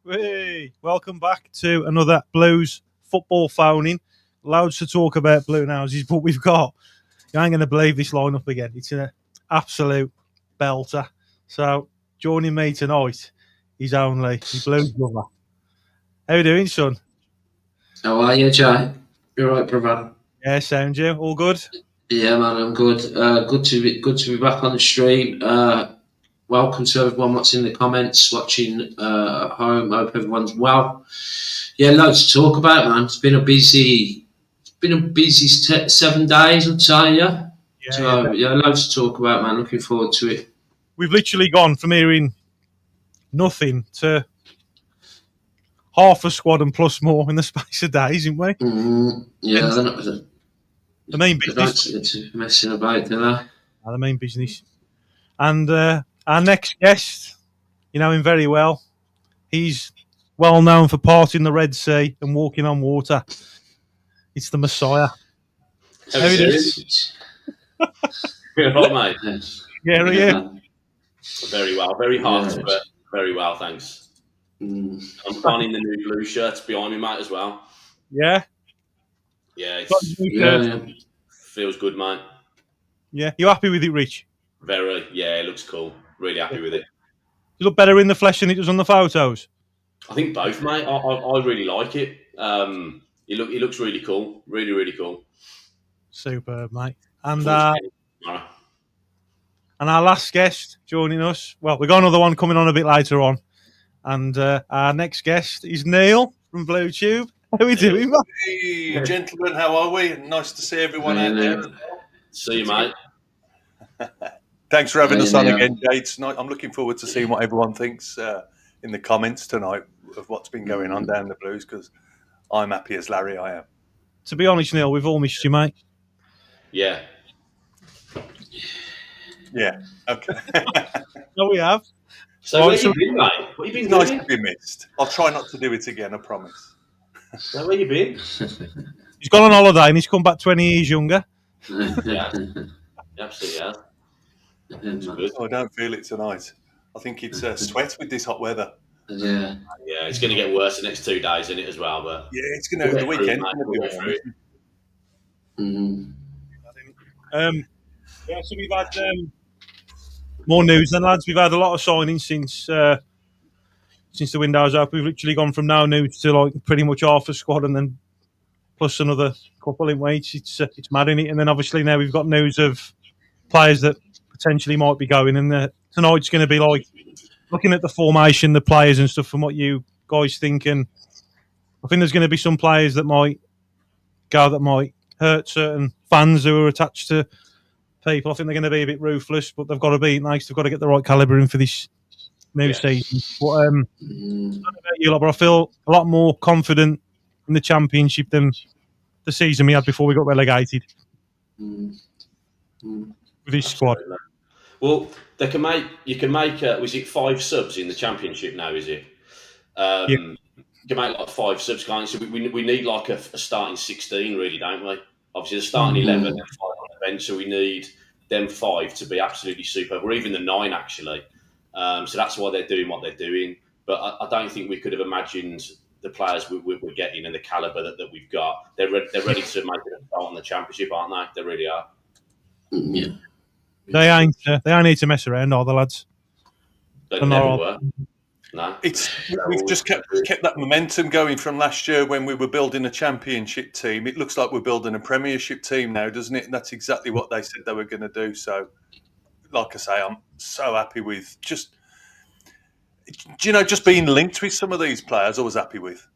Hey, welcome back to another Blues football phoning. Loads to talk about Blue Houses, but you ain't going to believe this lineup again. It's an absolute belter. So, joining me tonight is only the Blues lover. How you doing, son? How are you, Jay? You're right, brother. Yeah, sound you? All good? Yeah, man, I'm good. Good to be back on the stream. Welcome to everyone what's in the comments, watching at home. Hope everyone's well. Yeah, loads to talk about, man. It's been a busy 7 days, I'd say. Yeah. Loads to talk about, man. Looking forward to it. We've literally gone from hearing nothing to half a squad and plus more in the space of days, isn't we? Yeah, the main business. It's messing about, do they? The main business. And our next guest, you know him very well. He's well known for parting the Red Sea and walking on water. It's the Messiah. How are you doing? Good, mate. Yeah, are you? Very well. Very hot, but very well, thanks. I'm donning the new blue shirts behind me, mate, as well. Yeah? Yeah, yeah. Feels good, mate. Yeah. You happy with it, Rich? Very. Yeah, it looks cool. Really happy with it. You look better in the flesh than it does on the photos? I think both, mate. I really like it. It looks really cool. Really, really cool. Superb, mate. And our last guest joining us, well, we've got another one coming on a bit later on. And our next guest is Neil from Blue Tube. How are we doing, mate? Hey, gentlemen, how are we? Nice to see everyone out there. See you, mate. Thanks for having us on again, Jay. I'm looking forward to seeing what everyone thinks in the comments tonight of what's been going on down the Blues, because I'm happy as Larry, I am. To be honest, Neil, we've all missed you, mate. Yeah. Yeah, okay. No, we have. So where you been, mate? What have you been doing? Nice to be missed. I'll try not to do it again, I promise. So where you been? He's gone on holiday and he's come back 20 years younger. Yeah, absolutely, yeah. I don't feel it tonight. I think it's sweat with this hot weather. Yeah, it's going to get worse the next 2 days, isn't it, as well? But yeah, it's going to the weekend. Yeah, so we've had more news then, lads. We've had a lot of signings since the window's open. We've literally gone from no news to like pretty much half a squad, and then plus another couple in weights. It's mad, isn't it? And then obviously now we've got news of players that potentially might be going. And tonight's going to be like looking at the formation, the players and stuff, and what you guys think. And I think there's going to be some players that might go that might hurt certain fans who are attached to people. I think they're going to be a bit ruthless, but they've got to be nice. They've got to get the right calibre in for this new season. But I don't know about you lot, but I feel a lot more confident in the Championship than the season we had before we got relegated with this squad. Well, you can make was it 5 subs in the Championship now? Is it? Yeah. You can make like 5 subs, can't you? So we need like a starting 16, really, don't we? Obviously, the starting 11 and 5 on the bench, so we need them 5 to be absolutely superb, or even the 9 actually. So that's why they're doing what they're doing. But I don't think we could have imagined the players we're getting and the calibre that we've got. They're ready to make it a start on the Championship, aren't they? They really are. Yeah. They ain't need to mess around, are the lads? They never were. No. We've just kept that momentum going from last year when we were building a Championship team. It looks like we're building a Premiership team now, doesn't it? And that's exactly what they said they were going to do. So, like I say, I'm so happy with just being linked with some of these players. I was happy with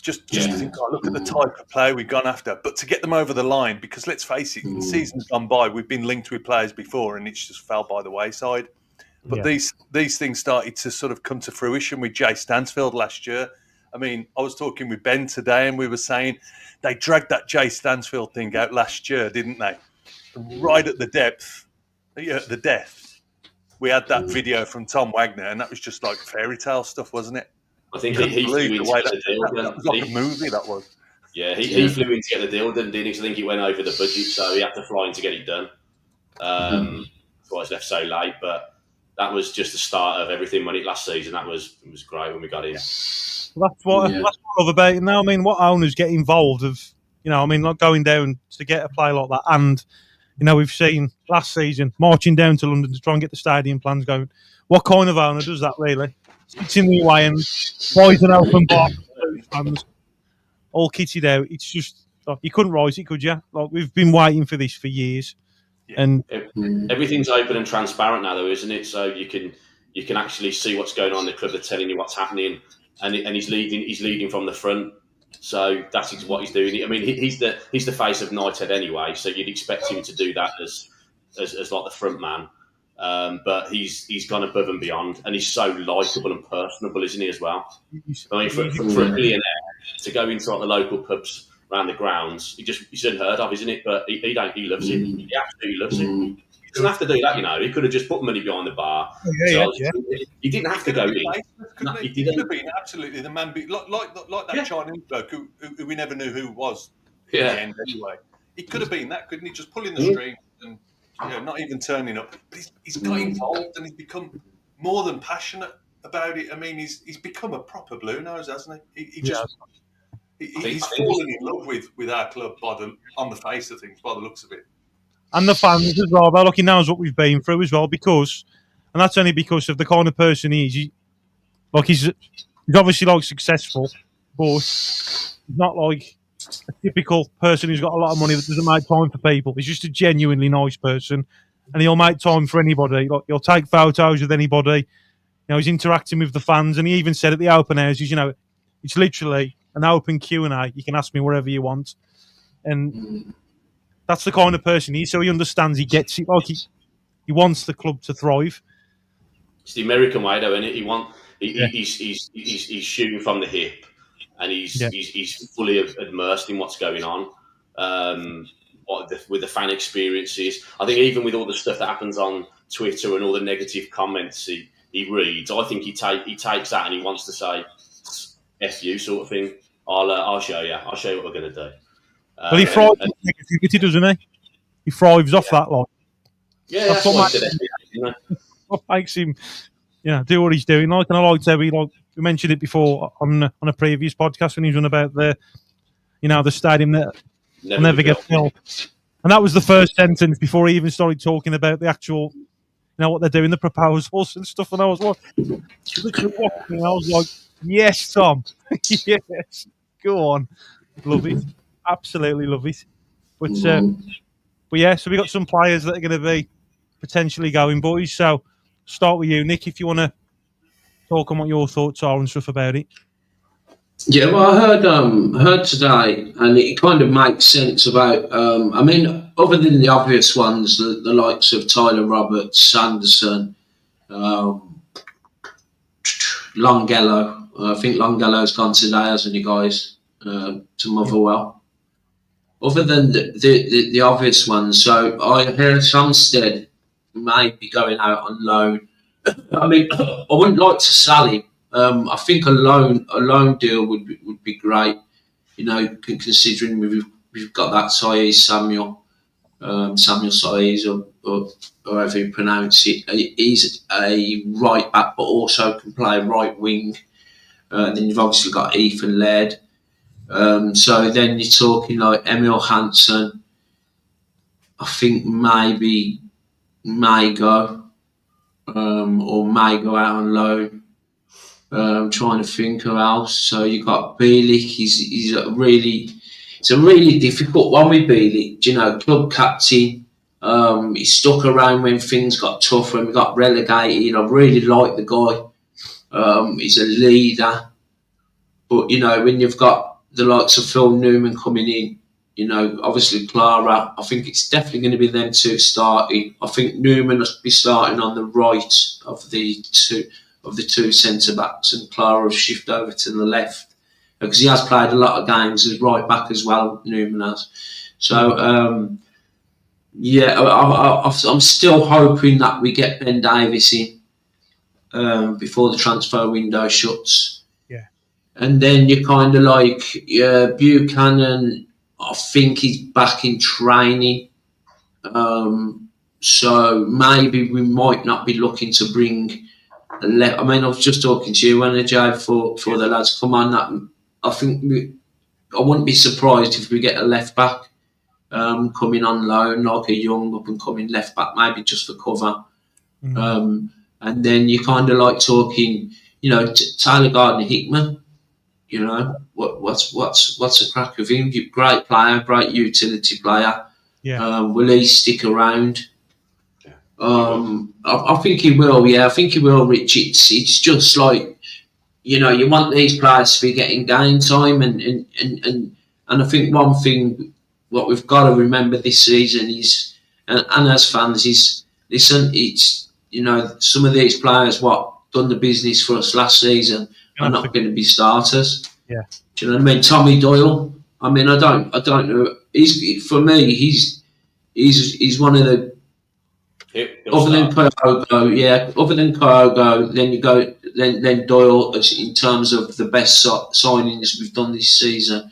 just to think, look at the type of player we've gone after. But to get them over the line, because let's face it, the season's gone by, we've been linked with players before, and it's just fell by the wayside. But these things started to sort of come to fruition with Jay Stansfield last year. I mean, I was talking with Ben today, and we were saying they dragged that Jay Stansfield thing out last year, didn't they? Right at the death, we had that video from Tom Wagner, and that was just like fairy tale stuff, wasn't it? I think he flew in to get the deal. That was like a movie, that was. Yeah, he flew in to get the deal, didn't he? I think he went over the budget, so he had to fly in to get it done. That's why he's left so late. But that was just the start of everything. When it last season, it was great when we got him. Well, that's what I love about it now. I mean, what owners get involved of, not going down to get a play like that. And, we've seen last season marching down to London to try and get the stadium plans going. What kind of owner does that, really? Sits in the away and buys an open bar for fans, all kitted out. It's just, you couldn't rise it, could you? Like, we've been waiting for this for years. Yeah. And everything's open and transparent now, though, isn't it? So you can actually see what's going on in the club. They're telling you what's happening, and he's leading from the front. So that's what he's doing. I mean, he's the face of United anyway. So you'd expect him to do that as like the front man. But he's gone above and beyond, and he's so likeable and personable, isn't he, as well? I mean, for a billionaire to go into like the local pubs around the grounds, he's unheard of, isn't it? But he loves it. He absolutely loves it. He doesn't have to do that, He could have just put money behind the bar. He didn't have to go in. He could have been absolutely the man, like that Chinese bloke who we never knew who was in the end anyway. He could have been that, couldn't he? Just pulling the strings and not even turning up. But he's got involved and he's become more than passionate about it. I mean, he's become a proper Blue Nose, hasn't he? He's fallen in love with our club on the face of things, by the looks of it. And the fans as well. They're looking now as what we've been through as well, and that's only because of the kind of person he is. He's obviously successful, but he's not like a typical person who's got a lot of money that doesn't make time for people. He's just a genuinely nice person, and he'll make time for anybody. He'll take photos with anybody. He's interacting with the fans, and he even said at the open houses, it's literally an open Q&A. You can ask me wherever you want, and that's the kind of person he is. So he understands, he gets it. He wants the club to thrive. It's the American way, though, isn't it? He's shooting from the hip, and he's fully immersed in what's going on. With the fan experiences, I think even with all the stuff that happens on Twitter and all the negative comments he reads, I think he takes that and he wants to say "F you" sort of thing. I'll show you. I'll show you what we're going to do. But he thrives on negativity, doesn't he? He thrives off that lot. Yeah, that's what makes him, do what he's doing. And I liked how we mentioned it before on a previous podcast when he was on about the stadium that will never get built. And that was the first sentence before he even started talking about the actual, what they're doing, the proposals and stuff. And I was like, yes, Tom, yes, go on, love it. Absolutely love it. But yeah, so we got some players that are going to be potentially going, boys. So start with you, Nick, if you want to talk on what your thoughts are and stuff about it. Yeah, well, I heard today, and it kind of makes sense about. I mean, other than the obvious ones, the likes of Tyler Roberts, Sanderson, Longhello. I think Longhello's gone today, hasn't he, guys? To Motherwell. Other than the obvious ones, so I heard Samstead may be going out on loan. I mean, I wouldn't like to sell him. I think a loan deal would be great. Considering we've got that Samuel Saiz or however you pronounce it. He's a right back, but also can play right wing. Then you've obviously got Ethan Laird. So then you're talking like Emil Hansen. I think maybe may go or may go out on loan. I'm trying to think who else. So you got Bielik. It's a really difficult one with Bielik. Club captain. He stuck around when things got tough, when we got relegated. I really like the guy. He's a leader. But when you've got the likes of Phil Newman coming in, obviously Clara, I think it's definitely going to be them two starting. I think Newman will be starting on the right of the two centre backs, and Clara will shift over to the left because he has played a lot of games as right back as well. Newman has. So I'm still hoping that we get Ben Davies in before the transfer window shuts. And then you're kind of like Buchanan. I think he's back in training. So maybe we might not be looking to bring a left. I mean, I was just talking to you when Jay for the lads come on. That I think I wouldn't be surprised if we get a left back coming on loan, like a young up and coming left back, maybe just for cover. And then you kind of like talking, you know, Tyler Gardner-Hickman. You know, what's the crack of him? Great player, great utility player. Yeah. Will he stick around? I think he will. Yeah, I think he will, Rich. It's just like, you know, you want these players to be getting game time, and I think one thing what we've got to remember this season is, and as fans, is listen. It's, you know, some of these players what done the business for us last season are not going to be starters. Yeah. Do you know what I mean? Tommy Doyle. I mean, I don't know. For me, he's one of the. Other than Kyogo, then you go then Doyle in terms of the best signings we've done this season.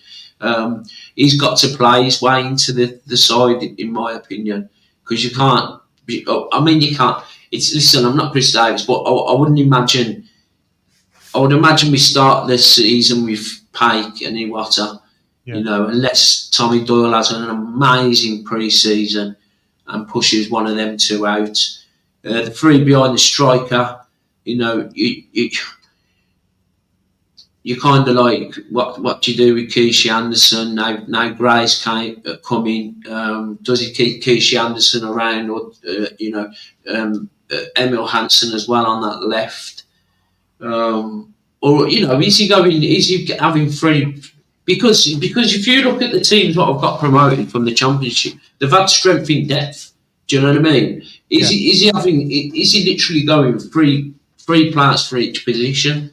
He's got to play his way into the side, in my opinion, because you can't. I mean, you can't. Listen, I'm not Chris Davis, but I wouldn't imagine. I would imagine we start this season with Paik and Iwata, you know, unless Tommy Doyle has an amazing pre-season and pushes one of them two out. The three behind the striker, you know, you kind of like, what do you do with Keisha Anderson? Now Gray's coming. Does he keep Keisha Anderson around, or, you know, Emil Hansen as well on that left? Or, you know, is he having three? Because if you look at the teams what have got promoted from the Championship, they've had strength in depth. Do you know what I mean? Is he literally going three players for each position?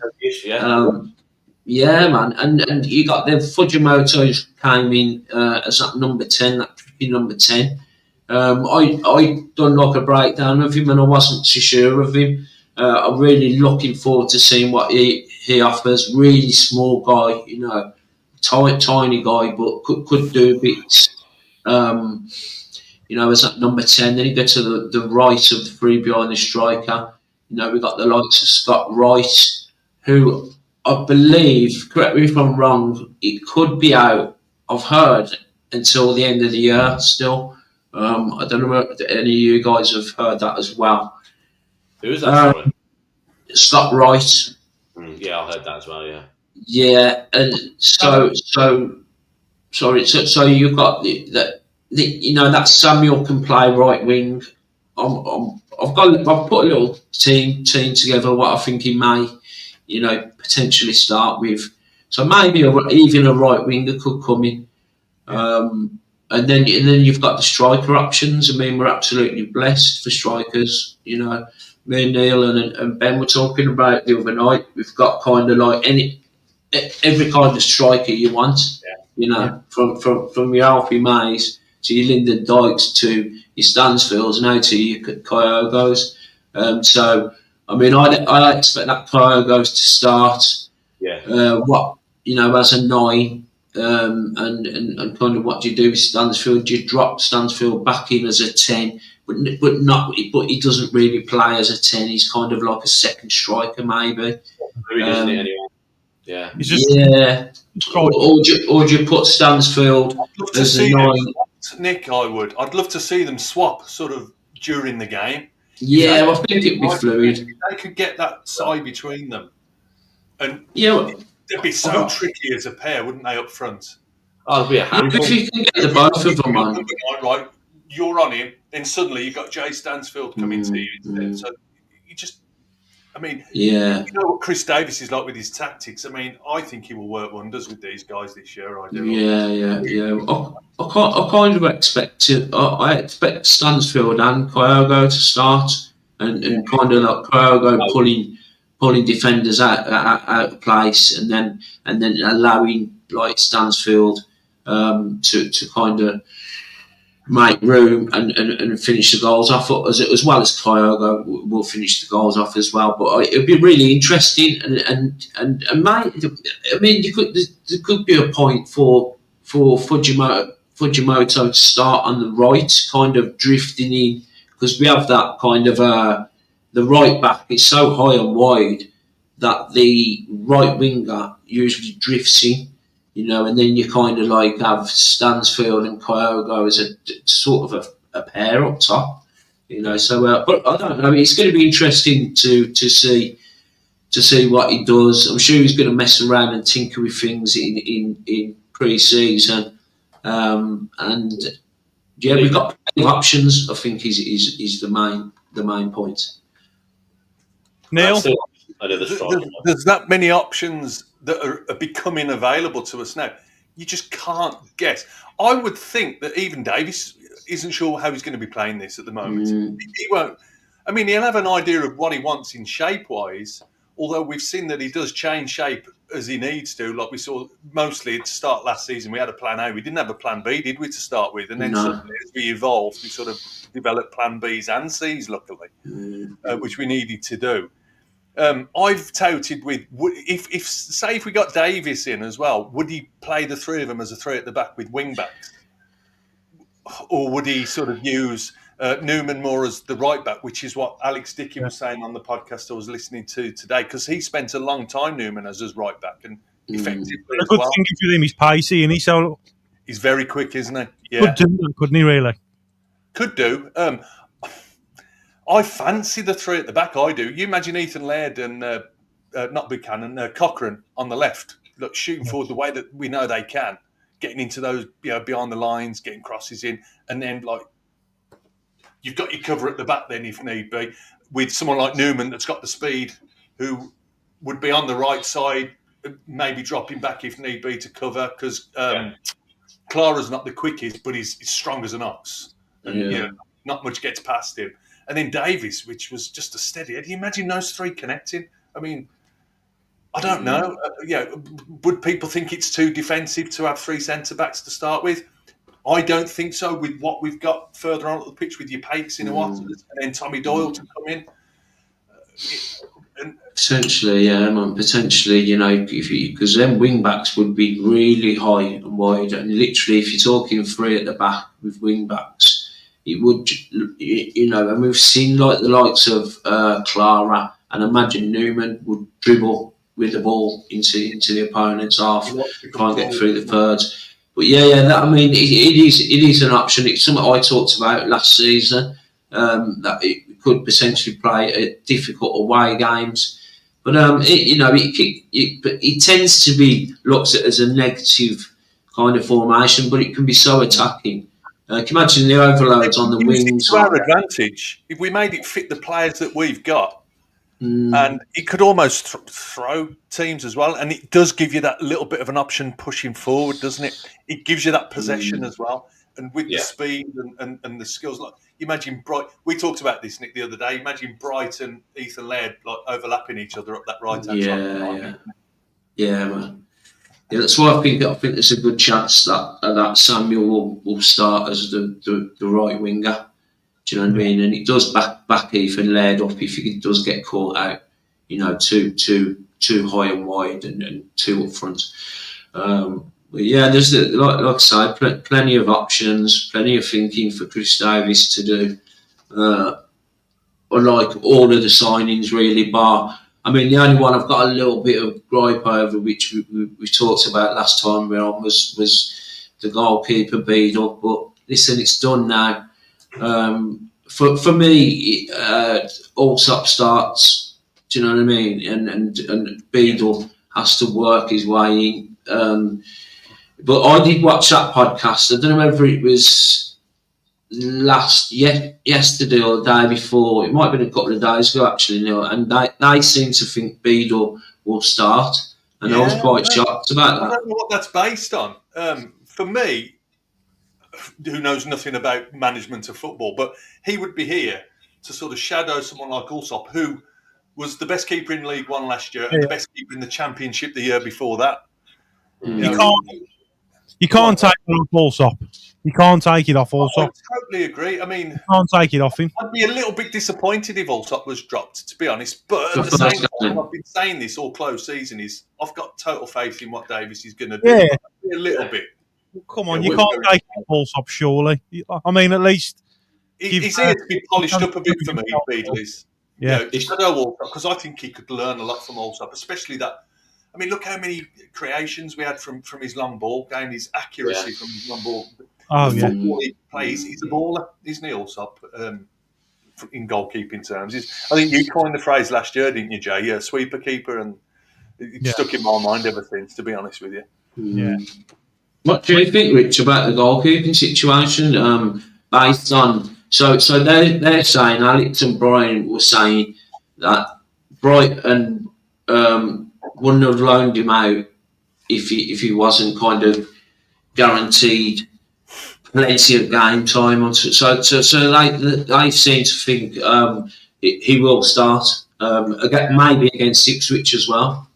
Yeah, man. And you got them Fujimoto's came in as that number 10, that tricky number 10. I done like a breakdown of him, and I wasn't too sure of him. I'm really looking forward to seeing what he offers. Really small guy, you know. Tiny guy, but could do bits. You know, as that number 10. Then you go to the right of the three behind the striker. You know, we've got the likes of Scott Wright, who I believe, correct me if I'm wrong, it could be out, I've heard, until the end of the year still. I don't know if any of you guys have heard that as well. Who is that? Sorry? Scott Wright. Yeah, I heard that as well, yeah. Yeah, and so you've got the you know, that Samuel can play right wing. I've put a little team together what I think he may, you know, potentially start with. So maybe even a right winger could come in. And then you've got the striker options. I mean, we're absolutely blessed for strikers. You know, me and Neil and Ben were talking about the other night. We've got kind of like every kind of striker you want. You know, from your Alfie Mays to your Lyndon Dykes to your Stansfields, now to your Kyogos. So, I mean, I expect that Kyogos to start. What, you know, as a 9. And kind of what do you do with Stansfield? Do you drop Stansfield back in as a 10, but he doesn't really play as a 10. He's kind of like a second striker, maybe. Isn't it, anyway? Yeah. Or do you put Stansfield as a 9? Nick, I'd love to see them swap sort of during the game. Yeah, I think it'd be fluid. They could get that side between them, and they'd be so tricky as a pair, wouldn't they, up front? Oh, it'd be a handful. If you can get the both of them on. Right, you're on him, then suddenly you've got Jay Stansfield coming to you instead. So you just, I mean, you know what Chris Davis is like with his tactics. I mean, I think he will work wonders with these guys this year. I do. Yeah. I kind of expect it. I expect Stansfield and Kyogo to start, and kind of like Kyogo pulling defenders out of place, and then allowing like Stansfield to kind of make room and finish the goals off as well as Kyogo will finish the goals off as well. But it'll be really interesting, and mate, I mean, there could be a point for Fujimoto to start on the right, kind of drifting in because we have that kind of the right back is so high and wide that the right winger usually drifts in, and then you kind of like have Stansfield and Kyogo as a sort of a pair up top, So, but I don't know. It's going to be interesting to see what he does. I'm sure he's going to mess around and tinker with things in pre-season, and yeah, we've got plenty of options. I think is the main point. Neil, there's that many options that are becoming available to us now. You just can't guess. I would think that even Davis isn't sure how he's going to be playing this at the moment. He won't. I mean, he'll have an idea of what he wants in shape-wise, although we've seen that he does change shape as he needs to. Like we saw mostly at the start last season, we had a plan A. We didn't have a plan B, did we, to start with? And then suddenly, as we evolved, we sort of developed plan Bs and Cs, luckily, which we needed to do. I've touted with, if we got Davis in as well, would he play the three of them as a three at the back with wing backs? Or would he sort of use Newman more as the right back, which is what Alex Dickey was saying on the podcast I was listening to today, because he spent a long time, Newman, as his right back, and effectively a good thing for him, he's pacey, and he's very quick, isn't he? Yeah. Could do that, couldn't he, really? Could do. I fancy the three at the back, I do. You imagine Ethan Laird and, not Buchanan, Cochrane on the left, look, shooting forward the way that we know they can, getting into those, behind the lines, getting crosses in, and then, like, you've got your cover at the back then, if need be, with someone like Newman that's got the speed, who would be on the right side, maybe dropping back if need be to cover, because Clara's not the quickest, but he's strong as an ox. And, not much gets past him. And then Davis, which was just a steady. Can you imagine those three connecting? I mean, I don't know. Would people think it's too defensive to have three centre-backs to start with? I don't think so, with what we've got further on the pitch with your Pakes in a while, and then Tommy Doyle to come in. Potentially, potentially, because then wing backs would be really high and wide, and literally, if you're talking three at the back with wing backs, it would, and we've seen like the likes of Clara, and imagine Newman would dribble with the ball into the opponent's half, try and get through the thirds. But it is an option. It's something I talked about last season, that it could potentially play at difficult away games. But it tends to be looked at as a negative kind of formation, but it can be so attacking. Can you imagine the overloads on the wings? To our advantage, if we made it fit the players that we've got, and it could almost throw teams as well, and it does give you that little bit of an option pushing forward, doesn't it? It gives you that possession as well, and with the speed and the skills. Like, imagine Bright. We talked about this, Nick, the other day. Imagine Bright and Ethan Laird like overlapping each other up that right hand side. Yeah, man. Yeah, that's why I think there's a good chance that Samuel will start as the right winger. Do you know what I mean? And it does back Ethan Laird up if he does get caught out. Too high and wide and too up front. But yeah, there's like I say, plenty of options, plenty of thinking for Chris Davis to do. Unlike all of the signings, really, bar. I mean, the only one I've got a little bit of gripe over, which we talked about last time we're on, was the goalkeeper Beadle. But listen, it's done now. For me, Allsop starts. Do you know what I mean? And Beadle has to work his way in. But I did watch that podcast. I don't know whether it was yesterday or the day before. It might have been a couple of days ago, actually. And they seem to think Beadle will start. And I was quite shocked about that. I don't know what that's based on. For me, who knows nothing about management of football, but he would be here to sort of shadow someone like Allsop, who was the best keeper in League One last year and the best keeper in the Championship the year before that. You can't take it off Allsop. You can't take it off Allsop. I totally agree. I mean, you can't take it off him. I'd be a little bit disappointed if Allsop was dropped, to be honest. But at the same time, I've been saying this all close season, I've got total faith in what Davis is going to do. Yeah. A little bit. Come on, you can't take it off Allsop, surely. I mean, at least He's here to be polished up a bit for me, Beadley's. Yeah. Shadow Allsop, because I think he could learn a lot from Allsop, especially that. I mean, look how many creations we had from his long ball game, his accuracy from his long ball. Oh, the yeah. football he plays, he's a baller, isn't he, Allsop, in goalkeeping terms? I think you coined the phrase last year, didn't you, Jay? Yeah, sweeper keeper, and it's stuck in my mind ever since, to be honest with you. Yeah. What do you think, Rich, about the goalkeeping situation? Based on so they're saying, Alex and Brian were saying that Brighton wouldn't have loaned him out if he wasn't kind of guaranteed plenty of game time. So they seem to think he will start maybe against Ipswich as well.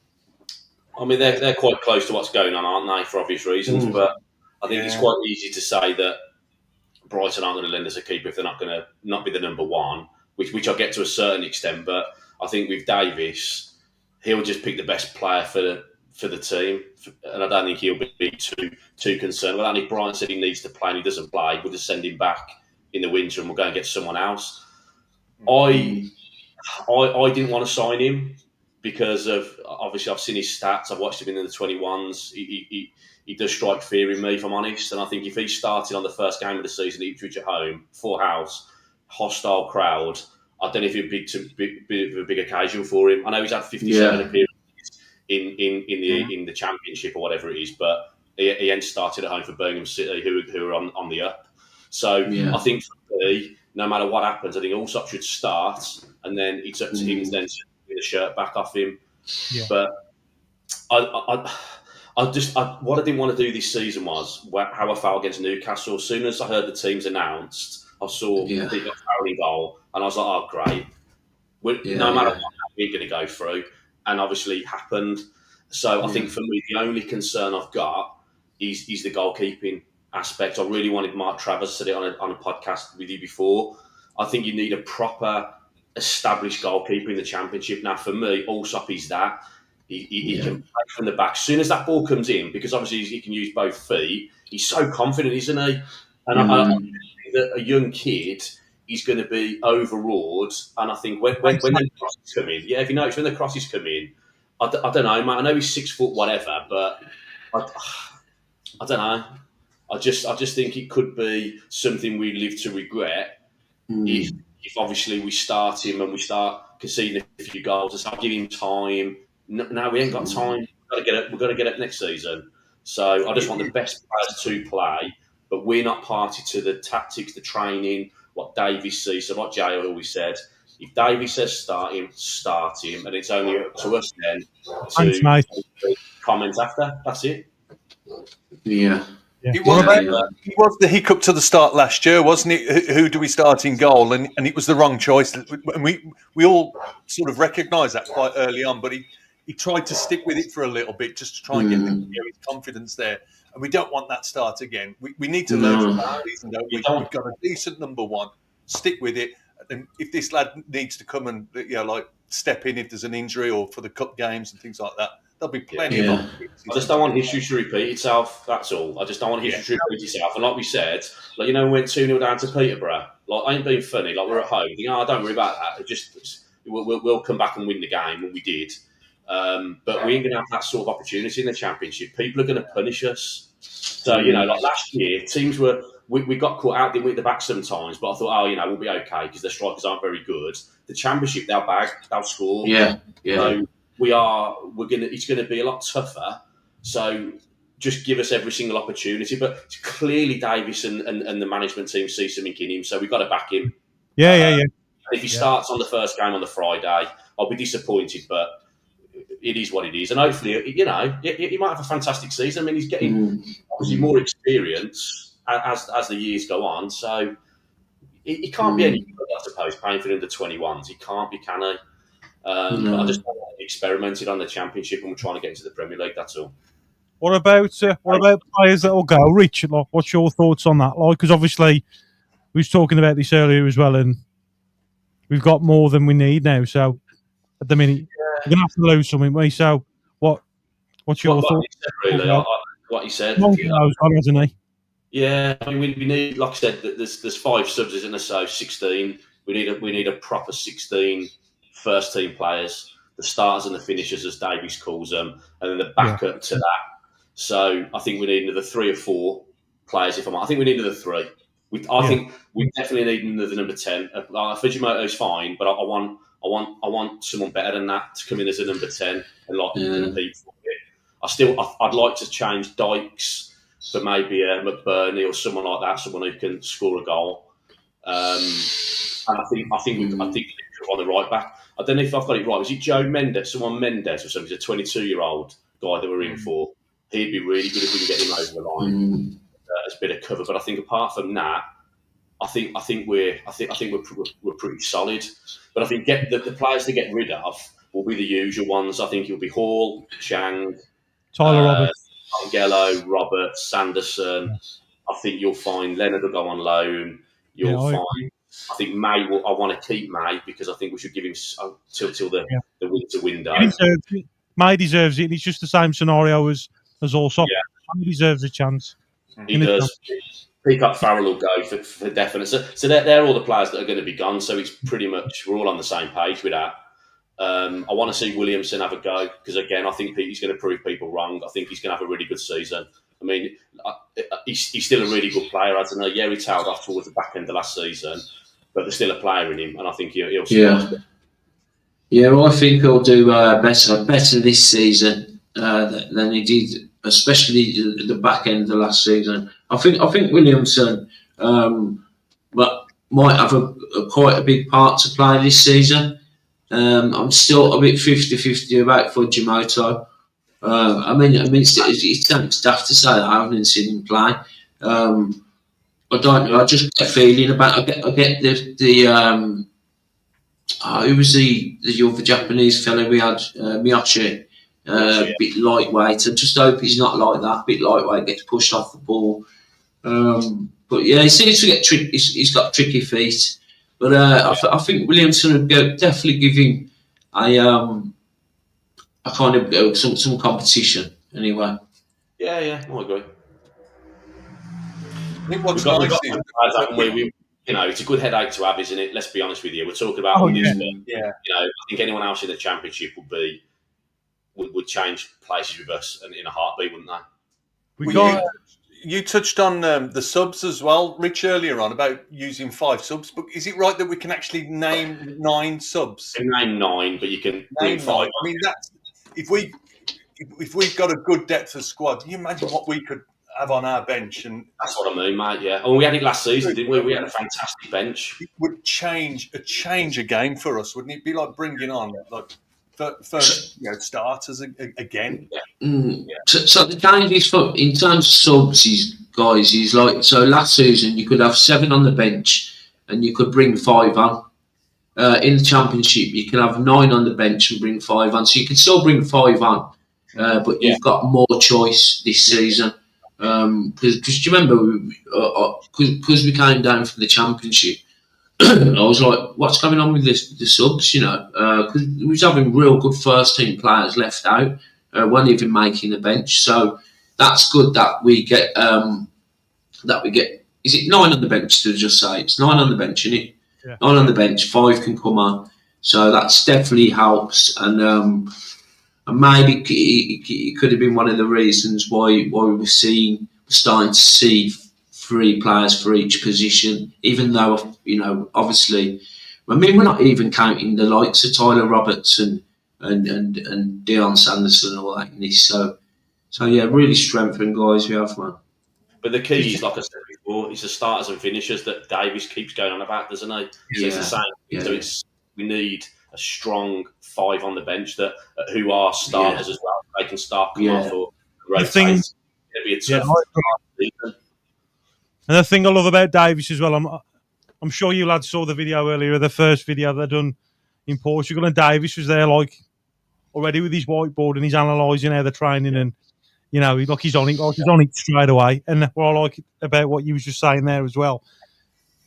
I mean, they're quite close to what's going on, aren't they, for obvious reasons? But I think it's quite easy to say that Brighton aren't going to lend us a keeper if they're not going to not be the number one, which I get to a certain extent. But I think with Davis, he'll just pick the best player for the team, and I don't think he'll be too concerned. Well, if Brian said he needs to play and he doesn't play, we'll just send him back in the winter and we'll go and get someone else. I didn't want to sign him because of, obviously, I've seen his stats. I've watched him in the 21s. He does strike fear in me, if I'm honest. And I think if he started on the first game of the season at Ipswich at home, full house, hostile crowd, I don't know if it'd be a big occasion for him. I know he's had 57 appearances in the Championship or whatever it is, but he ain't started at home for Birmingham City, who are on the up. So I think for me, no matter what happens, I think Allsop should start, and then it's up to him then to get the shirt back off him. Yeah. But what I didn't want to do this season was how I felt against Newcastle. As soon as I heard the teams announced, I saw the fouling goal, and I was like, "Oh, great! No matter what, we're going to go through." And obviously, it happened. So I think for me, the only concern I've got is the goalkeeping aspect. I really wanted Mark Travers said it on a podcast with you before. I think you need a proper established goalkeeper in the Championship. Now, for me, Allsop is that. He can play from the back. As soon as that ball comes in, because obviously he can use both feet, he's so confident, isn't he? And I think that a young kid, he's going to be overawed. And I think when the crosses come in, if you notice, when the crosses come in, I don't know, mate. I know he's 6 foot whatever, but I don't know. I just think it could be something we live to regret if obviously we start him and we start conceding a few goals and start giving him time. No, we ain't got time. We've got to get it next season. So I just want the best players to play, but we're not party to the tactics, the training, what Davies sees. So like Jay always said, if Davies says start him, and it's only up to us then to comment after. That's it. Yeah. It was the hiccup to the start last year, wasn't it? Who do we start in goal? And it was the wrong choice. And we all sort of recognised that quite early on, but he tried to stick with it for a little bit just to try and get his confidence there. And we don't want that start again. We need to learn from that season, don't we? We've got a decent number one. Stick with it. And if this lad needs to come and step in if there's an injury or for the cup games and things like that, there'll be plenty of opportunities. I just don't want history to repeat itself. That's all. I just don't want history to repeat itself. And like we said, we went 2-0 down to Peterborough. I ain't being funny. We're at home. Don't worry about that. We'll come back and win the game, and we did. But we ain't going to have that sort of opportunity in the Championship. People are going to punish us. So, last year, teams we got caught out, didn't we, at the back sometimes, but I thought, we'll be okay because the strikers aren't very good. The Championship, they'll bag, they'll score. Yeah. So it's going to be a lot tougher. So just give us every single opportunity. But clearly Davis and the management team see something in him, so we've got to back him. Yeah. If he starts on the first game on the Friday, I'll be disappointed, but it is what it is. And hopefully, he might have a fantastic season. I mean, he's getting obviously more experience as the years go on. So he can't be any good, I suppose, playing for the under-21s. He can't be, can he? But I just experimented on the Championship and we're trying to get into the Premier League, that's all. What about players that will go? Rich, what's your thoughts on that? Because obviously we was talking about this earlier as well, and we've got more than we need now. So at the minute, we're going to have to lose something. So what's your thoughts? What he said. Long hasn't he? Yeah, I mean, we need, like I said, there's 5 subs, isn't there? So 16. We need a proper 16 first team players, the starters and the finishers, as Davies calls them, and then the backup to that. So I think we need another 3 or 4 players. I think we need another 3. I think we definitely need another number 10. Fujimoto's fine, but I want someone better than that to come in as a number 10 and compete for it. I'd like to change Dykes for maybe a McBurney or someone like that, someone who can score a goal. And I think we're on the right back. I don't know if I've got it right. Was it Joe Mendes? Someone Mendes or something? He's a 22-year-old guy that we're in for. He'd be really good if we can get him over the line as a bit of cover. But I think apart from that, I think we're pretty solid. But I think the players to get rid of will be the usual ones. I think it'll be Hall, Chang, Tyler Roberts, Gello, Roberts, Sanderson. I think you'll find Leonard will go on loan. You'll find. I think May. I want to keep May because I think we should give him till the winter window. May deserves it. It's just the same scenario as Allsop. May deserves a chance. He does. Peacock Farrell will go for definite. So they're all the players that are going to be gone. So it's pretty much we're all on the same page with that. I want to see Williamson have a go because again, I think he's going to prove people wrong. I think he's going to have a really good season. I mean, he's still a really good player. I don't know. Yeah, he tailed off towards the back end of last season, but there's still a player in him, and I think he'll. Yeah, well, I think he'll do better this season than he did, especially the back end of last season. I think Williamson might have quite a big part to play this season. I'm still a bit 50-50 about Fujimoto. I mean, it's daft to say that I haven't seen him play. I don't know. I just get a feeling about. I get the who was the other Japanese fellow we had, Miyoshi, bit lightweight. I just hope he's not like that. Bit lightweight, gets pushed off the ball. But yeah, he seems to get tricky. He's got tricky feet. But I think Williamson would definitely give him a kind of some competition anyway. Yeah, I agree. I think what's nice is it's a good headache to have, isn't it? Let's be honest with you. We're talking about this, but I think anyone else in the championship would change places with us and in a heartbeat, wouldn't they? You touched on the subs as well, Rich, earlier on about using 5 subs. But is it right that we can actually name 9 subs? You can name 9, but you can name 5. 9. I mean, that's if we've got a good depth of squad. Can you imagine what we could have on our bench? And that's what I mean, mate. Yeah, and we had it last season, didn't we? We had a fantastic bench. It would change a game for us, wouldn't it? Be like bringing on first starters again. So the changes in terms of subs, is like so. Last season you could have 7 on the bench, and you could bring 5 on. In the championship, you can have 9 on the bench and bring 5 on. So you can still bring 5 on, but you've got more choice this season. Because you remember, because we came down from the championship, I was like, what's going on with the subs, because we was having real good first team players left out, weren't even making the bench. So that's good that we get, is it 9 on the bench to just say? It's 9 on the bench, isn't it? Yeah. 9 on the bench, 5 can come on. So that's definitely helps. And maybe it could have been one of the reasons why we were starting to see 3 players for each position, even though, obviously, I mean, we're not even counting the likes of Tyler Roberts and Deion Sanderson and all that in this. So yeah, really strengthened guys we have, man. But the key is, like I said before, it's the starters and finishers that Davies keeps going on about, doesn't he? So it's the same. Yeah. So we need a strong 5 on the bench who are starters as well. They can start coming off or rotate. It'll be a tough season. And the thing I love about Davies as well, I'm sure you lads saw the video earlier, the first video they done in Portugal, and Davies was there already with his whiteboard and he's analysing how they're training and he's on it straight away. And what I like about what you was just saying there as well,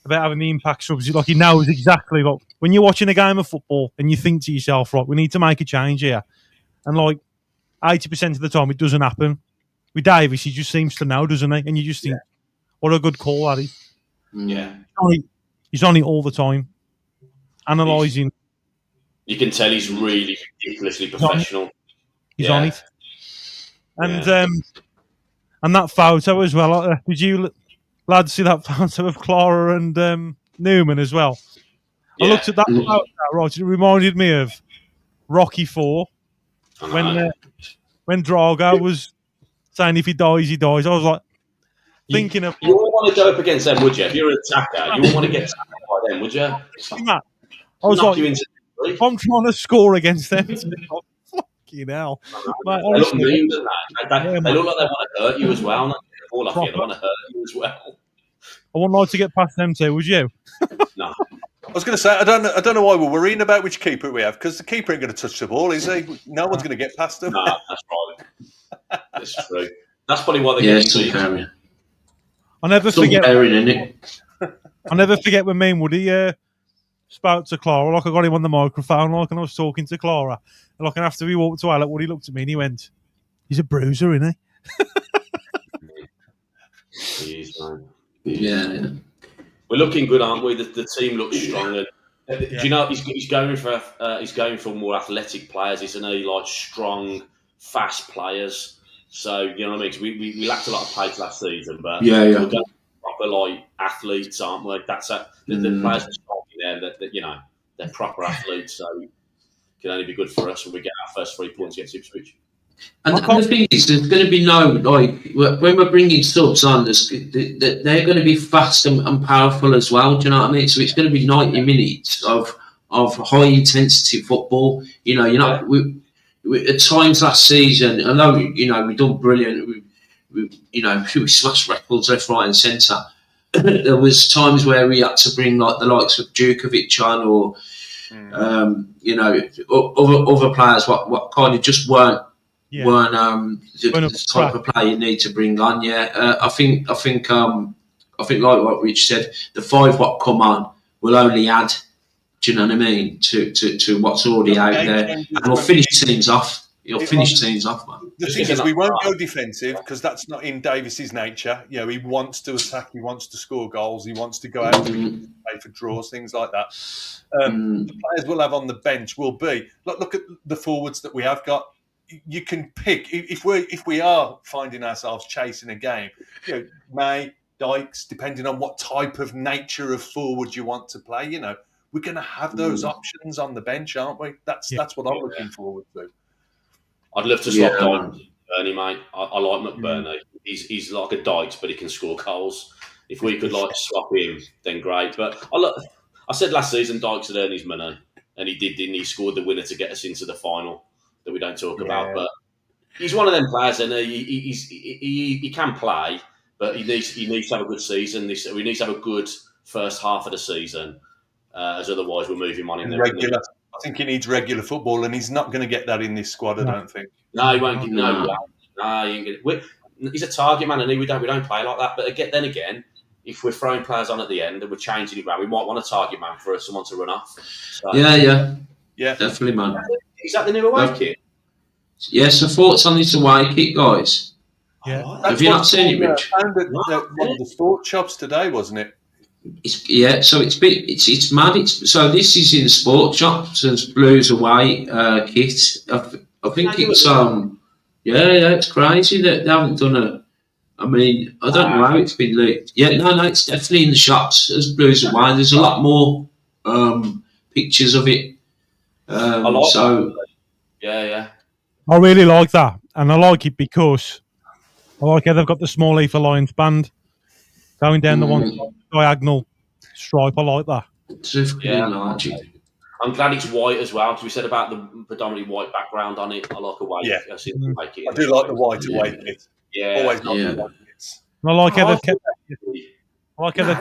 about having the impact subs, he knows exactly, when you're watching a game of football and you think to yourself, right, we need to make a change here. And 80% of the time it doesn't happen. With Davies, he just seems to know, doesn't he? And you just think, What a good call that is. Yeah. He's on it all the time, analysing. You can tell he's really ridiculously professional. He's on it. And that photo as well. Did you lads see that photo of Clara and Newman as well? I looked at that photo, right. It reminded me of Rocky 4 when Drago was saying if he dies, he dies. I was like thinking of. You wouldn't want to go up against them, would you? If you're an attacker, you wouldn't want to get attacked by them, would you? I was like, I'm trying to score against them. Fucking hell. Mate, they look mean, don't they? They look like they want to hurt you as well. Not all off you, they want to hurt you as well. I wouldn't like to get past them too, would you? No. I was going to say, I don't know why we're worrying about which keeper we have, because the keeper ain't going to touch the ball, is he? No one's going to get past him. No, that's right. That's true. That's probably why they're getting beat. I'll never forget. I'll never forget when me and Woody spoke to Clara. Like I got him on the microphone, like, and I was talking to Clara. And like, and after we walked to Alec, Woody looked at me and he went, "He's a bruiser, isn't he?" He is, man. Yeah. We're looking good, aren't we? The team looks stronger. Do you know he's going for more athletic players, isn't he? Like strong, fast players. So you know what I mean? We lacked a lot of pace last season, but we're going for proper like athletes, aren't we? That's the players are strong there. That you know they're proper athletes, so it can only be good for us when we get our first 3 points against Ipswich. And the thing is, there's going to be no, like, when we're bringing subs on, they're going to be fast and powerful as well, do you know what I mean? So it's going to be 90 minutes of high-intensity football. You know, we at times last season, although, you know, we've done brilliant, we smashed records left, right and centre. There was times where we had to bring, like, the likes of Djukovic on or, other players what kind of just weren't the type of player you need to bring on. I think like what Rich said, the 5 what come on will only add. Do you know what I mean? To what's already out there, and we'll finish teams off. You'll finish teams off, man. The thing is, we won't go defensive because that's not in Davis's nature. You know, he wants to attack, he wants to score goals, he wants to go out and play for draws, things like that. The players we'll have on the bench will be look at the forwards that we have got. You can pick if we are finding ourselves chasing a game. You know, May, Dykes, depending on what type of nature of forward you want to play. You know, we're going to have those options on the bench, aren't we? That's what I'm looking forward to. I'd love to swap Dykes with Bernie, mate. I like McBurney. He's like a Dykes, but he can score goals. If we could like swap him, then great. But I said last season Dykes had earned his money, and he did, didn't he? He scored the winner to get us into the final that we don't talk about. But he's one of them players, and he can play, but he needs to have a good season. We need to have a good first half of the season, as otherwise we'll move him on in there. Regular. I think he needs regular football, and he's not going to get that in this squad. I don't think. No, he won't. No, he ain't get it. He's a target man, and we don't play like that. But then again, if we're throwing players on at the end and we're changing it around, we might want a target man for someone to run off. So, yeah, definitely, man. Is that the new away kit? Yes, I thought it's on this away kit, guys. Yeah. Have you not seen it, Rich? I found it one of the sport shops today, wasn't it? So it's mad. So this is in the sport shop. So it's Blues away kit. I think it's it's crazy that they haven't done it. I mean, I don't know how it's been leaked. Yeah, no, it's definitely in the shops as Blues away. There's a lot more pictures of it. I like that. Yeah. I really like that, and I like it because I like how they've got the small leaf alliance band going down the one diagonal stripe. I like that. I'm glad it's white as well, because we said about the predominantly white background on it. I like a white. Yeah. I do like the white away bit. Yeah. Always like the white bits. I like how they've kept.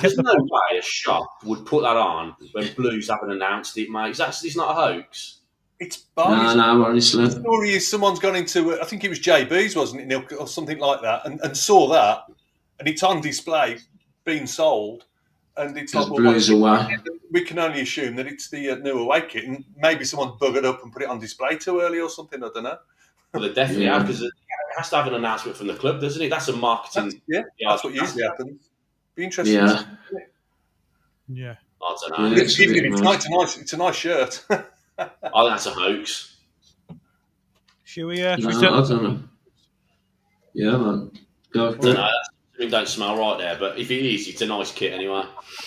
There's no way a shop would put that on when Blues haven't announced it, mate. It's not a hoax. It's bargains. No, honestly. The story is someone's gone into, I think it was JB's, wasn't it, Neil, or something like that, and saw that, and it's on display, being sold, and it's like, well, we can only assume that it's the new away kit, and maybe someone buggered up and put it on display too early or something, I don't know. Well, they definitely have, because it has to have an announcement from the club, doesn't it? That's a marketing... That's what usually happens. Be interesting. Yeah. Yeah. I don't know. Yeah, it's a bit mad. It's a nice shirt. I think that's a hoax. Should we? No, I don't know. Yeah, man. Go for I it. don't know. Something don't smell right there, but if it is, it's a nice kit anyway.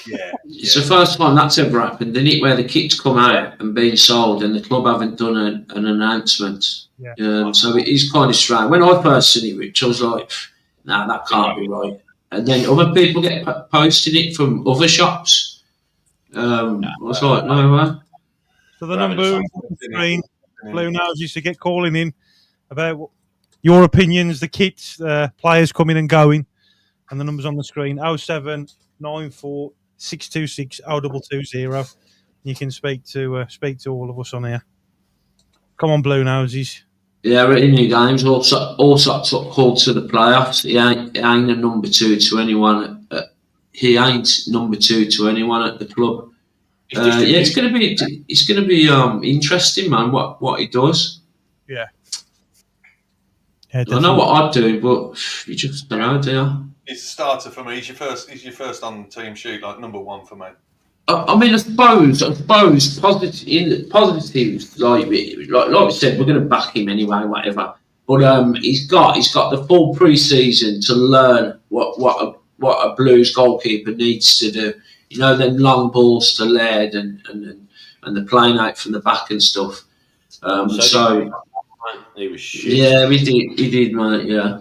Yeah. It's the first time that's ever happened, isn't it? Where the kit's come out and been sold, and the club haven't done an announcement. Yeah. So it is kind of strange. When I first seen it, Rich, I was like, "Nah, that can't be right." And then other people get posting it from other shops. I was like, "No way." So the number on the screen, Blue Nose used to get calling in about your opinions, the kits, players coming and going, and the numbers on the screen: 0794 626 0220. You can speak to all of us on here. Come on, Blue Noses. Yeah, in new games, also called to the playoffs. He ain't a number two to anyone. He ain't number two to anyone at the club. It's gonna be interesting, man. What he does. Yeah. I know what I'd do, but you just don't know, do you? He's a starter for me. He's your first on the team sheet, like number one for me. I mean, I suppose positives, like we said, we're going to back him anyway, whatever. But he's got the full pre-season to learn what a Blues goalkeeper needs to do. You know, them long balls to Laird and the playing out from the back and stuff. So he was shit. yeah, he did, mate. Yeah.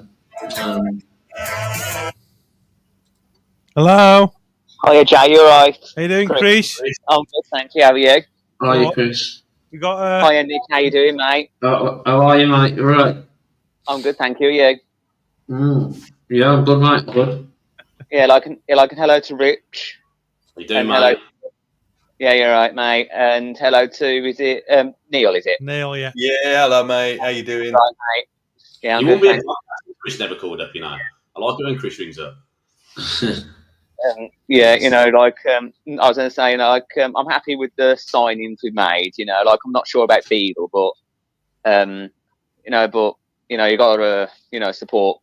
Hello. Hiya, Jay, you alright? How you doing, Chris? I'm good, thank you. How are you? How are you, Chris? We got Hiya, Nick. How you doing, mate? How are you, mate? You all right? I'm good, thank you. You? Yeah, I'm good, mate. Good. Yeah, like an hello to Rich. How you doing, And mate? hello. Yeah, you're right, mate. And hello to Neil? Is it? Neil. Yeah. Yeah, hello, mate. How you doing? Right, mate. Yeah, I'm You good. won't be a Thank podcast if Chris never called up, you know. I like it when Chris rings up. Yeah, you know, like I was going to say, you know, like I'm happy with the signings we made. You know, like I'm not sure about Beadle, but you know, you got to support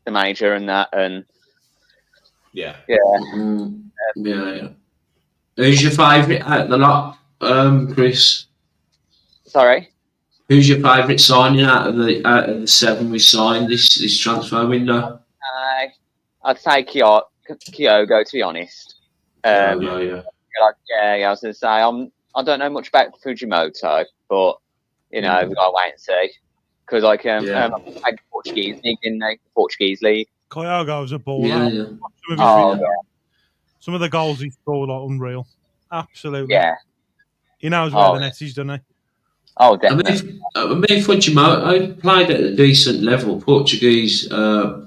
the manager and that, and Yeah. Yeah. Who's your favourite out of the lot, Chris? Sorry. Who's your favourite signing out of the seven we signed this transfer window? I'd say Kyogo, to be honest. Yeah. I was going to say I don't know much about Fujimoto, but you know we've got to wait and see because I played the Portuguese league in the Portuguese league. Kyogo's a baller. Yeah. Some of the goals he scored are unreal. Absolutely. Yeah. He knows where the net is, doesn't he? Oh, definitely. I mean, Fujimoto played at a decent level. Portuguese top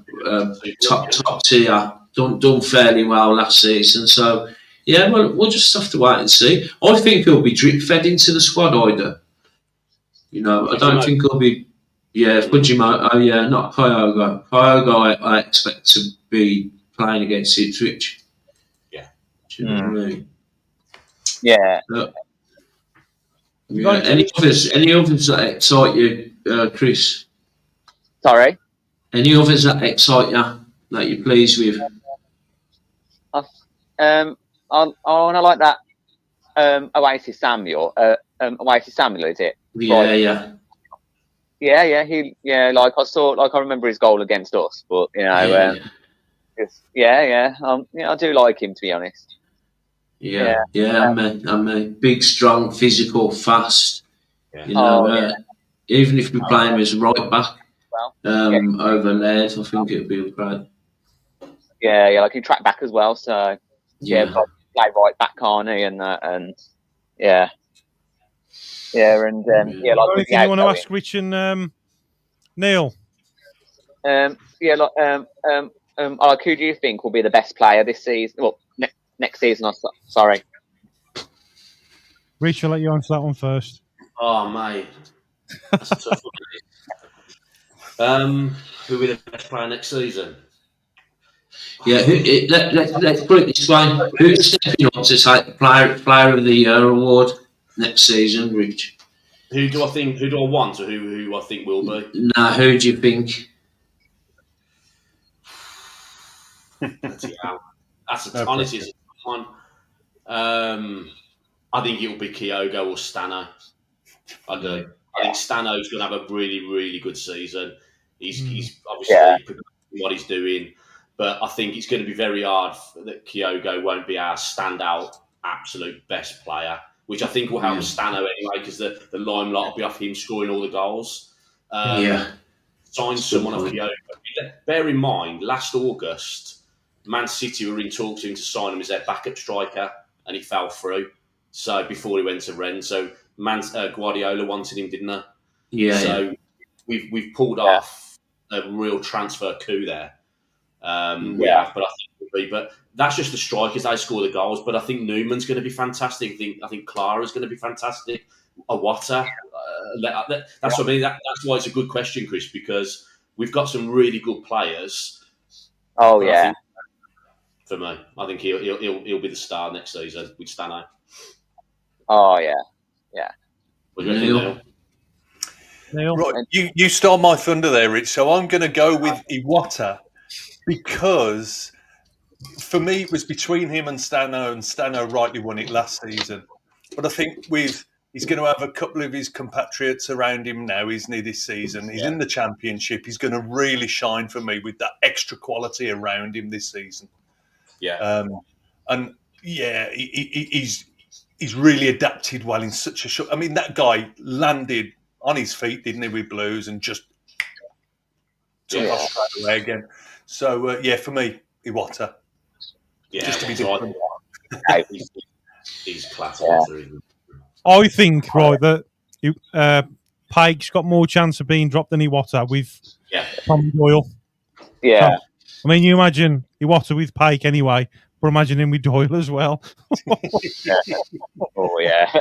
tier, done fairly well last season. So yeah, we'll just have to wait and see. I think he'll be drip fed into the squad either. You know, I don't think he'll be. Yeah, Fujimoto. Yeah, not Kyogo. Kyogo, I expect to be playing against Ipswich. Yeah. Do you know what I mean? Yeah. Yeah. Any others that excite you, Chris? Sorry. Any others that excite you, that you're pleased with? I like that. Oasis Samuel. Oasis Samuel, is it? Yeah, right. yeah. Like I remember his goal against us, but you know, I do like him, to be honest. Yeah, I'm big, strong, physical, fast. Yeah. You know, even if we play him as right back, over Laird, I think it'd be great. Yeah, like he track back as well. So Yeah. play right back, can't he? And like Anything you want to ask Rich and Neil? Like, who do you think will be the best player this season? Well, next season. Sorry. Rich, I'll let you answer that one first. Oh, mate. That's a tough one. Who will be the best player next season? Yeah, let's put it this way: who's stepping up to take the Player of the Year award next season, Rich? Who do I want, or who I think will be? Nah, who do you think? honestly, it's a tough one. I think it will be Kyogo or Stano. I do. I think Stano's going to have a really, really good season. He's obviously what he's doing, but I think it's going to be very hard that Kyogo won't be our standout, absolute best player, which I think will help Stano anyway, because the limelight will be off him scoring all the goals. Sign someone off Kyogo. Bear in mind, last August, Man City were in talks to sign him as their backup striker, and he fell through. So before he went to Rennes, so Guardiola wanted him, didn't they? We've pulled off a real transfer coup there. But I think but that's just the strikers. They score the goals, but I think Newman's going to be fantastic. I think Clara's going to be fantastic. Awata, that's what I mean. That's why it's a good question, Chris, because we've got some really good players. Oh yeah. For me, I think he'll be the star next season with Stano. Oh yeah. What do you reckon, Neil? Right, you stole my thunder there, Rich. So I'm going to go with Iwata because for me it was between him and Stano rightly won it last season. But I think he's going to have a couple of his compatriots around him now, isn't he, this season? He's in the Championship. He's going to really shine for me with that extra quality around him this season. He's really adapted well in such a short... I mean, that guy landed on his feet, didn't he, with Blues, and just took off straight away again. So, for me, Iwata. Yeah, just to be different. He's class. I think, that Pike's got more chance of being dropped than Iwata with Tom Doyle. Yeah. So, I mean, you imagine Iwata with Pike anyway, but imagine him with Doyle as well. Oh, yeah.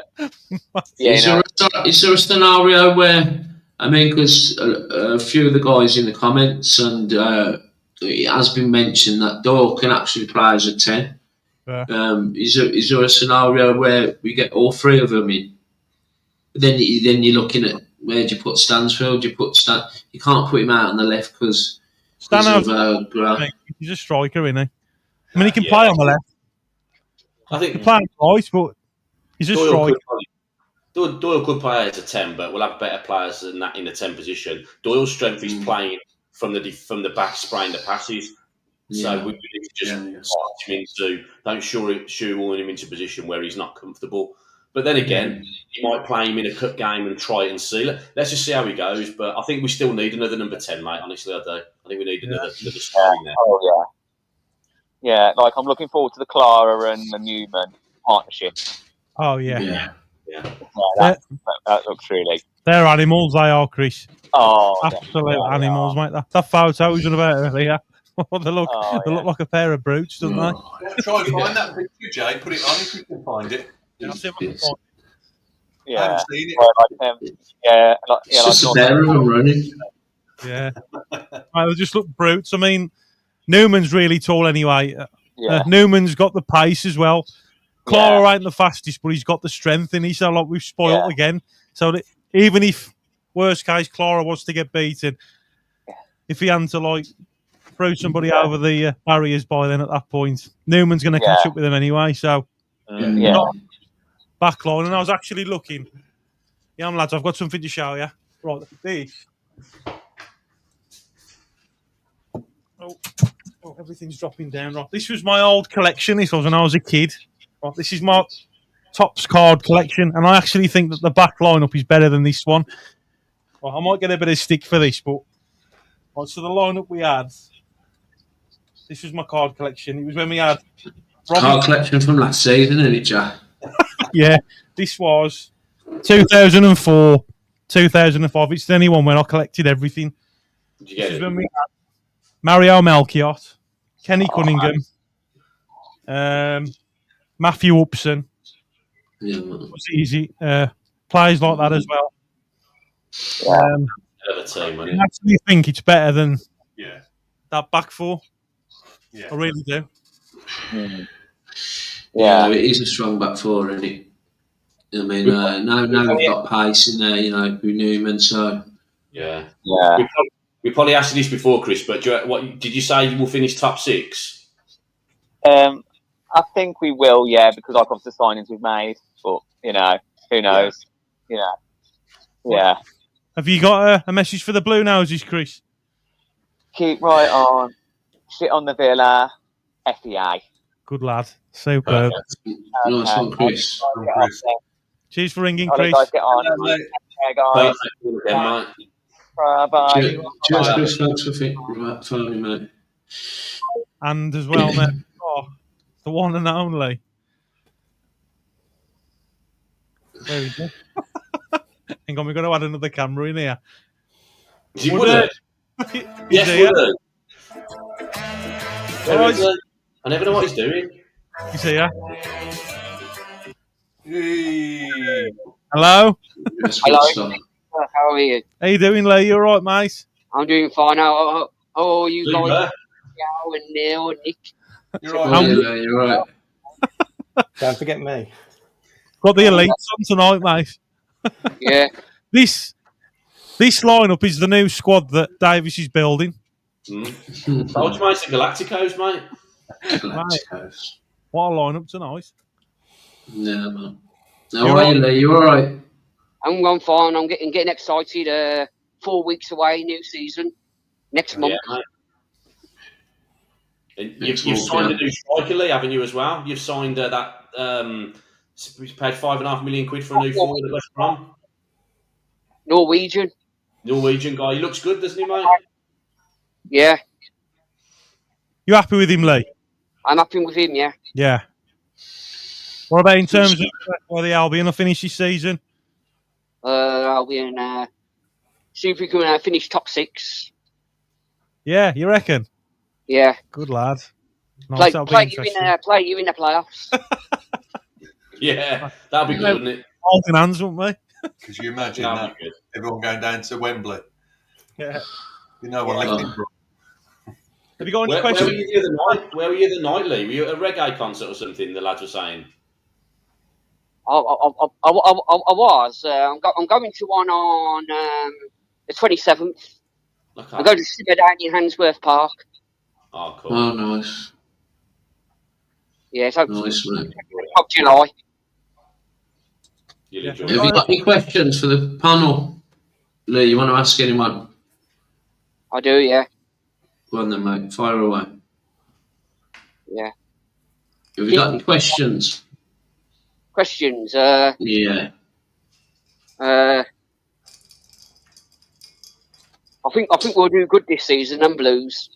Is there a scenario where, I mean, because a few of the guys in the comments, and it has been mentioned that Doyle can actually play as a 10. Is there a scenario where we get all three of them in? Then you're looking at where do you put Stansfield? You can't put him out on the left because he's a striker, isn't he? I mean, he can play on the left. I think he can play on the right, but he's a striker. Doyle could play as a 10, but we'll have better players than that in the 10 position. Doyle's strength is playing from the back, spraying the passes. So we need to just switch him into, don't shoehorn him into a position where he's not comfortable. But then again, you might play him in a cup game and try it and see. Let's just see how he goes. But I think we still need another number 10, mate. Honestly, I do. I think we need another starting there. Oh, yeah. Like, I'm looking forward to the Clara and the Newman partnership. Oh, yeah. That looks really... They're animals, they are, Chris. Oh, absolute animals, mate. That photo was on about earlier. They look like a pair of brutes, don't they? Try and find that picture, Jay. Put it on if you can find it. Yeah. I haven't seen it. It's just a pair of them running. Yeah. They just look brutes. I mean, Newman's really tall anyway. Newman's got the pace as well. Clara ain't the fastest, but he's got the strength in. He's like we've spoiled again. So that even if, worst case, Clara was to get beaten, if he hadn't to throw somebody over the barriers by then at that point, Newman's going to catch up with him anyway. So back line. And I was actually looking. Yeah, lads, I've got something to show you. Right, this. Oh, everything's dropping down. Right, this was my old collection. This was when I was a kid. Right, this is my Topps card collection, and I actually think that the back lineup is better than this one. Right, I might get a bit of stick for this, but so the lineup we had. This was my card collection. It was when we had card collection from last season, isn't it, Jack? Yeah, this was 2004, 2005. It's the only one where I collected everything. Did you get this it? Was when we had Mario Melchiot, Kenny Cunningham, Matthew Upson. Yeah, it was easy. Players like that as well. I actually think it's better than that back four. Yeah. I really do. Yeah, it is a strong back four, isn't it? I mean, now we've got pace in there, with Newman, so... Yeah. We probably asked you this before, Chris, but what did you say we'll finish top 6? I think we will, yeah, because like of the signings we've made. But who knows? Yeah. Have you got a message for the Blue Noses, Chris? Keep right on. Shit on the Villa. FEA. Good lad. Superb. Nice one, Chris. Cheers for ringing, I'll let you Chris. guys get on. Guys. Bye. Bye. Cheers, Chris. Thanks for phoning, mate. And as well, mate, the one and only. There we go. Hang on, we've got to add another camera in here. Is he Woodard? Yes, Woodard. Where is he? I never know what he's doing. He's here. Hey. Hello. Hello. How are you? How you doing, Lee? You all right, mate? I'm doing fine. How are you guys? Joe and Neil and Nick. You're right. You're right. Don't forget me. Got the elites on tonight, mate. Yeah. This lineup is the new squad that Davis is building. Told you, mate, it's the Galacticos, mate. Galacticos. What a lineup tonight. Yeah, man. How are you, Lee? You all right? I'm fine. I'm getting excited. 4 weeks away, new season. Next month. Yeah, mate. You've signed a new striker, Lee, haven't you, as well? You've signed that... we paid £5.5 million for a new forward at West Brom. Norwegian guy. He looks good, doesn't he, mate? Yeah. You happy with him, Lee? I'm happy with him, yeah. Yeah. What about in terms of where the Albion will finish this season? Albion, see if we can finish top 6. Yeah, you reckon? Yeah. Good lad. Nice, play you in the playoffs. Yeah, that'd be good, wouldn't it? Holding hands, wouldn't we? Could you imagine that? Everyone going down to Wembley. Yeah. You know what? Have you got any questions? Where were you the night, Lee? Were you at a reggae concert or something? The lads were saying. I was. I'm going to one on the 27th. Okay. I'm going to sit down in Handsworth Park. Oh, cool. Oh, nice. Yeah, so nice, mate. Of July. Have you got any questions for the panel? Lee, you want to ask anyone? I do, yeah. Go on then, mate. Fire away. Yeah. Have you got any questions? Questions? Yeah. I think we'll do good this season and Blues.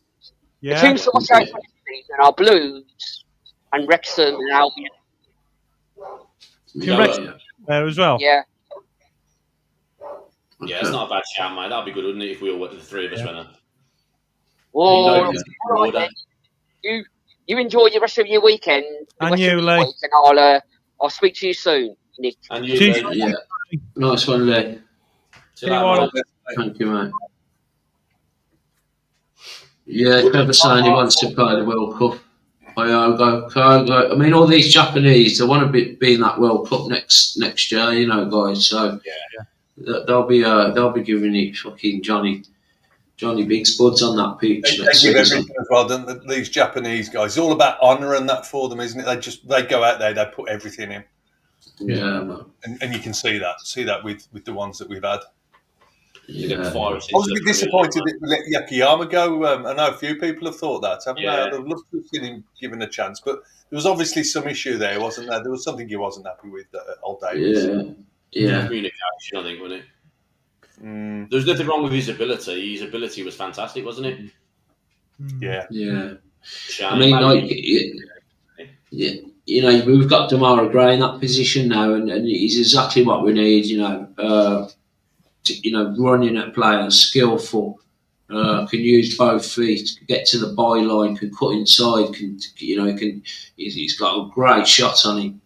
Yeah. The teams that watch out for this season are Blues and Wrexham and Albion. There as well. Yeah. Yeah, it's not a bad shout, mate. That'd be good, wouldn't it, if we all went, the three of us went up. Oh, you enjoy the rest of your weekend. And you, Lee. And I'll speak to you soon, Nick. And you, Lee. Yeah. Nice one, Lee. Thank you, mate. Yeah, Trevor saying he wants to play the World Cup. I mean, all these Japanese, they want to be in that World Cup next year, you know, guys. So they'll be giving it fucking Johnny Big Spuds on that pitch. They give everything as well, don't they? These Japanese guys. It's all about honour and that for them, isn't it? They go out there, they put everything in. Yeah, man. And you can see that with the ones that we've had. Yeah. I was a bit disappointed that we let Yakayama go. I know a few people have thought that, haven't they? I'd have loved to have seen him given a chance, but there was obviously some issue there, wasn't there? There was something he wasn't happy with, old Davis. Yeah. Communication, I think, wasn't it? There was nothing wrong with his ability. His ability was fantastic, wasn't it? Yeah. I mean, like, you know, we've got Demarai Gray in that position now, and he's exactly what we need. Running at player, skillful, can use both feet, get to the byline, can cut inside, he's got a great shot on him.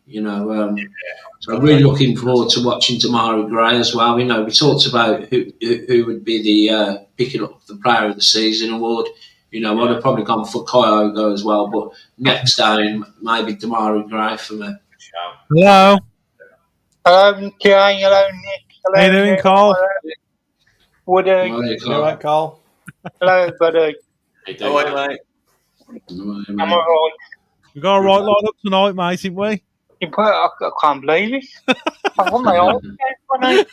So I'm really looking forward to watching Demarai Gray as well. We talked about who would be the picking up the Player of the Season award. I'd have probably gone for Kyogo as well, but next down maybe Demarai Gray for me. Hello. Hello, Kay. Hello, Nick. Hello, How you doing, Carl? Woody. All right, Carl. Hello, buddy. How are you, mate? I'm all right. We've got a right line up tonight, mate, haven't we? I can't believe it. I've got my eyes out.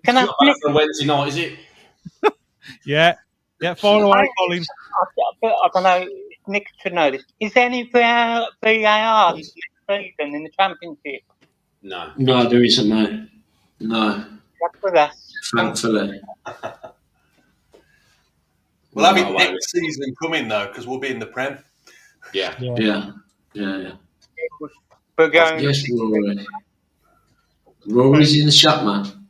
Can I It's not flip? for Wednesday night, is it? Yeah. Yeah, far away, Colin. I don't know. Nick should know this. Is there any VAR next season in the Championship? No. No, there isn't, mate. No, That's for that. thankfully. We'll have it No, next season coming though, because we'll be in the Prem. Yeah. Yeah. We're going. Yes, Rory. Rory's in the shop, man.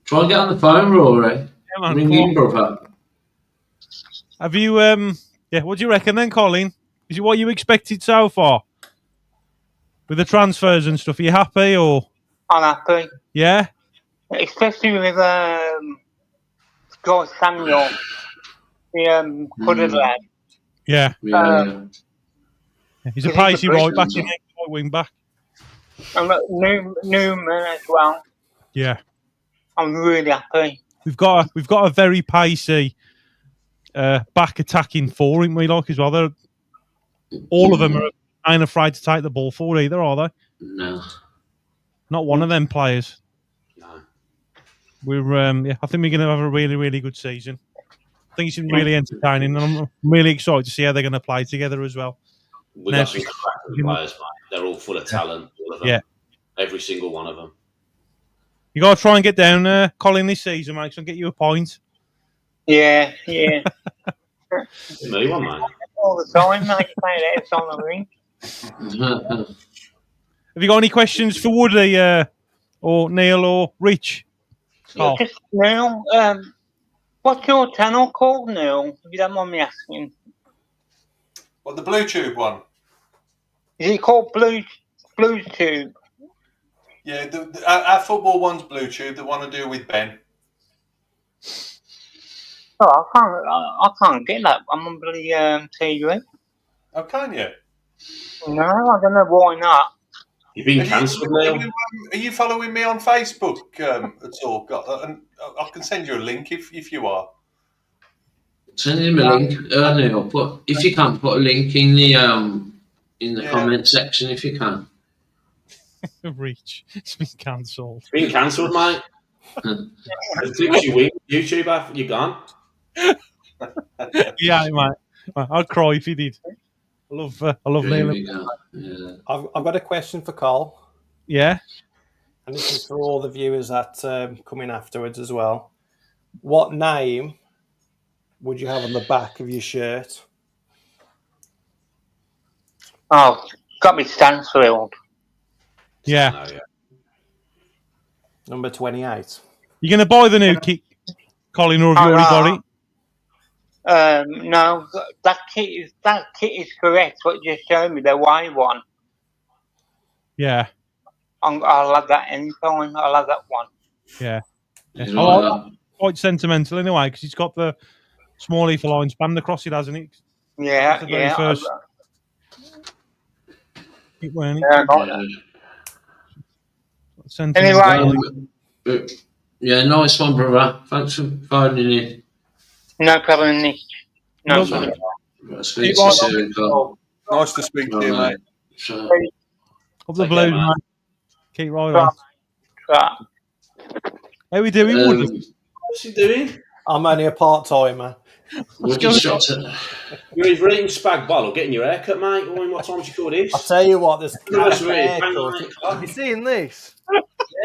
Try and get on the phone, Rory. Yeah, man, Ring come in, on. brother. Have you, what do you reckon then, Colin? Is it what you expected so far? With the transfers and stuff, are you happy or? I'm happy. Yeah? Especially with Scott Samuel, the Cudder lad. Yeah. Yeah. He's a He's pacey a right back, brilliant, right wing back. And Newman as well. Yeah. I'm really happy. We've got a very pacey back attacking four, ain't we, like, as well? All of them ain't afraid to take the ball forward either, are they? No. Not one of them players. No. We're I think we're going to have a really, really good season. I think it's really entertaining, and I'm really excited to see how they're going to play together as well. We've got some cracking players, mate. They're all full of talent, all of them. Yeah. Every single one of them. You got to try and get down, Colin, this season, mate, so I'll get you a point. Yeah. Me one, mate. All the time, mate. It's on the ring. Have you got any questions for Woody, or Neil, or Rich? Oh. Just Neil, what's your channel called, Neil? If you don't mind me asking. What, the Blue Tube one? Is it called Blue Tube? Yeah, our football one's Blue Tube, the one I do with Ben. Oh, I can't get that. I'm on bloody TV. Oh, can you? No, I don't know why not. You've been cancelled, Neil. Are you following me on Facebook at all? I can send you a link if you are. Send him a link, Neil. If you can, put a link in the comment section if you can. Rich, it's been cancelled. It's been cancelled, mate. YouTube off, you're gone. Yeah, mate. I'd cry if he did. I love Neil. Yeah. I've got a question for Carl, Yeah. and this is for all the viewers that come in afterwards as well. What name would you have on the back of your shirt? Oh, got me Stansfield. Yeah. No, yeah. Number 28. You going to buy the new kit, Colin, or have you already got it? No, that kit is correct. What you just showed me, the white one. Yeah. I'll have that anytime. I'll have that one. Yeah. He's I right like up. that. Quite sentimental anyway, because it's got the small leaf line spanned across it, hasn't it? Yeah, That's the very first kit, weren't it? I like that. Sentimental. Anyway. Yeah, nice one, brother. Thanks for phoning in. No problem, Nick. No Love problem. Right, speak to you soon, Carl. Nice to speak to you, mate. So, Up the Take blues, care, mate. mate. Keep right on. Right. How we doing, Woody? What's he doing? I'm only a part-timer. would you shot it? You're either eating spag bol or getting your hair cut, mate. What time do you call this? I'll tell you what, there's That's really haircut. You seeing this?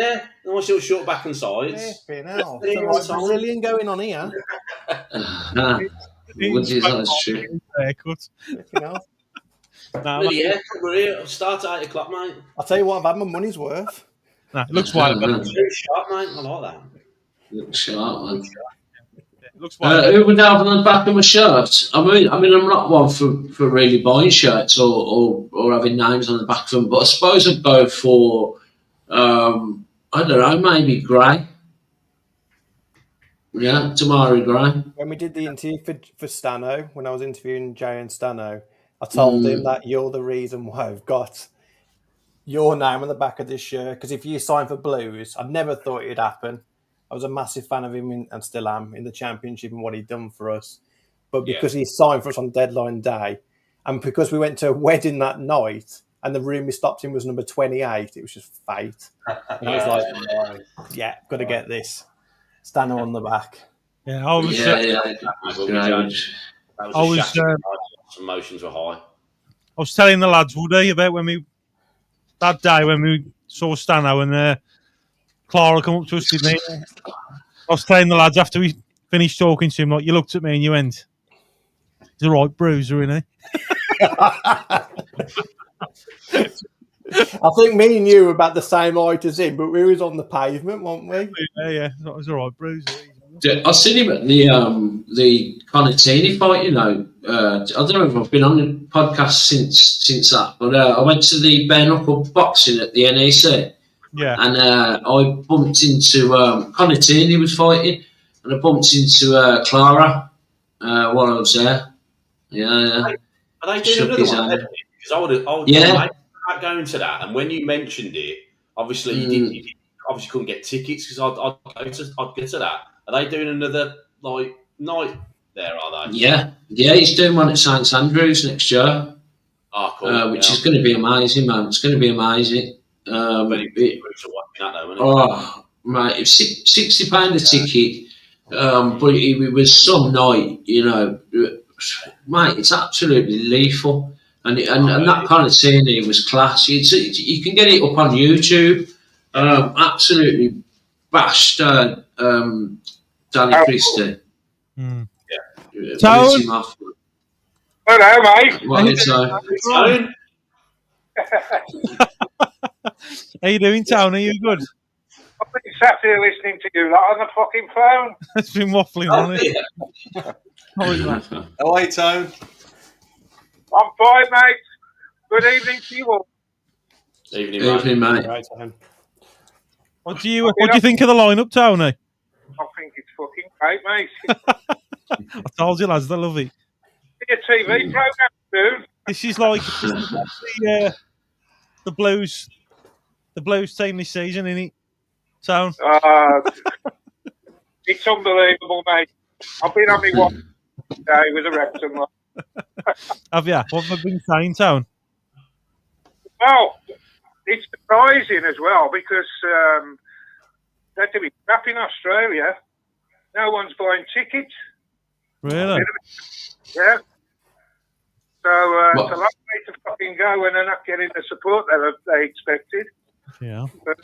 Yeah, nice little short back and sides. Flipping hell. Yeah, There's yeah. a Brazilian going on here. Would you? That's true. Haircut. Flipping hell. Bloody haircut, we're here. I'll start at 8 o'clock, mate. I'll tell you what, I've had my money's worth. Nah, it looks white, but Very sharp, mate. I like that. Look sharp, man. it looks white. Who would I have on the back of my shirt? I mean, I'm not one for really buying shirts or having names on the back of them, but I suppose I'd go for, I don't know, maybe Gray. Yeah, Tamari Gray. When we did the interview for Stano, when I was interviewing Jay and Stano, I told him that you're the reason why I've got your name on the back of this shirt. Because if you sign for Blues, I never thought it'd happen. I was a massive fan of him and still am in the Championship and what he'd done for us. But because he signed for us on deadline day, And because we went to a wedding that night and the room we stopped in was number 28, it was just fate. And I was like, yeah, got to get this. Stano on the back. Yeah, I was. Emotions were high. I was telling the lads, Woody, about that day when we saw Stano and Clara come up to us, didn't he? I was telling the lads after we finished talking to him, like, you looked at me and you went, he's a right bruiser, isn't he? I think me and you were about the same height as him, but we was on the pavement, weren't we? Yeah. That was a right bruiser. I seen him at the Conatini fight. I don't know if I've been on the podcast since that, but I went to the bare knuckle boxing at the NEC. Yeah. And I bumped into Conatini was fighting, and I bumped into Clara while I was there. Yeah. Are they doing another one? Because I would going to that, and when you mentioned it, obviously you obviously couldn't get tickets because I'd get to that. Are they doing another night there? Are they? Yeah. He's doing one at St Andrews next year. Oh, cool. Which is going to be amazing, man. It's going to be amazing. Right, it's £60 a ticket, but it was some night, mate. It's absolutely lethal, and that kind of scene was class. You can get it up on YouTube. Absolutely bashed Danny Christie. Yeah. Hello, mate. What How you doing, Town? Are you good? I've been sat here listening to you lot on the fucking phone. It's been waffling on it. How are you, Tone? I'm fine, mate. Good evening to you all. Evening, mate. Right, What do you think of the lineup, Tony? I think it's fucking great, mate. I told you, lads, they love it. Be a TV program soon. This is like the Blues team this season, isn't it? Town. It's unbelievable, mate. I've been on my one day with a Wrexham. Have you? What have I been saying, Town? Well, it's surprising as well because they're doing crap in Australia. No one's buying tickets. Really? Yeah. So it's a long way to fucking go when they're not getting the support they expected. Yeah. But,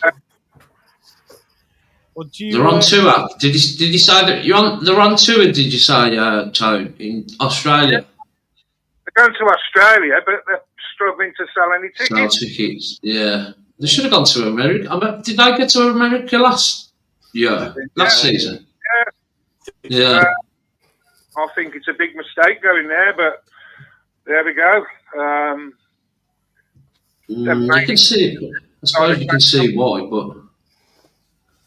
they're on tour. Did you say that they're on tour? Did you say, Tone, in Australia? They're going to Australia, but they're struggling to sell any tickets. Sell tickets. Yeah, they should have gone to America. Did they get to America last season? Yeah. I think it's a big mistake going there, but there we go. I can see. I suppose you can see why, but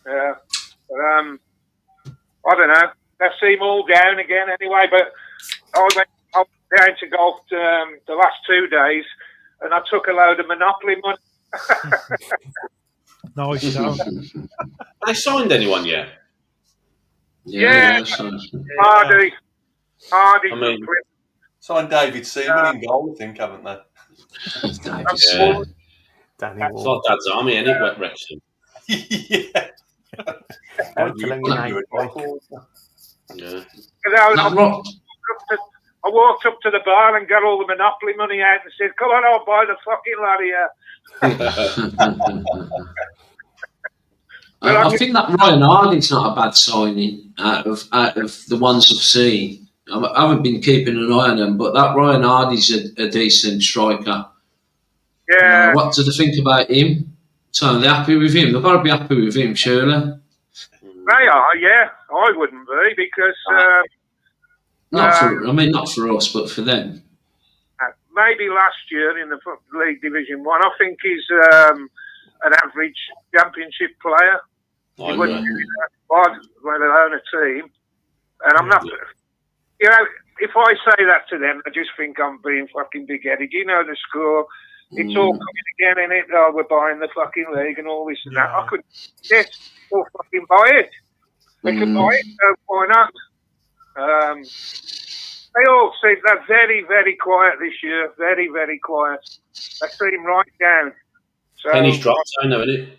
yeah. I don't know. They seem all down again anyway. But I went down to golf the last 2 days, and I took a load of Monopoly money. Nice. Have they signed anyone yet? Yeah. Hardy. I mean, Signed David Seaman in goal, I think, haven't they? yeah. Danny It's not Dad's Army, any wet Wrexham. Yeah. Yeah. I walked up to the bar and got all the Monopoly money out and said, "Come on, I'll buy the fucking lot here." I think that Ryan Hardy's not a bad signing out of the ones I've seen. I haven't been keeping an eye on them, but that Ryan Hardy's a decent striker. Yeah. What do they think about him? So they're happy with him. They've got to be happy with him, surely. They are, yeah. I wouldn't be because not for us, but for them. Maybe last year in the League Division 1, I think he's an average championship player. He wouldn't be that bad, let alone a team. And I'm not, if I say that to them, I just think I'm being fucking big-headed. You know the score. It's all coming again, innit? Oh, we're buying the fucking league and all this and that. I could or fucking buy it. They could buy it, so why not? They all seem they're very, very quiet this year. Very, very quiet. They seem right down. So Penny's dropped, I know, isn't it?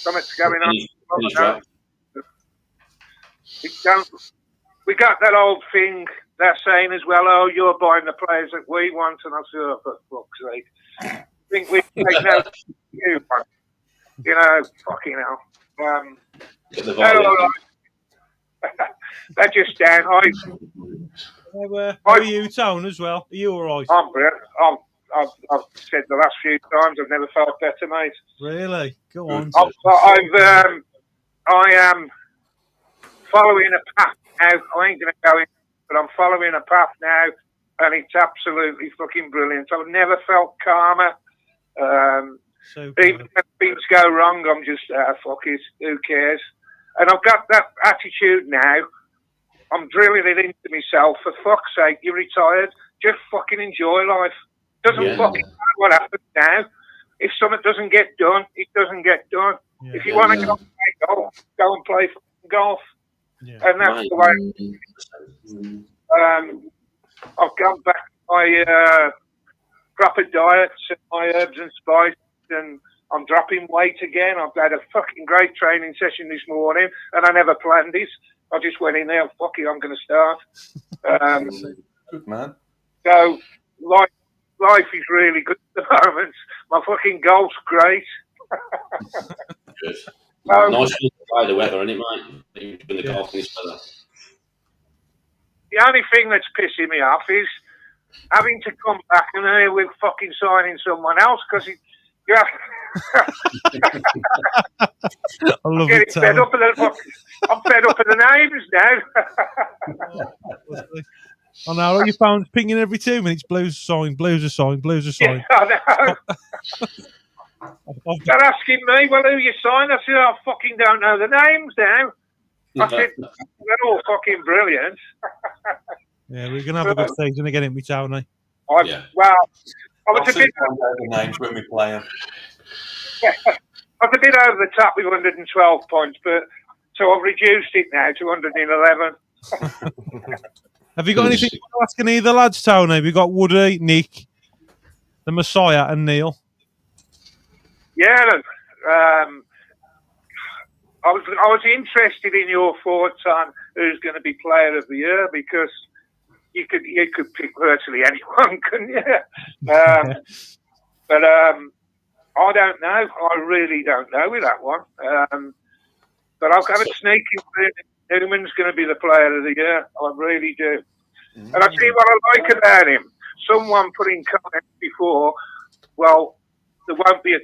something's going on. Penny's dropped. We got that old thing they're saying as well. Oh, you're buying the players that we want, and I said, oh, for fuck's sake, I think we take no you one. You know, fucking hell. Get the They're all volume. right. They're just down. How are you, Tone, as well? Are you all right? I'm brilliant. I've said the last few times I've never felt better, mate. Really? Go on. I am following a path now. I ain't going to go in, but I'm following a path now, and it's absolutely fucking brilliant. I've never felt calmer. Even when things go wrong, I'm just, fuck it, who cares? And I've got that attitude now. I'm drilling it into myself. For fuck's sake, you're retired. Just fucking enjoy life. Doesn't fucking matter what happens now. If something doesn't get done, it doesn't get done. If you want to go and play golf, go and play fucking golf. And that's the way. I've gone back to my proper diet, my herbs and spices, and I'm dropping weight again. I've had a fucking great training session this morning, and I never planned this. I just went in there, fuck it, I'm going to start. Good man. So life is really good at the moment. My fucking golf's great. Good. Nice to play the weather, isn't it, mate? You've been the golf in this weather. The only thing that's pissing me off is having to come back and here we're fucking signing someone else because you have. I love it. Fed up I'm fed up of the names now. I know, your phone's pinging every 2 minutes. Blues are signed, blues are signed, blues are signed. Yeah, I know. They're asking me, well, who you signed? I said, I fucking don't know the names now. I said, they're all fucking brilliant. Yeah, we're going to have a good season again, ain't we, Tony? Well, I was a bit the names when we play them. I was a bit over the top with 112 points, but so I've reduced it now to 111. Have you got anything to ask any of the lads, Tony? We've got Woody, Nick, the Messiah, and Neil. Yeah, look, I was interested in your thoughts on who's going to be Player of the Year because you could pick virtually anyone, couldn't you? But I don't know. I really don't know with that one. But I've got a sneaking feeling Newman's going to be the Player of the Year. I really do. And I tell you what I like about him. Someone put in comments before, well, there won't be a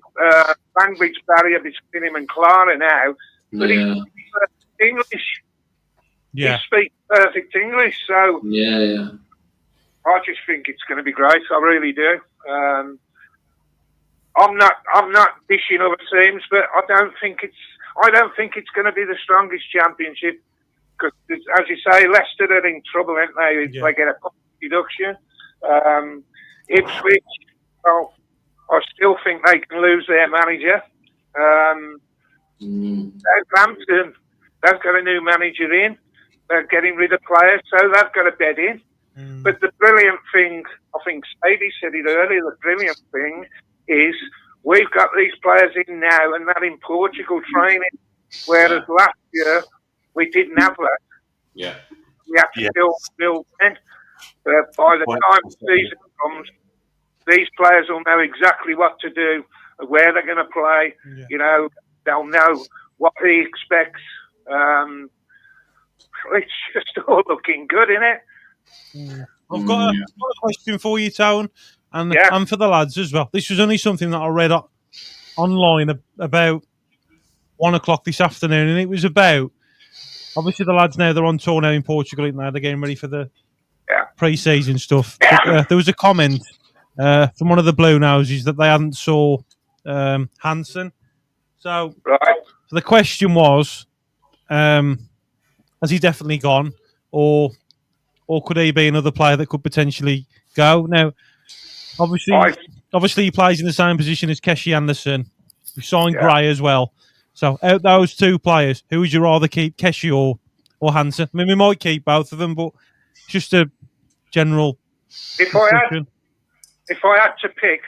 language barrier between him and Clara now, but he speaks perfect English. Yeah. He speaks perfect English, so I just think it's going to be great. I really do. I'm not dishing other teams, but I don't think it's going to be the strongest championship because, as you say, Leicester are in trouble, aren't they? If they get a deduction. Ipswich, well, I still think they can lose their manager. Southampton, they've got a new manager in. They're getting rid of players, so they've got a bed in. But the brilliant thing, I think Sadie said it earlier, the brilliant thing is we've got these players in now and they're in Portugal training, whereas last year we didn't have that. Yeah. We have to still build in. By the time the season comes, these players will know exactly what to do, where they're going to play. Yeah. You know, they'll know what he expects. It's just all looking good, isn't it? Yeah. I've got a question for you, Tone, and for the lads as well. This was only something that I read online about 1 o'clock this afternoon, and it was about, obviously the lads now, they're on tour now in Portugal, now they're getting ready for the pre-season stuff. But, there was a comment from one of the Blue Noses that they hadn't saw Hansen. So the question was, has he definitely gone, or could he be another player that could potentially go? Now, obviously he plays in the same position as Keshi Anderson. We signed Gray as well. So out those two players, who would you rather keep, Keshi or Hansen? I mean, we might keep both of them, but just a general If I discussion. had to pick,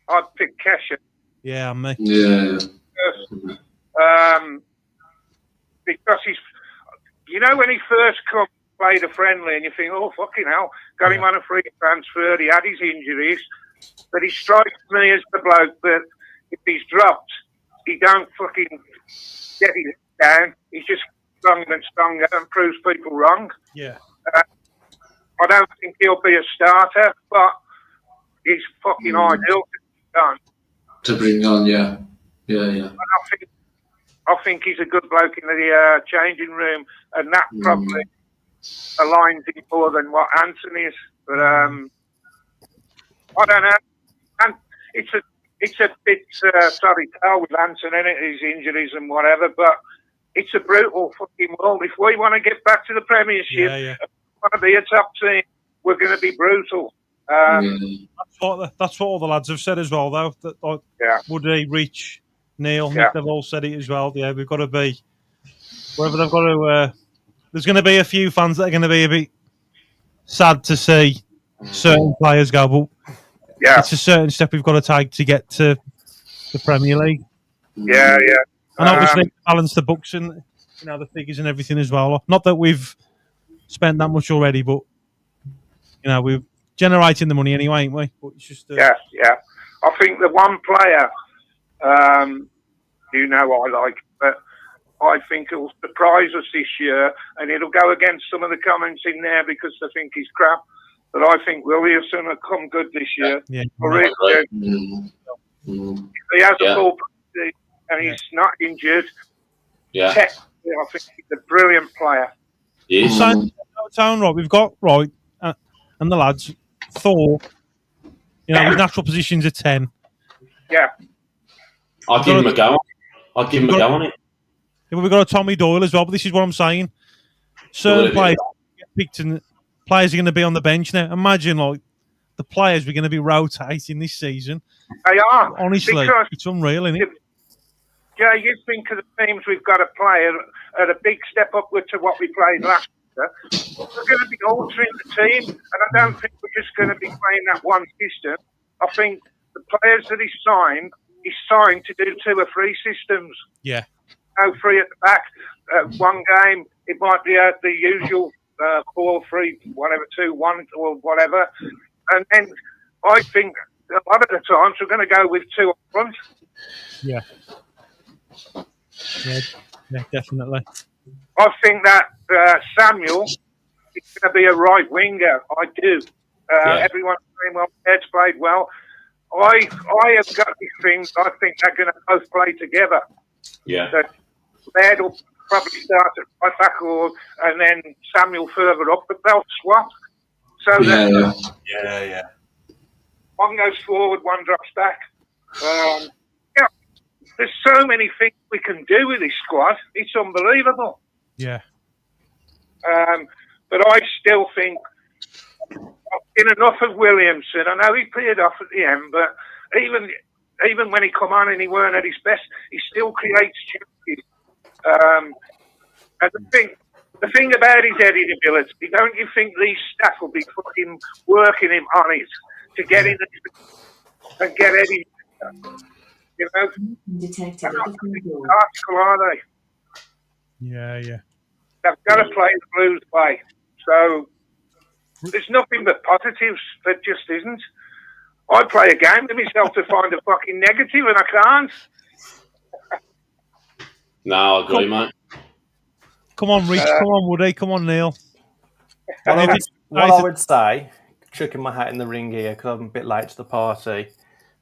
I'd pick Kesha. Yeah, mate. Yeah. Because he's, you know, when he first come, played a friendly, and you think, oh fucking hell, got him on a free transfer. He had his injuries, but he strikes me as the bloke that if he's dropped, he don't fucking get it down. He's just stronger and stronger and proves people wrong. Yeah. I don't think he'll be a starter, but he's fucking ideal to bring on. Yeah. And I think he's a good bloke in the changing room, and that probably aligns him more than what Anthony is. But I don't know. And it's a bit sorry tell with Anthony, his injuries and whatever, but it's a brutal fucking world. If we want to get back to the Premiership, want to be a top team, we're going to be brutal. That's what all the lads have said as well, though. That Woody, Reach, Neil, Nick, they've all said it as well. Yeah, we've got to be wherever they've got to. There's going to be a few fans that are going to be a bit sad to see certain players go, but it's a certain step we've got to take to get to the Premier League. Yeah. And obviously balance the books and the figures and everything as well. Not that we've spent that much already, but we're generating the money anyway, ain't we? But it's just yeah. I think the one player, I like, but I think it'll surprise us this year, and it'll go against some of the comments in there because I think he's crap. But I think Williamson will come good this year. Yeah. If he has a full and he's not injured, technically, I think he's a brilliant player. Town, right? We've got and the lads Thor. His natural position's a 10. Yeah. I'll give him a go. I'll give him a go on it. Yeah, we've got a Tommy Doyle as well, but this is what I'm saying. Certain players get picked and players are going to be on the bench now. Imagine the players we're going to be rotating this season. They are. Honestly, it's unreal, isn't it? Yeah, you think of the teams we've got to play at a big step upward to what we played last year. We're going to be altering the team, and I don't think we're just going to be playing that one system. I think the players that he's signed to do 2 or 3 systems. Yeah. 3 at the back. One game, it might be the usual 4-3, whatever, 2-1 or whatever. And then I think a lot of the times we're going to go with 2 up front. Yeah, definitely. I think that Samuel is going to be a right winger. I do. Everyone's saying, well, Ed's played well. I have got these things. I think they're going to both play together. Yeah. So Ed will probably start at right back, and then Samuel further up, but they'll swap. So Yeah. One goes forward, one drops back. There's so many things we can do with this squad. It's unbelievable. Yeah. But I still think in enough of Williamson. I know he cleared off at the end, but even when he come on and he weren't at his best, he still creates chances. And the thing about his heading ability, don't you think these staff will be fucking working him on it to get in and get Eddie? They're not article, are they? Yeah. They've got to play the Blues way. So there's nothing but positives. There just isn't. I play a game with myself to find a fucking negative, and I can't. No, I agree, mate. Come on, Rich. Come on, Woody. Come on, Neil. What I would say, chucking my hat in the ring here because I'm a bit late to the party,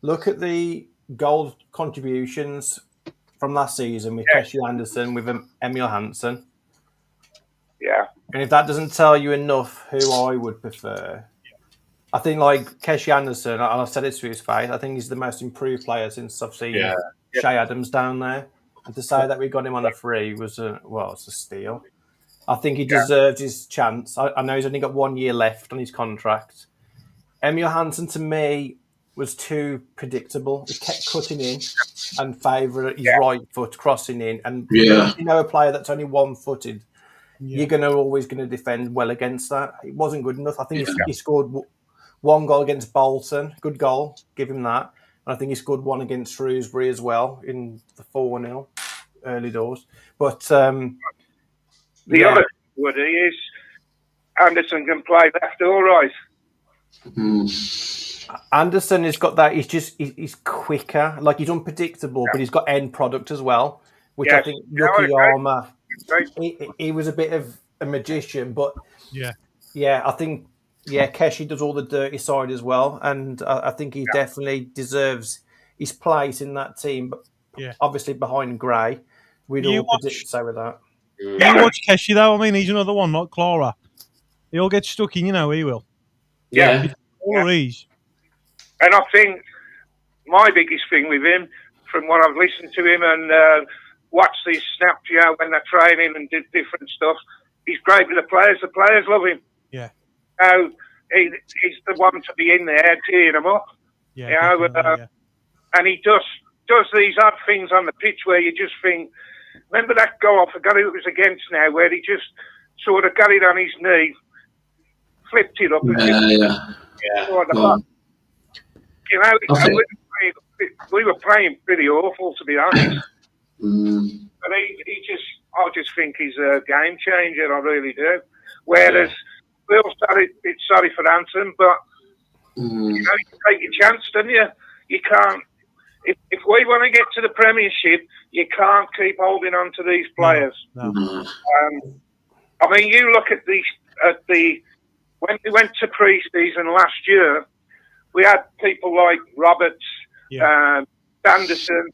look at the goal contributions from last season with Keshy Anderson, with Emil Hansen. Yeah. And if that doesn't tell you enough who I would prefer, I think like Keshy Anderson, and I've said it to his face, I think he's the most improved player since I've seen Shay Adams down there. And to say that we got him on a free was it's a steal. I think he deserved his chance. I know he's only got 1 year left on his contract. Emil Hansen, to me, was too predictable. He kept cutting in and favoured his right foot crossing in. And a player that's only one-footed you're always going to defend well against that. It wasn't good enough. I think he scored one goal against Bolton, good goal, give him that. And I think he scored one against Shrewsbury as well in the 4-0 early doors. But the other Woody is Anderson can play left or right. Anderson has got that. He's quicker. Like, he's unpredictable, but he's got end product as well, which I think Yokoyama. He was a bit of a magician, but I think Keshi does all the dirty side as well, and I think he definitely deserves his place in that team. But obviously behind Gray, we'd all predict so with that. You watch Keshi though. I mean, he's another one, like Clara. He'll get stuck in, he will. All ease. And I think my biggest thing with him, from what I've listened to him and watched these snaps when they're training and did different stuff, he's great with the players. The players love him. Yeah. So he's the one to be in there teeing them up. And he does these odd things on the pitch where you just think, remember that goal, I forgot who it was against now, where he just sort of got it on his knee, flipped it up. We were playing pretty awful, to be honest. But I just think he's a game changer. I really do. Whereas we're sorry for Anton, but you take your chance, don't you? You can't. If we want to get to the Premiership, you can't keep holding on to these players. No. I mean, you look at when we went to pre-season last year, we had people like Roberts, Anderson.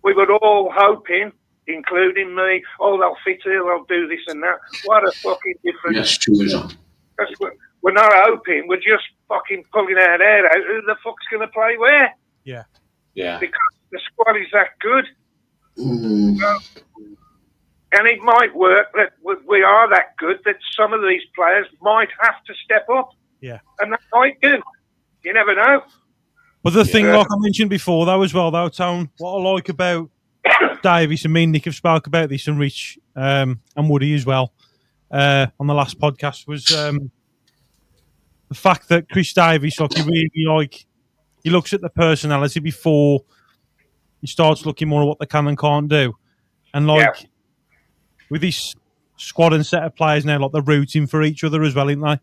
We were all hoping, including me, they'll fit here, they'll do this and that. What a fucking difference. Yes, true. We're not hoping, we're just fucking pulling our hair out. Who the fuck's going to play where? Yeah. Because the squad is that good. And it might work that we are that good that some of these players might have to step up. Yeah. And that might do. You never know. But the thing, like I mentioned before, though, Tone, what I like about Davies, and me and Nick have spoke about this, and Rich and Woody as well, on the last podcast, was the fact that Chris Davies, he looks at the personality before he starts looking more at what they can and can't do. And with this squad and set of players now, they're rooting for each other as well, aren't they?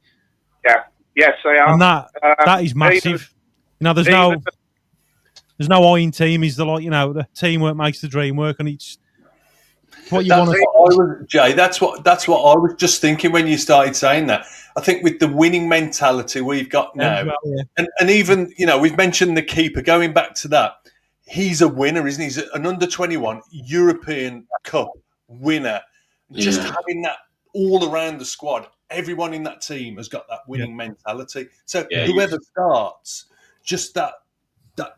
Yeah. Yes, they are. And that is massive. There's no iron team. Is the teamwork makes the dream work, and it's what you want to. Jay, that's what I was just thinking when you started saying that. I think with the winning mentality we've got now, and even we've mentioned the keeper. Going back to that, he's a winner, isn't he? He's an under-21 European Cup winner. Just having that all around the squad, everyone in that team has got that winning mentality. So whoever starts, just that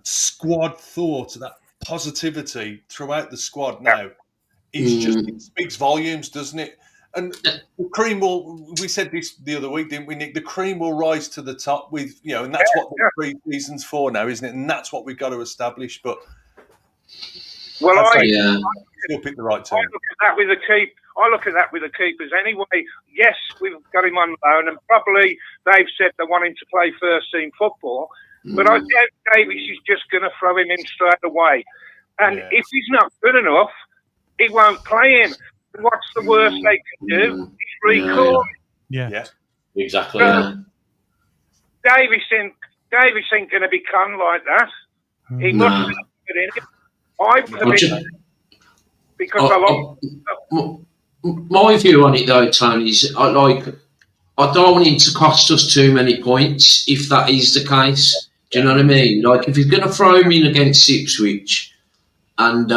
squad thought, that positivity throughout the squad now, it speaks volumes, doesn't it? And the cream we said this the other week, didn't we, Nick? The cream will rise to the top with, and that's what the pre-season's for now, isn't it? And that's what we've got to establish. But I pick the right team. I look at that with the keepers anyway. Yes, we've got him on loan, and probably they've said they want him to play first team football. But I doubt Davies is just going to throw him in straight away. And if he's not good enough, he won't play him. What's the worst they can do? Is recall. Yeah. Exactly. Davies ain't going to be con like that. He must have it in him. I would have because I like. My view on it, though, Tony, is I don't want him to cost us too many points if that is the case. Do you know what I mean? Like, if he's going to throw him in against Ipswich, and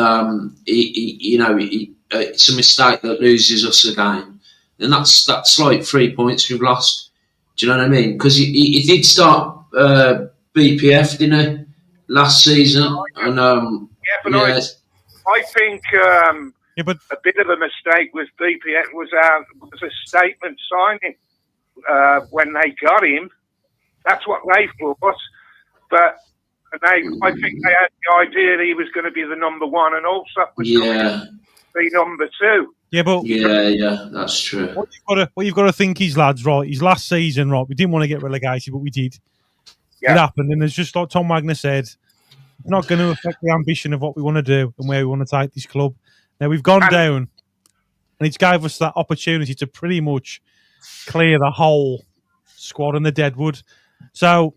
it's a mistake that loses us a game, then that's like 3 points we've lost. Do you know what I mean? Because he did start BPF, didn't he, last season? And I think a bit of a mistake with BPF was a statement signing when they got him. That's what they thought. But I think they had the idea that he was going to be the number one, and also was going to be number two. Yeah, but Yeah, that's true. What you've got to think is, lads, right? His last season, right? We didn't want to get relegated, but we did. Yeah. It happened, and it's just like Tom Wagner said, it's not going to affect the ambition of what we want to do and where we want to take this club. Now we've gone down, and it's gave us that opportunity to pretty much clear the whole squad and the deadwood. So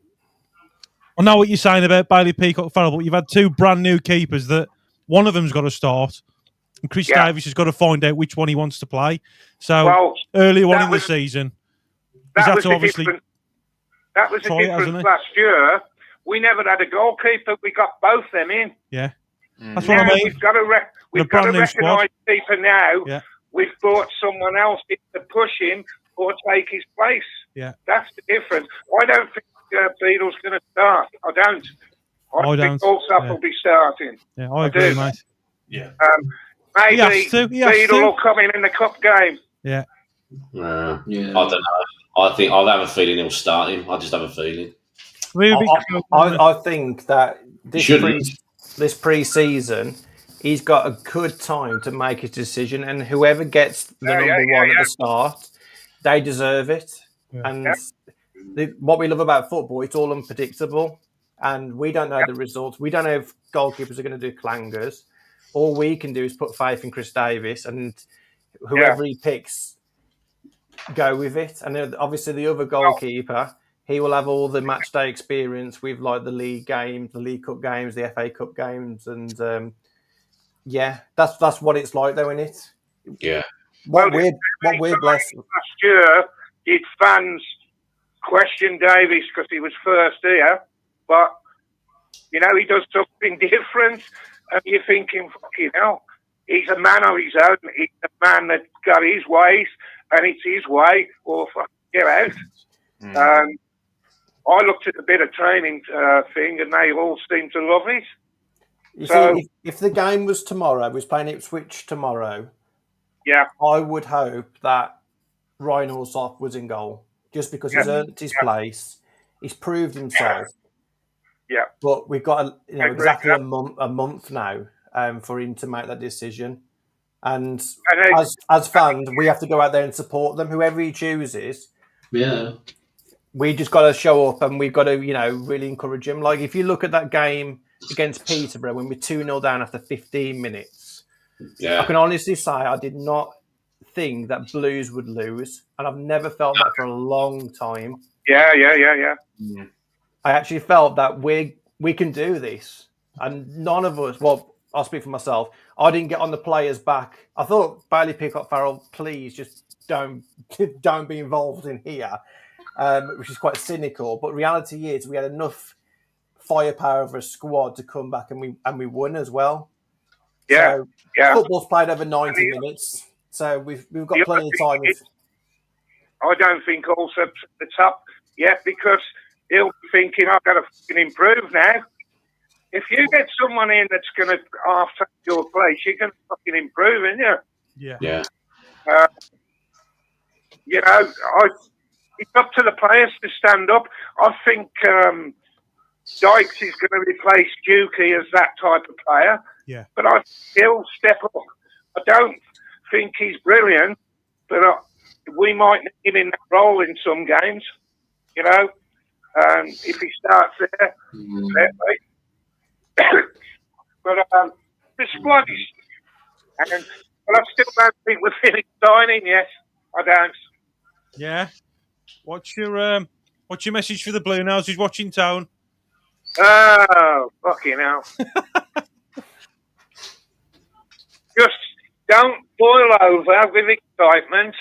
I know what you're saying about Bailey Peacock-Farrell, but you've had two brand new keepers that one of them's got to start, and Chris Davis has got to find out which one he wants to play. So earlier on in the season, that was the difference last year. We never had a goalkeeper. We got both them in. Yeah, that's what I mean. We've got to recognise keeper now. Yeah. We've brought someone else in to push him or take his place. Yeah, that's the difference. I don't think Beadle's going to start. I don't. I think Allsop will be starting. Yeah, I agree, mate. Yeah. Maybe Beadle will come in the cup game. Yeah. I don't know. I think I'll have a feeling he'll start him. I just have a feeling. I think that this pre-season, he's got a good time to make his decision, and whoever gets the number one at the start, they deserve it. Yeah. And what we love about football, it's all unpredictable, and we don't know the results. We don't know if goalkeepers are going to do clangers. All we can do is put faith in Chris Davis, and whoever he picks, go with it. And obviously the other goalkeeper, he will have all the match day experience with like the league games, the League Cup games, the FA Cup games, and that's what it's like, though, isn't it? Yeah. What we're blessed. Last year, did fans question Davis because he was first here, but he does something different, and you're thinking, fucking hell, he's a man of his own. He's a man that got his ways, and it's his way, or fucking get out. I looked at a bit of training thing, and they all seem to love it. You see, if the game was tomorrow, was playing Ipswich tomorrow, I would hope that Ryan Allsop was in goal, just because he's earned his place, he's proved himself. Yeah, but we've got exactly a month now for him to make that decision, and as fans, we have to go out there and support them, whoever he chooses. Yeah. We just got to show up, and we've got to, really encourage him. Like, if you look at that game against Peterborough when we're 2-0 down after 15 minutes, I can honestly say I did not think that Blues would lose, and I've never felt that for a long time. Yeah. I actually felt that we can do this, and none of us. Well, I'll speak for myself. I didn't get on the players' back. I thought Bailey Peacock-Farrell, please just don't be involved in here. Which is quite cynical, but reality is we had enough firepower of a squad to come back, and we won as well. Yeah, so football's played over 90 minutes, so we've got plenty of time. I don't think also at the top yet, because he'll be thinking, I've got to fucking improve now. If you get someone in that's going to half take your place, you're going to fucking improve, aren't you? Yeah. It's up to the players to stand up. I think Dykes is going to replace Dukey as that type of player. Yeah. But I still step up. I don't think he's brilliant, but we might need him in that role in some games, if he starts there. But the squad is... But I still don't think we're finished signing yet. I don't. Yeah. What's your message for the Blue Nails who's watching town? Oh, fucking hell. Just don't boil over with excitement.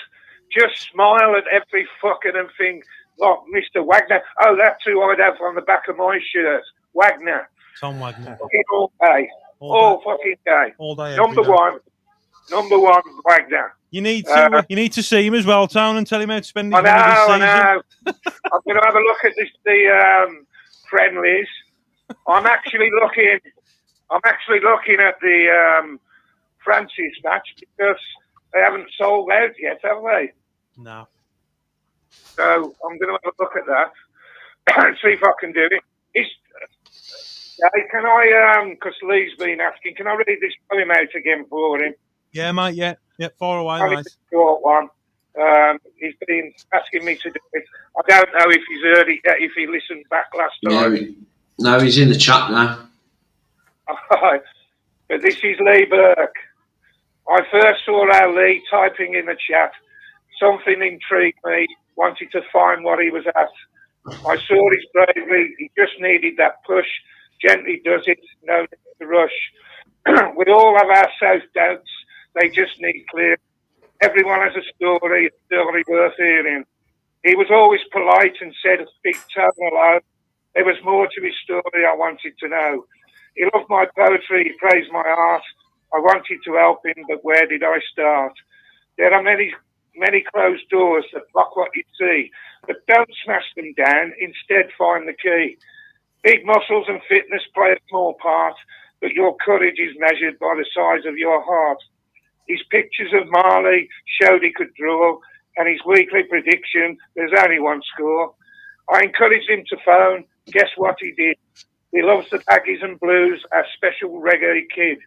Just smile at every fucking thing. Like Mr. Wagner. Oh, that's who I'd have on the back of my shirt. Wagner. Tom Wagner. Fucking all day. All fucking day. All day. Number one, Wagner. You need to see him as well, Town, and tell him how to spend his money this season. I know. I'm going to have a look at the friendlies. I'm actually looking at the Francis match, because they haven't sold out yet, have they? No. So I'm going to have a look at that and see if I can do it. Can I, because Lee's been asking, can I read this poem out again for him? Yeah, mate. Yeah, far away, Only mate. a short one. He's been asking me to do it. I don't know if he's heard it yet, if he listened back last time. No, he's in the chat now. But this is Lee Burke. I first saw our Lee typing in the chat. Something intrigued me, wanted to find what he was at. I saw his bravery. He just needed that push. Gently does it, no need to rush. We all have our self-doubts. They just need clear. Everyone has a story worth hearing. He was always polite and said a big tone aloud. There was more to his story I wanted to know. He loved my poetry, he praised my art. I wanted to help him, but where did I start? There are many closed doors that block what you see, but don't smash them down. Instead, find the key. Big muscles and fitness play a small part, but your courage is measured by the size of your heart. His pictures of Marley showed he could draw, and his weekly prediction, there's only one score. I encouraged him to phone. Guess what he did? He loves the baggies and blues, our special reggae kid.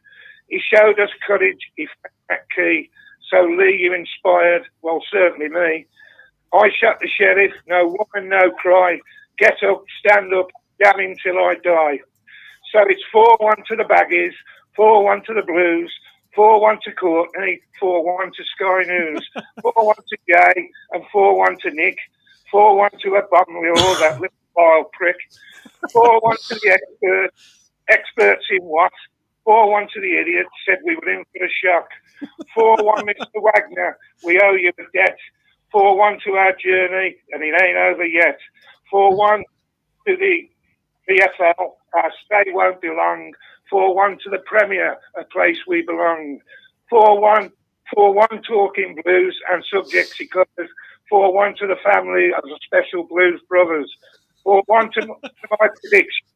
He showed us courage, he found that key. So Lee, you inspired, well, certainly me. I shut the sheriff, no woman, no cry. Get up, stand up, damn him till I die. So it's 4-1 to the baggies, 4-1 to the blues, 4-1 to Courtney, 4-1 to Sky News, 4-1 to Jay, and 4-1 to Nick, 4-1 to a Bumley, that little vile prick, 4-1 to the experts in what? 4-1 to the idiot, said we were in for a shock. 4-1 Mr. Wagner, we owe you a debt. 4-1 to our journey, and it ain't over yet. 4-1 to the VFL, our stay won't be long. 4-1 to the Premier, a place we belong. 4-1 Talking Blues and Subjects covers. 4-1 to the family of the Special Blues Brothers. 4-1 to my prediction.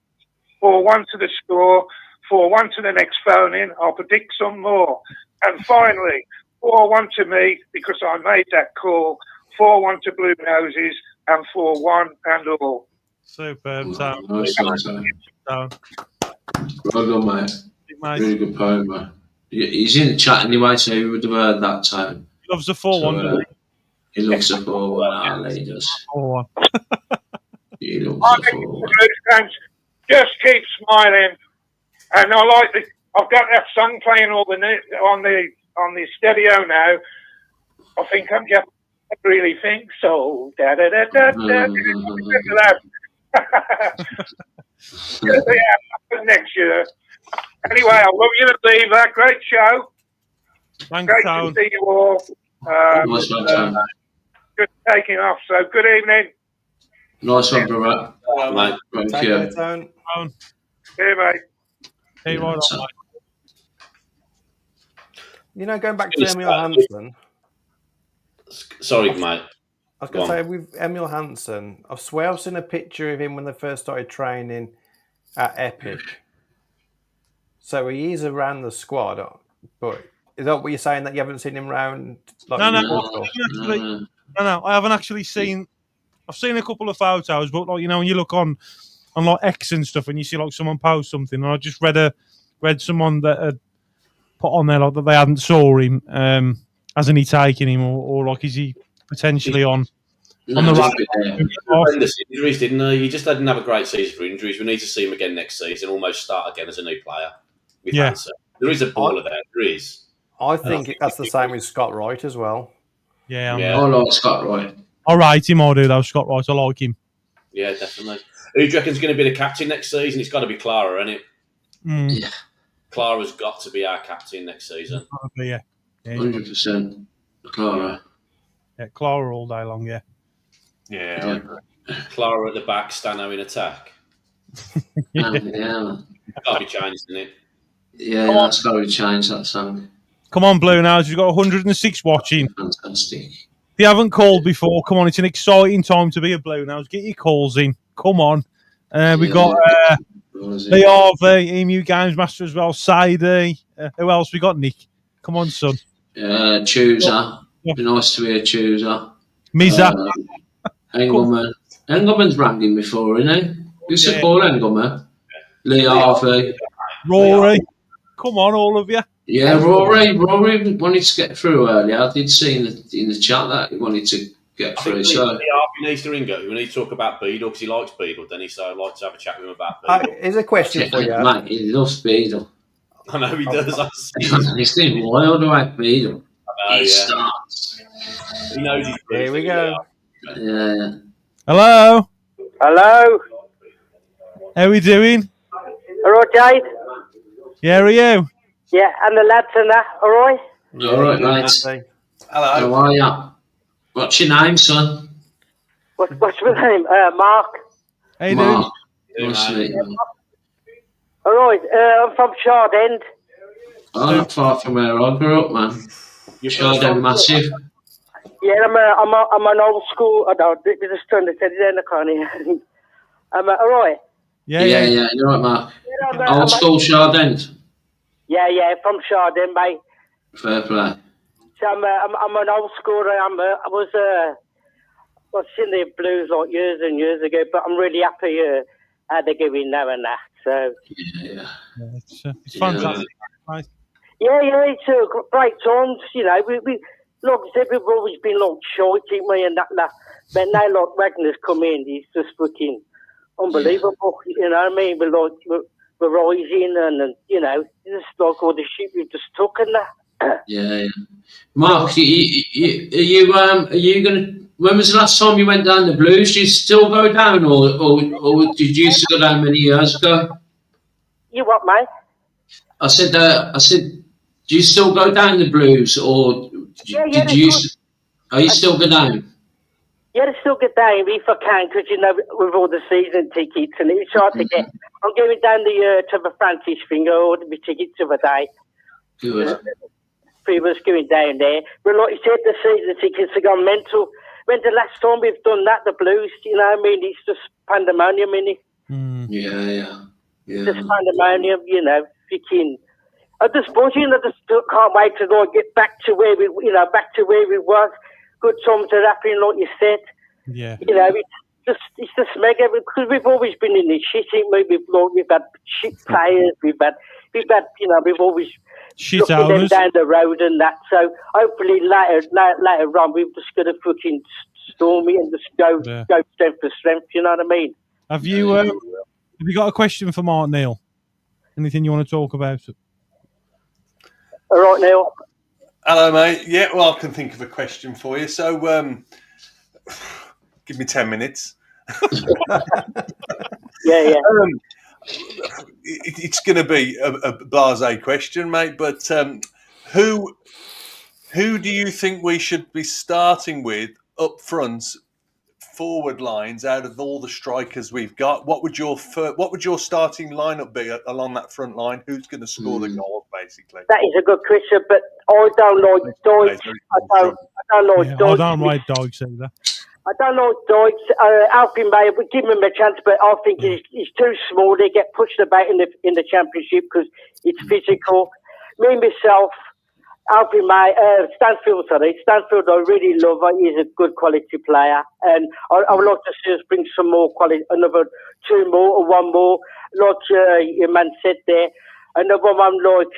4-1 to the score. 4-1 to the next phone-in. I'll predict some more. And finally, 4-1 to me, because I made that call. 4-1 to Blue Noses, and 4-1 and all. Superb. Nice. Well done, mate. Really good poem, mate. He's in the chat anyway, so he would have heard that tone. He loves the 4-1. He loves the 4-1, he does. 4-1. He loves the 4-1. Just keep smiling. And I've got that song playing on the stereo now. I think I really think so. Da da da da da. Next year. Anyway, I love you to leave that. Great show. Thanks, Great Town. to see you all. Just taking off. So good evening. Nice one, brother. Mate, thank you. Here, mate. Hey, right on, mate. You know, going back to Emil Hansen. Sorry, mate. I was going to say, with Emil Hansen, I swear I've seen a picture of him when they first started training at Epic. So he is around the squad, but is that what you're saying, that you haven't seen him around? Like, No, I haven't actually seen. I've seen a couple of photos, but like, you know, when you look on like X and stuff, and you see like someone post something, and I just read someone that had put on there like that they hadn't saw him. Hasn't he taken him, or like is he potentially on the right? Injuries, didn't he? He just didn't have a great season for injuries. We need to see him again next season, almost start again as a new player. With Hansen. There is a baller there. There is. I think that's the same with Scott Wright as well. Yeah. I like Scott Wright. All right, him, I do though. Scott Wright, I like him. Yeah, definitely. Who do you reckon's going to be the captain next season? It's got to be Clara, isn't it? Yeah. Clara's got to be our captain next season. Yeah. 100%. Clara. Yeah, Clara all day long, yeah. Yeah. Clara at the back, Stano in attack. Yeah. Got to be changed, isn't it? Yeah, that's got to be changed, that song. Come on, Blue Nose. You've got 106 watching. Fantastic. If you haven't called before, come on. It's an exciting time to be a Blue Nose. Get your calls in. Come on. We've got Lee Harvey, Emu Games Master as well, Sadie. Who else? We got Nick. Come on, son. Chooser. Be nice to be a chooser. Miza. Engelman. Engelman's ranking before, isn't he? You support Engelman. Lee Harvey. Rory. Come on, all of you. Yeah, Rory wanted to get through earlier. I did see in the chat that he wanted to get through. So he needs to ring it. We need to talk about Beadle because he likes Beadle, doesn't he? So I'd like to have a chat with him about Beadle. Here's a question for you. Mate, he loves Beadle. I know he does. He's doing wild about Beadle. He starts. He knows he's Here we go. Yeah. Hello. Hello. How we doing? All right, Jade? Yeah, are you? Yeah, and the lads and that, all right? All right, mate. Hello. How are you? What's your name, son? What's my name? Mark. How you Mark. doing? Nice to meet you. All right, I'm from Shard End. Oh, not far from where I grew up, man. Shard massive. Yeah, I'm an old school. I don't. They're just trying to tell you then. I can't hear. All right. Yeah. You're right, Mark. Yeah, Old school Shard End. Yeah, from Shard End, mate. Fair play. So I'm an old schooler. I was in the Blues like years and years ago, but I'm really happy how they're going now and that. So Yeah. It's fantastic. Right. yeah, it's great times. You know, we like I said, we've always been like short, ain't we, and that. But now like Wagner's come in, he's just fucking unbelievable. You know what I mean? We're rising, and you know, just like all the shit we've just took and that. Yeah. Mark, are you gonna? When was the last time you went down the Blues? Do you still go down, or did you used to go down many years ago? You what, mate? I said, do you still go down the Blues, or did you? Are you still go down? Yeah, they still get down if I can, because you know, with all the season tickets, and it's hard to get. I'm going down to the Francis thing. I ordered my tickets the other day. Good. People going down there, but like you said, the season tickets have gone mental. When the last time we've done that, the Blues, you know what I mean? It's just pandemonium, innit? Yeah. Just pandemonium, you know, freaking. I just buzzing. I just can't wait to like get back to where we were. Good times are happening, like you said. Yeah. You know, it's just mega, because we've always been in this shit, ain't we? We've had shit players. We've had, you know, we've always shit looking them owners down the road and that. So hopefully later on, we've just got to fucking storm it and just go strength for strength. You know what I mean? Have you got a question for Mark Neil? Anything you want to talk about? All right, Neil. Hello, mate. Yeah, well, I can think of a question for you. So, give me 10 minutes. Yeah. It's going to be a blasé question, mate. But who do you think we should be starting with up front, forward lines, out of all the strikers we've got? What would your starting lineup be along that front line? Who's going to score the goal, basically? That is a good question, but I don't like Deutsch. I don't like Deutsch. I don't like Deutsch either. I don't like Deutsch. Alfie May, we give him a chance, but I think he's too small. They get pushed about in the championship because it's physical. Me, myself, Alfie May, Stanfield, I really love her. He's a good quality player. And I would like to see us bring some more quality, another two more or one more, like your man said there. Another one like,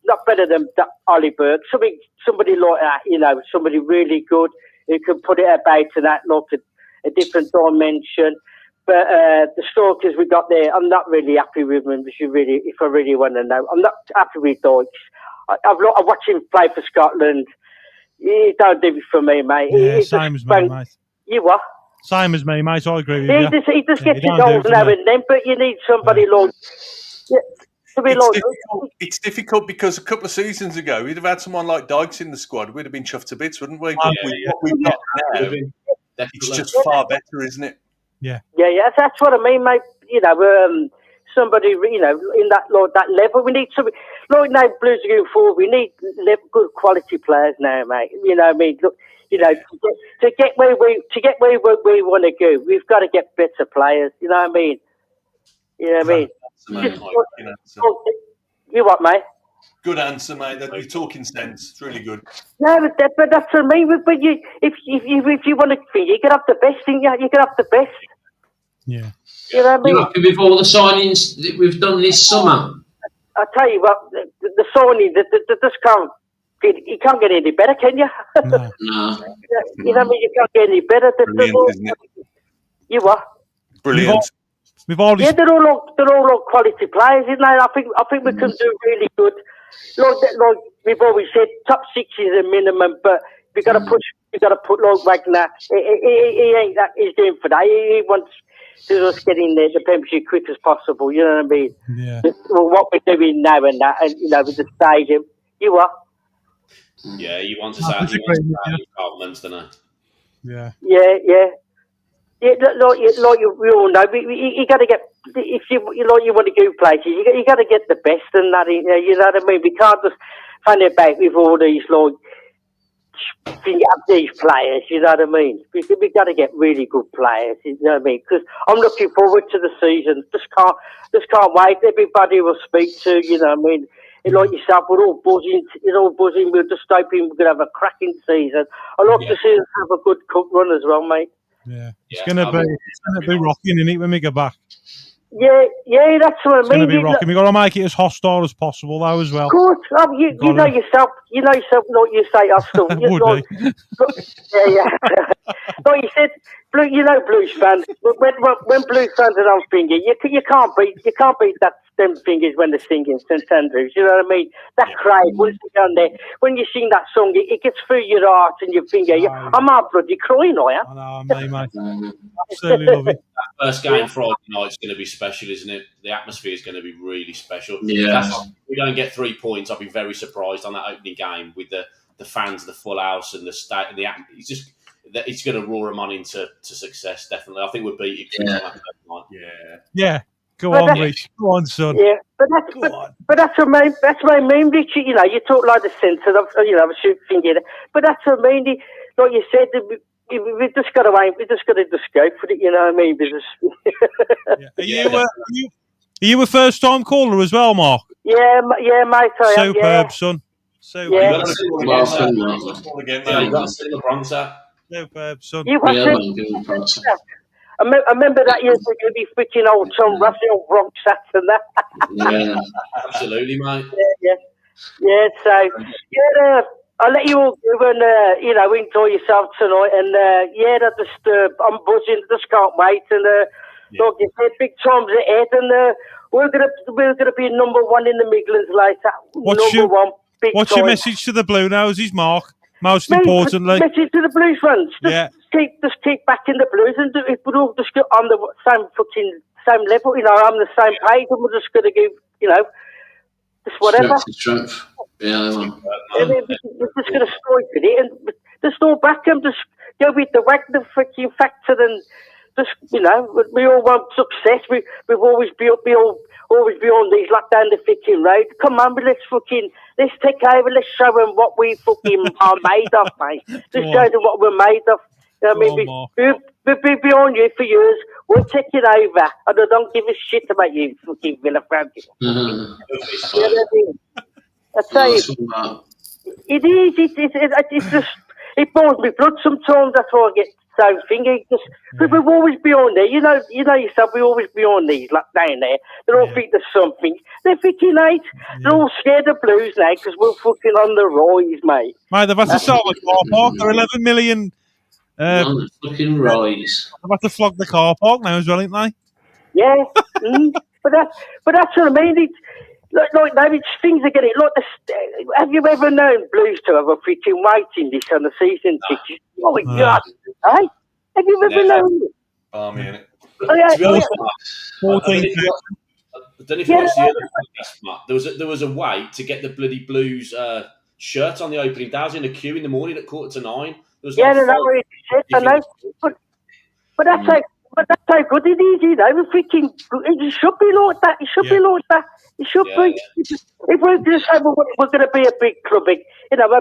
not better than Ollie Burke, somebody like that, you know, somebody really good who can put it about to that, like a different dimension. But the strikers we got there, I'm not really happy with them, if I really want to know. I'm not happy with Deutsch. I watch him play for Scotland. He don't do it for me, mate. Yeah, same as me, mate. You what? Same as me, mate. I agree with you. He just gets his goals now and then, but you need somebody like... It's difficult because a couple of seasons ago, we'd have had someone like Dykes in the squad. We'd have been chuffed to bits, wouldn't we? But with what we've got now, it's just far better, isn't it? Yeah. Yeah, that's what I mean, mate. You know, somebody, you know, in that level. We need somebody like now. Blues are going forward. We need good quality players now, mate. You know what I mean? Look, you know, to get where we want to go, we've got to get better players. You know what I mean? You know what I mean? You what, mate? Good answer, mate. You're talking sense. It's really good. No, but that's what I mean. But if you want to think, you can have the best thing. You can have the best. Yeah. You know what I mean? You're happy with all the signings that we've done this summer? I tell you what, the signing, that just can't. You can't get any better, can you? No. You know what I mean? You can't get any better. Brilliant, isn't it? You what? Brilliant. We've already Yeah, they're all quality players, isn't they? I think we can do really good. Like we've always said, top 6 is a minimum, but we got to put like Wagner. He ain't that. He's doing for that. He wants to just get in there the Premiership quick as possible. You know what I mean? Yeah. Well, what we're doing now and that, and with the stadium. You what? Yeah, he wants us out. He wants us out in Parliament, doesn't he? Yeah. Yeah. Yeah, we all know. You got to get, if you want to go places, you got to get the best and that. You know what I mean? We can't just hang about with all these these players. You know what I mean? We got to get really good players. You know what I mean? Because I'm looking forward to the season. Just can't wait. Everybody will speak to. You know what I mean? Like yourself, we're all buzzing. We're just hoping we're gonna have a cracking season. I'd like to see us have a good cup run as well, mate. Yeah, it's gonna be rocking, isn't it, when we go back? Yeah, that's what I mean. It's gonna be rocking. We got to make it as hostile as possible, though, as well. Of course, you know yourself. You know yourself. Like you say, hostile. Yeah. Like you said, Blues fans. When Blues fans are on singing, you can't beat them fingers when they're singing St Andrews. You know what I mean? That crowd, once you down there, when you sing that song, it gets through your heart and your finger. I'm half bloody crying, I am. I know, mate. Absolutely love it. That first game Friday night's going to be special, isn't it? The atmosphere is going to be really special. Yeah. If we don't get 3 points, I'll be very surprised on that opening game with the fans, the full house, and the state. And it's going to roar them on into success. Definitely, I think we'll beat it. Yeah. Go on, Rich. Go on, son. Yeah, but that's what I mean, Rich. You know, you talk like the sense of a shoot finger, but that's what I mean. Like you said, we just got to aim. We just got to go for it. You know what I mean? Are you a first-time caller as well, Mark? Yeah, mate. Superb, son. Superb. Yeah. You got to see the Bronx out. Superb, son. I remember that year we're going to be freaking old Tom Russell, Bronx Sats and that. Yeah, absolutely, mate. Yeah. So I'll let you all go and enjoy yourself tonight. And I'm buzzing. Just can't wait. And like you said, big times ahead. And we're gonna be number one in the Midlands later. What's your message to the Blue Noses, Mark? Most importantly, message to the Blues fans. Just keep backing the Blues, and if we're all just on the same level, on the same page, and we're just going to give, just whatever. Strength. Yeah, we're just going to strike at it, and just all back them. Just go with the Wagner freaking factor, and just we all want success. We've always be on these lockdown the freaking road. Come on, let's take over. Let's show them what we fucking are made of, mate. Let's show them what we're made of. You know what I mean? We've been beyond you for years. We'll take it over. And I don't give a shit about you, fucking Villa fans. I tell you, it is. It's just, it bores me blood sometimes. That's why I get so thinking. We've always been on there. You know yourself. We always be on these, like down there. They're all think there's something. They're freaking hate. They're all scared of Blues now because we're fucking on the rise, mate. Mate, they've had to sell the car park. They're 11 million. Fucking rise. They've had to flog the car park now as well, ain't they? Yeah, but that's what I mean. Like David, things are getting like have you ever known Blues to have a freaking waiting list on the season tickets? Oh my God! Hey, have you ever known it? Oh man. To be honest, 14. I don't know if you watched the other podcast, Matt. There was a wait to get the bloody Blues shirt on the opening day. I was in a queue in the morning at 8:45. I know. But that's how good it is, freaking, it should be like that. It should be like that. It should be. If we're going to say we're going to be a big club, a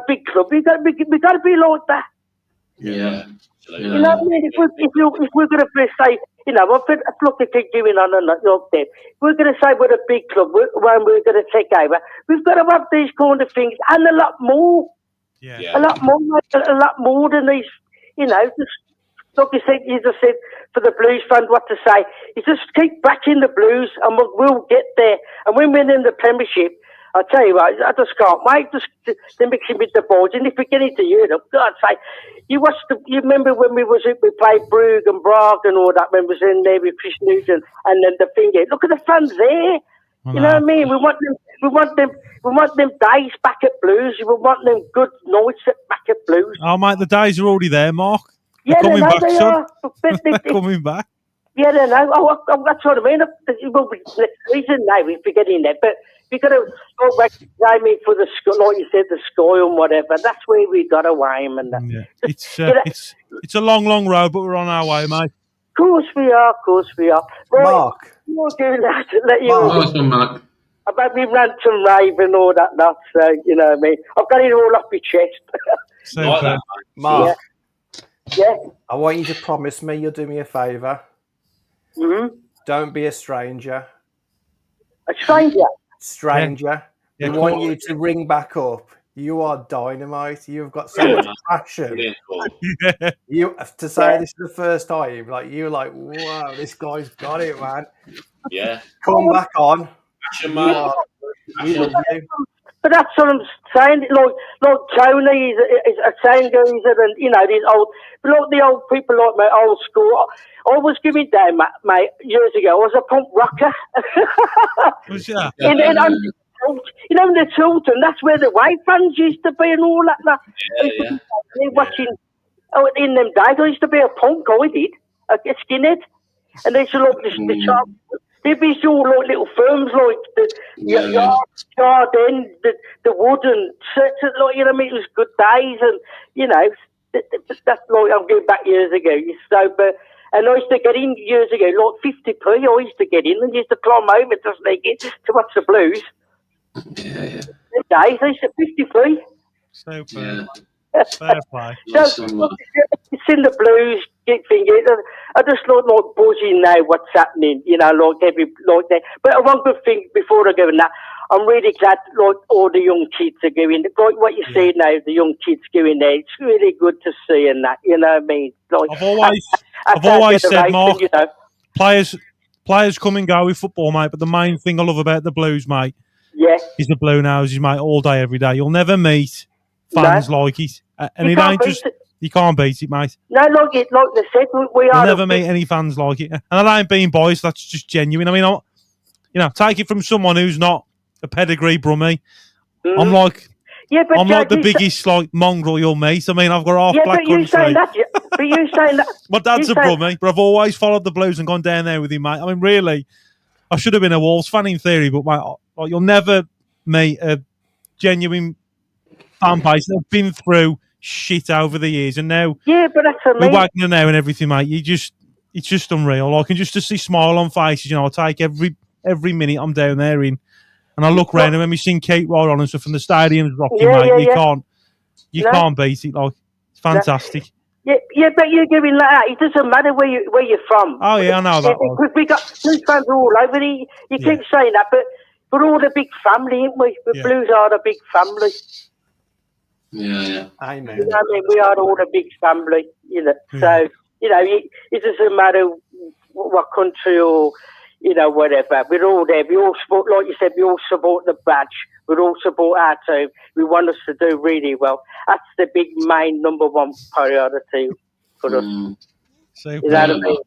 big club, we got to be like that. Yeah. You know what I mean? If we're going to say, look at it doing on and not there. We're going to say we're a big club when we're going to take over. We've got to have these kind of things and a lot more. Yeah. A lot more than these, just like you just said, for the Blues fans, what to say. You just keep backing the Blues and we'll get there. And when we're in the Premiership, I tell you what, I just can't wait. Just to mix it with the boys, and if we get into Europe, God's sake, you remember when we played Brugge and Prague and all that. When we was in there with Chris Newton, and then the thing. Look at the fans there. You know what I mean? We want them days back at Blues. We want them good nights back at Blues. Oh, mate, the days are already there, Mark. Yeah, coming back, they son. are. They're coming back. Yeah, they know. Oh, that's what I mean. It will be next season now if we get in there. But we got to go back for the sky, like you said, the sky and whatever. That's where we got to aim. And that. Yeah. It's a long, long road, but we're on our way, mate. Of course we are. Right, Mark. We'll do that. Let you Mark. about me rant and rave and all that lot. So, you know what I mean? I've got it all off my chest. Like that, Mark. Yeah. I want you to promise me you'll do me a favour. Mm-hmm. Don't be a stranger. A stranger? Stranger. Yeah, I want you to ring back up. You are dynamite. You've got so much passion. You to say this for the first time, like you're like, wow, this guy's got it, man. Yeah. Come back on. Action, man. We love you. But that's what I'm saying. Like Tony is a saying goes, and you know these old, like the old people like my old school. I was giving down, mate, years ago. I was a punk rocker. Was ya? You know, in the Totem, that's where the white fans used to be and all that. Yeah. Watching, in them days, I used to be a punk. I did, a skinhead, and they used to look the child. There'd be all like little firms like the Garden, the Wood, and like, you know what I mean? It was good days, and you know, that's like I'm going back years ago. So, and I used to get in years ago, like 50p. I used to get in and used to climb over to sneak in to watch the Blues. Yeah. The days, I used to 50p. So fair play. So, it's in the Blues, I just like buzzing now what's happening, you know, like that. But one good thing before I go in that, I'm really glad like all the young kids are going. Like what you see now, the young kids going there. It's really good to see and that, you know what I mean? Like, I've always said, Mark, you know, players come and go with football, mate. But the main thing I love about the Blues, mate, is the Blue Noses, mate, all day, every day. You'll never meet fans like it, and it ain't just. You can't beat it, mate. No, like they said, we are. You'll never meet any fans like it, and that ain't being biased. That's just genuine. I mean, take it from someone who's not a pedigree brummie. I'm like, I'm like the biggest like mongrel you'll meet. I mean, I've got half black country. But you saying that? My dad's a brummie, but I've always followed the Blues and gone down there with him, mate. I mean, really, I should have been a Wolves fan in theory, but mate, like, you'll never meet a genuine fan base that have been through shit over the years, and now but that's with Wagner now and everything, mate. It's just unreal. I can just to see smile on faces. You know, I take every minute I'm down there in, and I look round and when we sing Kate Roll on and stuff, and the stadium's rocking, mate. You can't beat it. Like, it's fantastic. Yeah, but you're doing like that. It doesn't matter where you're from. Oh yeah, I know that. Because we got Blues fans all over. You keep saying that, but we're all a big family, ain't we? The Blues are a big family. Yeah. Amen. You know what I mean? We are all a big family, you know. So, you know, it doesn't matter what country or, you know, whatever. We're all there. We all support, like you said, we all support the badge. We all support our team. We want us to do really well. That's the big main number one priority for us. So, you know what I mean?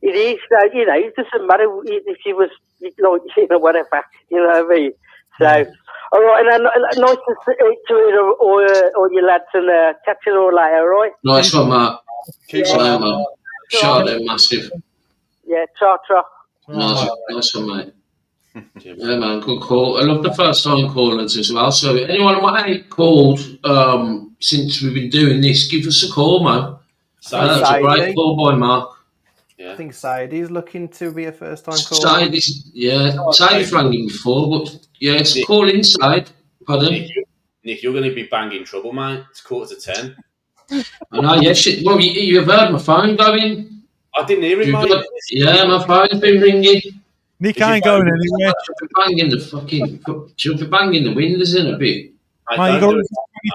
It is, you know, it doesn't matter if you was, like, you know, whatever. You know what I mean? So, all right, and nice to hear all your lads, and catch you all later, all right? Nice one, Mark. Keep an eye on that. Shout out, massive. Yeah, ta-ta. Nice one, mate. Yeah, man, good call. I love the first time callers as well. So, anyone who ain't called since we've been doing this, give us a call, man. That's a great call by Mark. Yeah. I think Sadie's looking to be a first-time caller. Sadie's rang him before, but it's a call inside. Pardon? Nick, you're going to be banging trouble, mate. It's 9:45. I know, yeah. Shit. Well, you've heard my phone going. I didn't hear it, mate. Yeah, my phone's been ringing. Nick ain't going anywhere. She'll be banging the windows in a bit. Mate, you got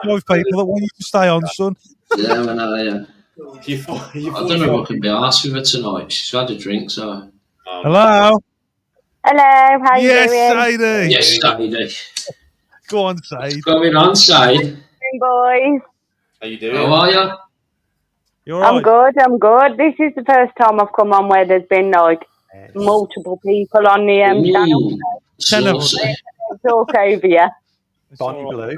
25 people that want you to stay on, son. Yeah, I know, yeah. I don't know if I can be arsed with her tonight. She's had a drink, so. Hello? Hello, how you Yes, doing? Sadie. Yes, Sadie. Go on, Sadie. What's going on, Sadie? Boys. How you doing? How are you? You all I'm good, I'm good. This is the first time I've come on where there's been like multiple people on the channel. Saucy. Talk over you. Bonnie Blue.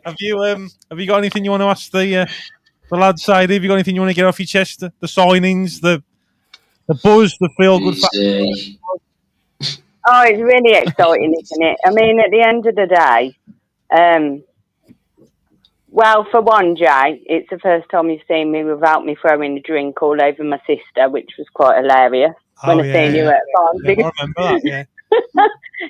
Have you got anything you want to ask the lads, Sadie? Have you got anything you want to get off your chest? The signings, the buzz, the feel good factor? Oh, it's really exciting, isn't it? I mean, at the end of the day, well, for one, Jay, it's the first time you've seen me without me throwing a drink all over my sister, which was quite hilarious when I seen you at Barnsley. Yeah, I remember that, yeah.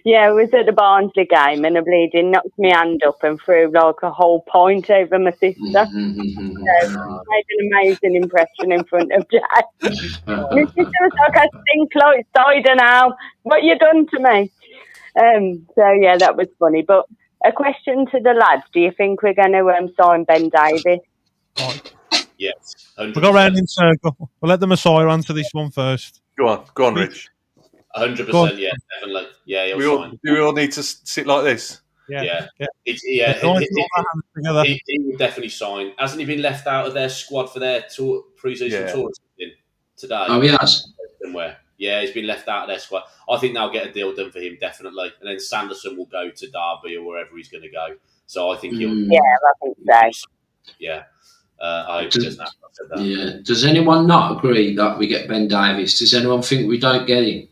Yeah, I was at the Barnsley game and a bleeding knocked my hand up and threw like a whole pint over my sister. So, made an amazing impression in front of Jay. My sister was like, I stink like cider now. What you done to me? So, yeah, that was funny. But a question to the lads. Do you think we're going to sign Ben Davies? Yes. 100%. We'll go round in circle. We'll let the Messiah answer this one first. Go on, Rich. 100%, yeah, definitely. Yeah, he'll sign. Do we all need to sit like this? Yeah. He would definitely sign. Hasn't he been left out of their squad for their pre-season tour today? Oh, he has? Somewhere. Yeah, he's been left out of their squad. I think they'll get a deal done for him, definitely. And then Sanderson will go to Derby or wherever he's going to go. So I think he'll... Yeah, I think so. Yeah. I hope he doesn't have to say that. Yeah. Does anyone not agree that we get Ben Davies? Does anyone think we don't get him?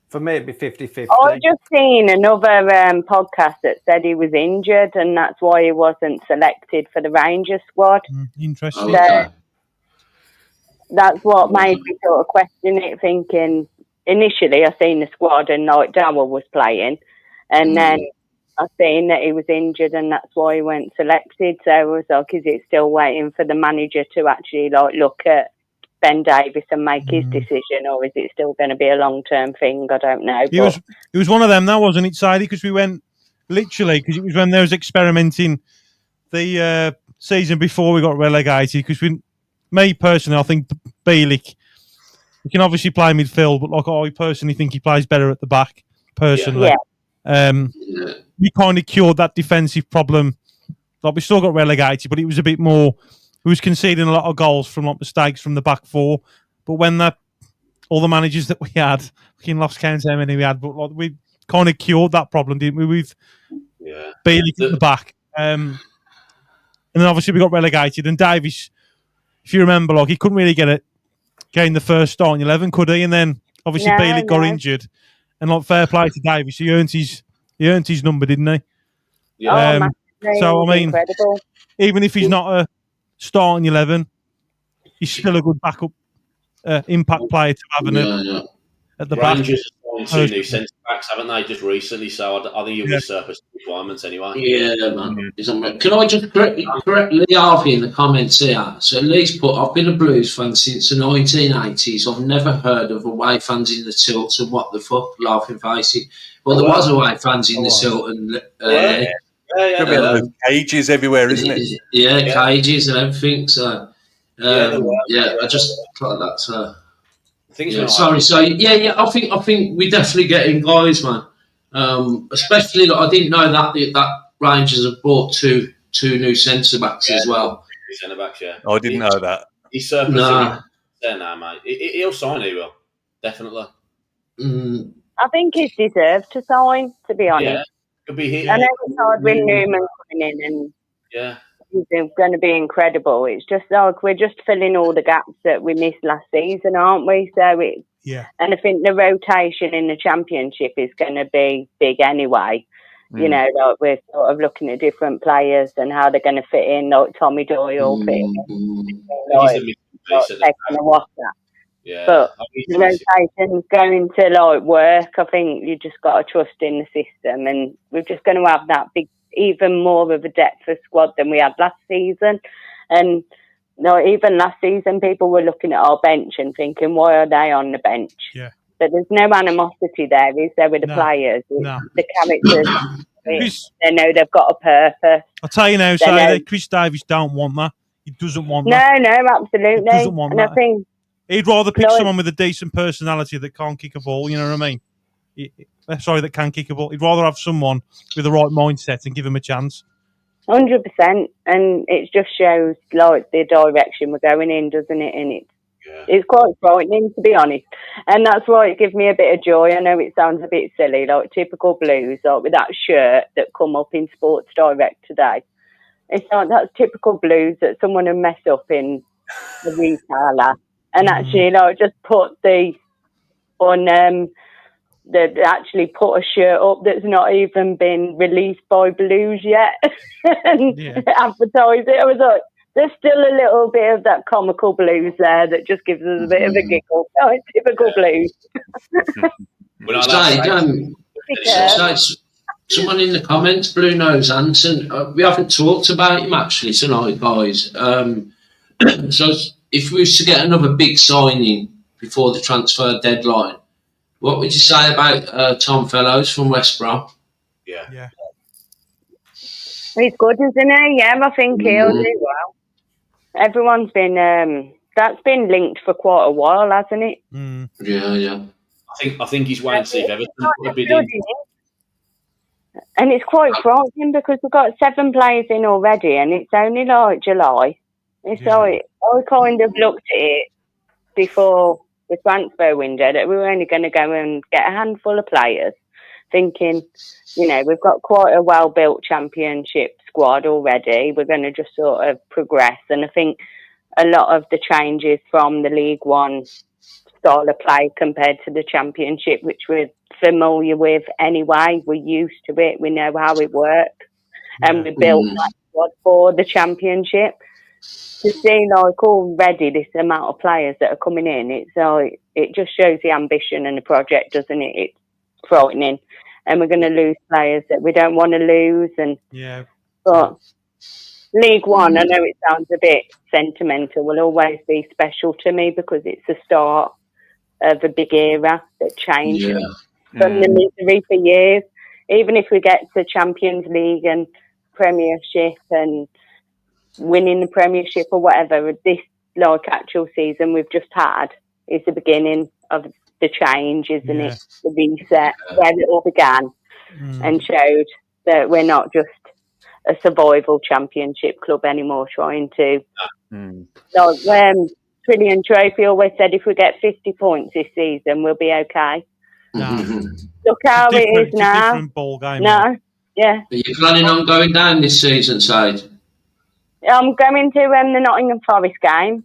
For me, it'd be 50-50. I've just seen another podcast that said he was injured and that's why he wasn't selected for the Rangers squad. Interesting. So that's what made me sort of question it, thinking initially I seen the squad and like Darrell was playing and then I seen that he was injured and that's why he weren't selected. So I was like, is it still waiting for the manager to actually like look at Ben Davies and make his decision, or is it still going to be a long-term thing? I don't know. It was one of them, that wasn't it, Sadie? Because we went literally, because it was when they was experimenting the season before we got relegated. Because me personally, I think Bielik, he can obviously play midfield, but like I personally think he plays better at the back. Personally, we kind of cured that defensive problem. Like we still got relegated, but it was a bit more. We was conceding a lot of goals from like mistakes from the back four. But when all the managers that we had, we can lost count how many we had, but like, we kind of cured that problem, didn't we? With Bielik at the back. And then obviously we got relegated. And Davies, if you remember, like he couldn't really get in the first starting 11, could he? And then obviously Bielik got injured. And like fair play to Davies, he earned his number, didn't he? Yeah. So I mean, incredible. Even if he's not a starting 11, he's still a good backup impact player to have at the back. Rangers have signed 2 new centre backs, haven't they, just recently? So I think he'll be surplus requirements anyway. Yeah, man. Can I just correct Lee Harvey in the comments here? So at least I've been a Blues fan since the 1980s. I've never heard of away fans in the tilt and what the fuck, laughing facing. Well, there was away fans in the tilt and cages everywhere, isn't it? Yeah, cages and everything. So, I just like that. So, sorry. So, I think we definitely getting guys, man. Especially, I didn't know that Rangers have bought two new centre backs as well. Centre backs, yeah. I didn't know that. He's surplus there now, mate. He'll sign. He will definitely. I think he's deserved to sign. To be honest. Yeah. Could be here. I know it's hard with Newman coming in and he's going to be incredible. It's just like we're just filling all the gaps that we missed last season, aren't we? So and I think the rotation in the Championship is going to be big anyway. You know, like we're sort of looking at different players and how they're going to fit in, like Tommy Doyle fitting Yeah, but the rotation's going to like work. I think you just got to trust in the system, and we're just going to have that big, even more of a depth of squad than we had last season. And even last season, people were looking at our bench and thinking, "Why are they on the bench?" Yeah. But there's no animosity there, is there, with the players? The characters, they know they've got a purpose. I'll tell you now, Chris Davies don't want that. He doesn't want that. No, absolutely. He doesn't want that. I think He'd rather pick Like- someone with a decent personality that can't kick a ball. You know what I mean? Sorry, that can kick a ball. He'd rather have someone with the right mindset and give him a chance. 100%, and it just shows like the direction we're going in, doesn't it? And it's quite frightening, to be honest. And that's why it gives me a bit of joy. I know it sounds a bit silly, like typical Blues, like with that shirt that come up in Sports Direct today. It's like that's typical Blues that someone will mess up in the retailer and actually like just put actually put a shirt up that's not even been released by Blues yet and advertise it. I was like, there's still a little bit of that comical Blues there that just gives us a bit of a giggle. Oh, it's typical Blues. Someone in the comments, Blue Nose Anson, we haven't talked about him actually tonight, guys. So if we was to get another big signing before the transfer deadline, what would you say about Tom Fellows from West Brom? Yeah. He's good, isn't he? Yeah, I think he'll do well. Everyone's been that's been linked for quite a while, hasn't it? Yeah. I think he's waiting to see if Everton put a bid in. And it's quite frightening because we've got 7 players in already, and it's only like July. It's like I kind of looked at it before the transfer window that we were only going to go and get a handful of players, thinking, you know, we've got quite a well-built championship squad already. We're going to just sort of progress. And I think a lot of the changes from the League One style of play compared to the championship, which we're familiar with anyway, we're used to it, we know how it works, and we built that squad for the championship. To see like already this amount of players that are coming in, it's like it just shows the ambition and the project, doesn't it? It's frightening, and we're going to lose players that we don't want to lose. And but League One, I know it sounds a bit sentimental, will always be special to me because it's the start of a big era that changed from the misery for years. Even if we get to Champions League and Premiership and winning the Premiership or whatever, this like actual season we've just had is the beginning of the change, isn't it? The reset where it all began and showed that we're not just a survival championship club anymore trying to Trillion Trophy always said if we get 50 points this season we'll be okay. Look how it is now. Different ball game. No, yeah. Are you planning on going down this season, Side? I'm going to the Nottingham Forest game,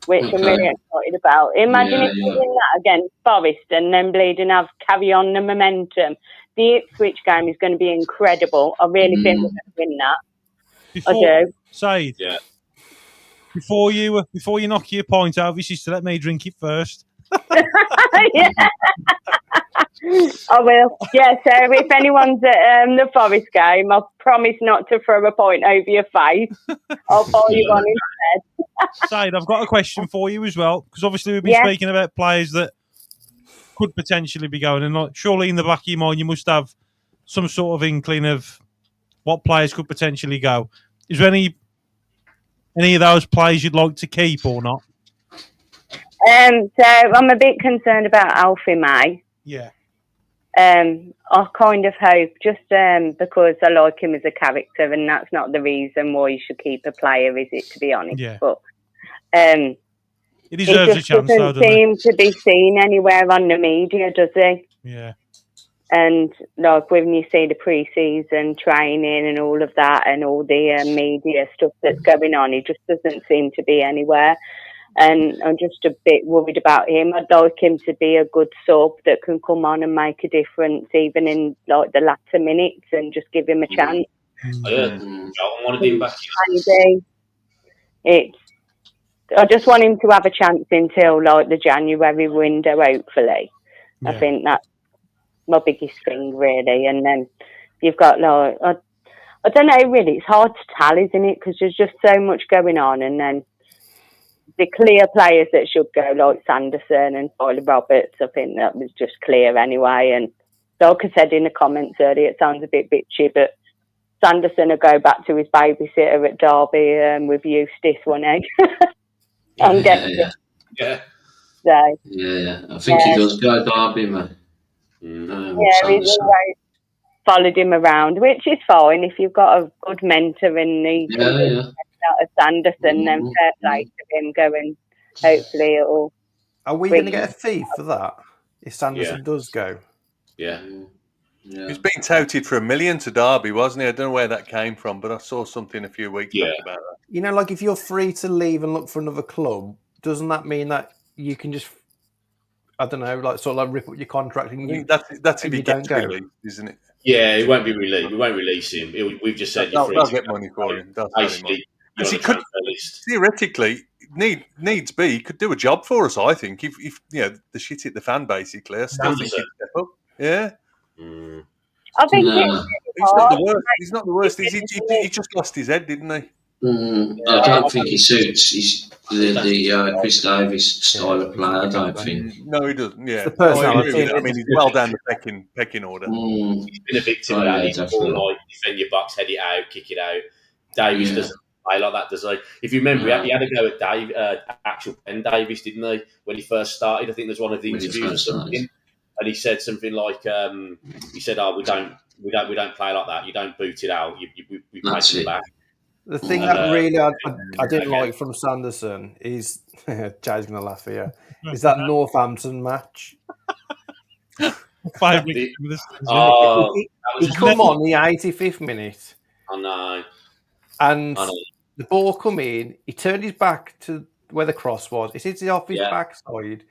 which I'm really excited about. Imagine if we win that against Forest and then bleeding have carry on the momentum. The Ipswich game is going to be incredible. I really think we're going to win that. I do. Said, before you knock your point out, this is to let me drink it first. Yeah. I will. Yeah, so if anyone's at the Forest game, I'll promise not to throw a point over your face. I'll buy you one instead. Said, I've got a question for you as well, because obviously we've been speaking about players that could potentially be going, and like, surely in the back of your mind you must have some sort of inkling of what players could potentially go. Is there any of those players you'd like to keep or not? So I'm a bit concerned about Alfie May. Yeah. I kind of hope, just because I like him as a character, and that's not the reason why you should keep a player, is it, to be honest? Yeah. But he deserves a chance, though, doesn't seem to be seen anywhere on the media, does he? Yeah. And like when you see the pre-season training and all of that and all the media stuff that's going on, he just doesn't seem to be anywhere. And I'm just a bit worried about him. I'd like him to be a good sub that can come on and make a difference, even in like the latter minutes, and just give him a chance. I wanted him back. I just want him to have a chance until like the January window, hopefully. Yeah. I think that's my biggest thing, really. And then you've got like I don't know, really. It's hard to tell, isn't it? Because there's just so much going on, and then the clear players that should go, like Sanderson and Tyler Roberts, I think that was just clear anyway. And like I said in the comments earlier, it sounds a bit bitchy, but Sanderson will go back to his babysitter at Derby with Eustace, won't he? Yeah. So Yeah, I think he does go Derby, man. he's always followed him around, which is fine if you've got a good mentor and he can do out of Sanderson. Then fair play to him. Going, hopefully it'll. Are we going to get a fee for that if Sanderson does go? Yeah. He's been touted for $1 million to Derby, wasn't he? I don't know where that came from, but I saw something a few weeks back about that. You know, like if you're free to leave and look for another club, doesn't that mean that you can just, I don't know, like sort of like rip up your contract and you that's if you he don't gets go, released, isn't it? Yeah, it won't be released. We won't release him. We've just said you're free. They'll get money for him. Basically, because he could theoretically needs be he could do a job for us. I think if you know the shit hit the fan, basically, I still think he'd step up. Yeah. I think he's not the worst. He's not the worst. He just lost his head, didn't he? I don't think he suits the Chris Davis style of play. I don't think. No, he doesn't. Yeah, the personality. I mean, he's well down the pecking order. He's been a victim of that. He's more like defend your box, head it out, kick it out. Davis doesn't play like that, does he? If you remember, he had a go at actual Ben Davis, didn't he? When he first started, I think there's one of the interviews or something. And he said something like, he said, "Oh, we don't play like that. You don't boot it out. We play to the back." The thing that really I didn't like from Sanderson is Jay's gonna laugh here. Is that Northampton match? He come on the 85th minute. I know. And the ball come in. He turned his back to where the cross was. It hits it off his backside.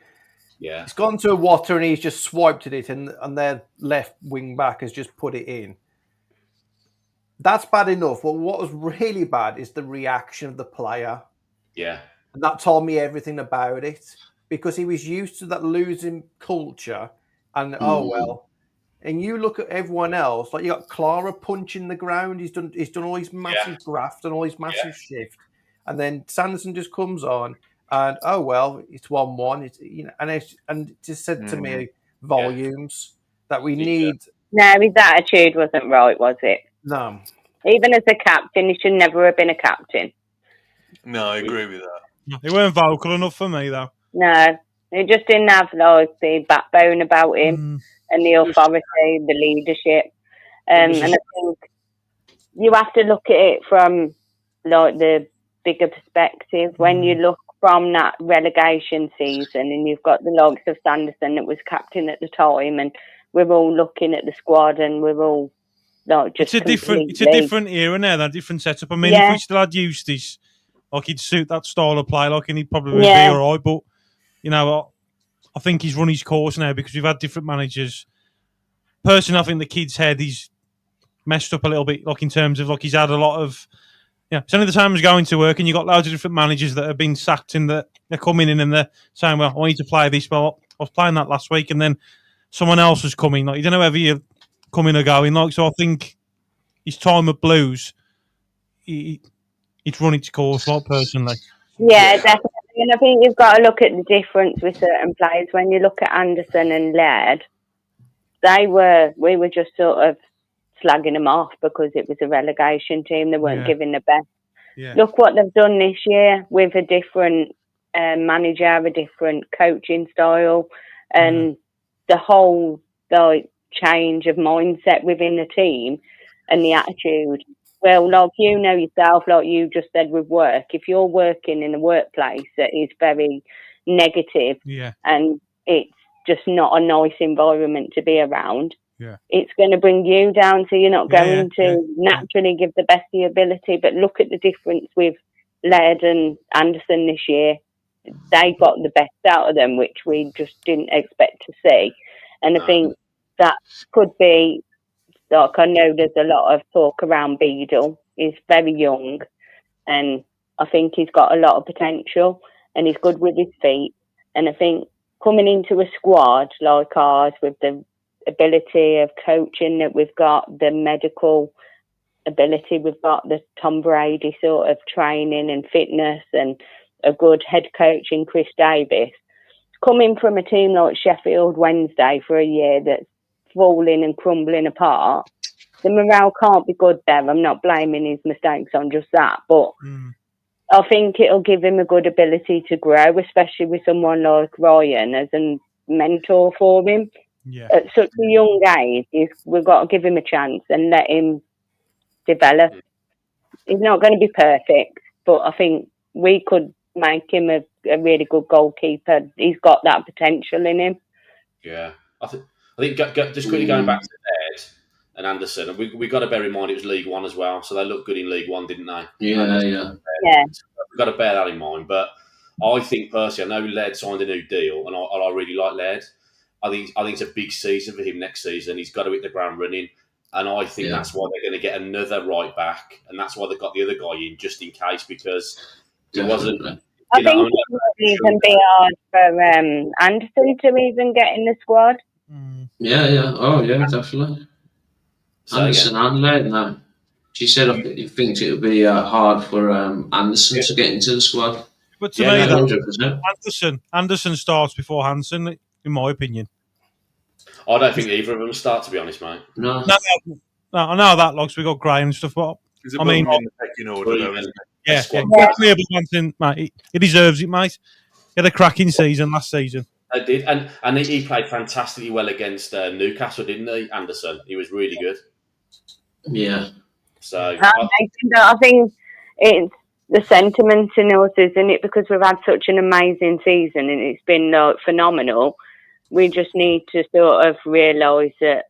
Yeah, it's gone to a water and he's just swiped at it, and their left wing back has just put it in. That's bad enough. But what was really bad is the reaction of the player. Yeah, and that told me everything about it because he was used to that losing culture, and and you look at everyone else. Like you got Clara punching the ground. He's done all his massive graft and all his massive shift, and then Sanderson just comes on. And it's 1-1. It's and it just said to me volumes that we need. No, his attitude wasn't right, was it? No. Even as a captain, he should never have been a captain. No, I agree with that. He weren't vocal enough for me, though. No, he just didn't have like the backbone about him and the authority, the leadership. And I think you have to look at it from like the bigger perspective. When you look from that relegation season and you've got the likes of Sanderson that was captain at the time, and we're all looking at the squad and we're all like just it's a different era now, that different setup. I mean, if we still had Eustace, like he'd suit that style of play, like, and he'd probably be all right. But you know, I think he's run his course now because we've had different managers. Personally, I think the kid's head he's messed up a little bit, like in terms of like he's had a lot of. Yeah, it's only the time he's going to work, and you've got loads of different managers that have been sacked, and that they're coming in and they're saying, "Well, I need to play this." Well, I was playing that last week, and then someone else was coming. Like you don't know whether you're coming or going. Like so, I think his time at Blues, it's run its course. Like personally, yeah, definitely. And I think you've got to look at the difference with certain players. When you look at Anderson and Laird, we were just sort of slagging them off because it was a relegation team. They weren't giving the best. Yeah. Look what they've done this year with a different manager, a different coaching style, and the whole change of mindset within the team and the attitude. Well, like you know yourself, like you just said with work, if you're working in a workplace that is very negative and it's just not a nice environment to be around, it's going to bring you down, so you're not going to naturally give the best of your ability. But look at the difference with Laird and Anderson this year. They got the best out of them, which we just didn't expect to see. And I think that could be, like, I know there's a lot of talk around Beadle. He's very young, and I think he's got a lot of potential, and he's good with his feet. And I think coming into a squad like ours with the ability of coaching that we've got, the medical ability we've got, the Tom Brady sort of training and fitness, and a good head coach in Chris Davis, coming from a team like Sheffield Wednesday for a year that's falling and crumbling apart, the morale can't be good there. I'm not blaming his mistakes on just that, but I think it'll give him a good ability to grow, especially with someone like Ryan as a mentor for him. Yeah. At such a young age, we've got to give him a chance and let him develop. He's not going to be perfect, but I think we could make him a really good goalkeeper. He's got that potential in him. Yeah, I think just quickly going back to Ed and Anderson, and we got to bear in mind it was League One as well, so they looked good in League One, didn't they? Yeah. We've got to bear that in mind. But I think personally, I know Laird signed a new deal, and I really like Laird. I think it's a big season for him next season. He's got to hit the ground running, and I think that's why they're going to get another right back, and that's why they've got the other guy in just in case, because it wasn't. I think it would even be hard for Anderson to even get in the squad. Yeah. Oh, yeah, definitely. So, Anderson and Laird now. She said he thinks it would be hard for Anderson to get into the squad. But to me, 100%. Anderson starts before Hansen, in my opinion. I don't think either of them start, to be honest, mate. No, I know that, like, we got Gray and stuff, but I mean, in the pecking order, though, isn't it? definitely above Hansen, mate. He deserves it, mate. He had a cracking season last season. I did, and he played fantastically well against Newcastle, didn't he, Anderson? He was really good. Yeah. So I think it's the sentiment in us, isn't it? Because we've had such an amazing season and it's been phenomenal. We just need to sort of realise that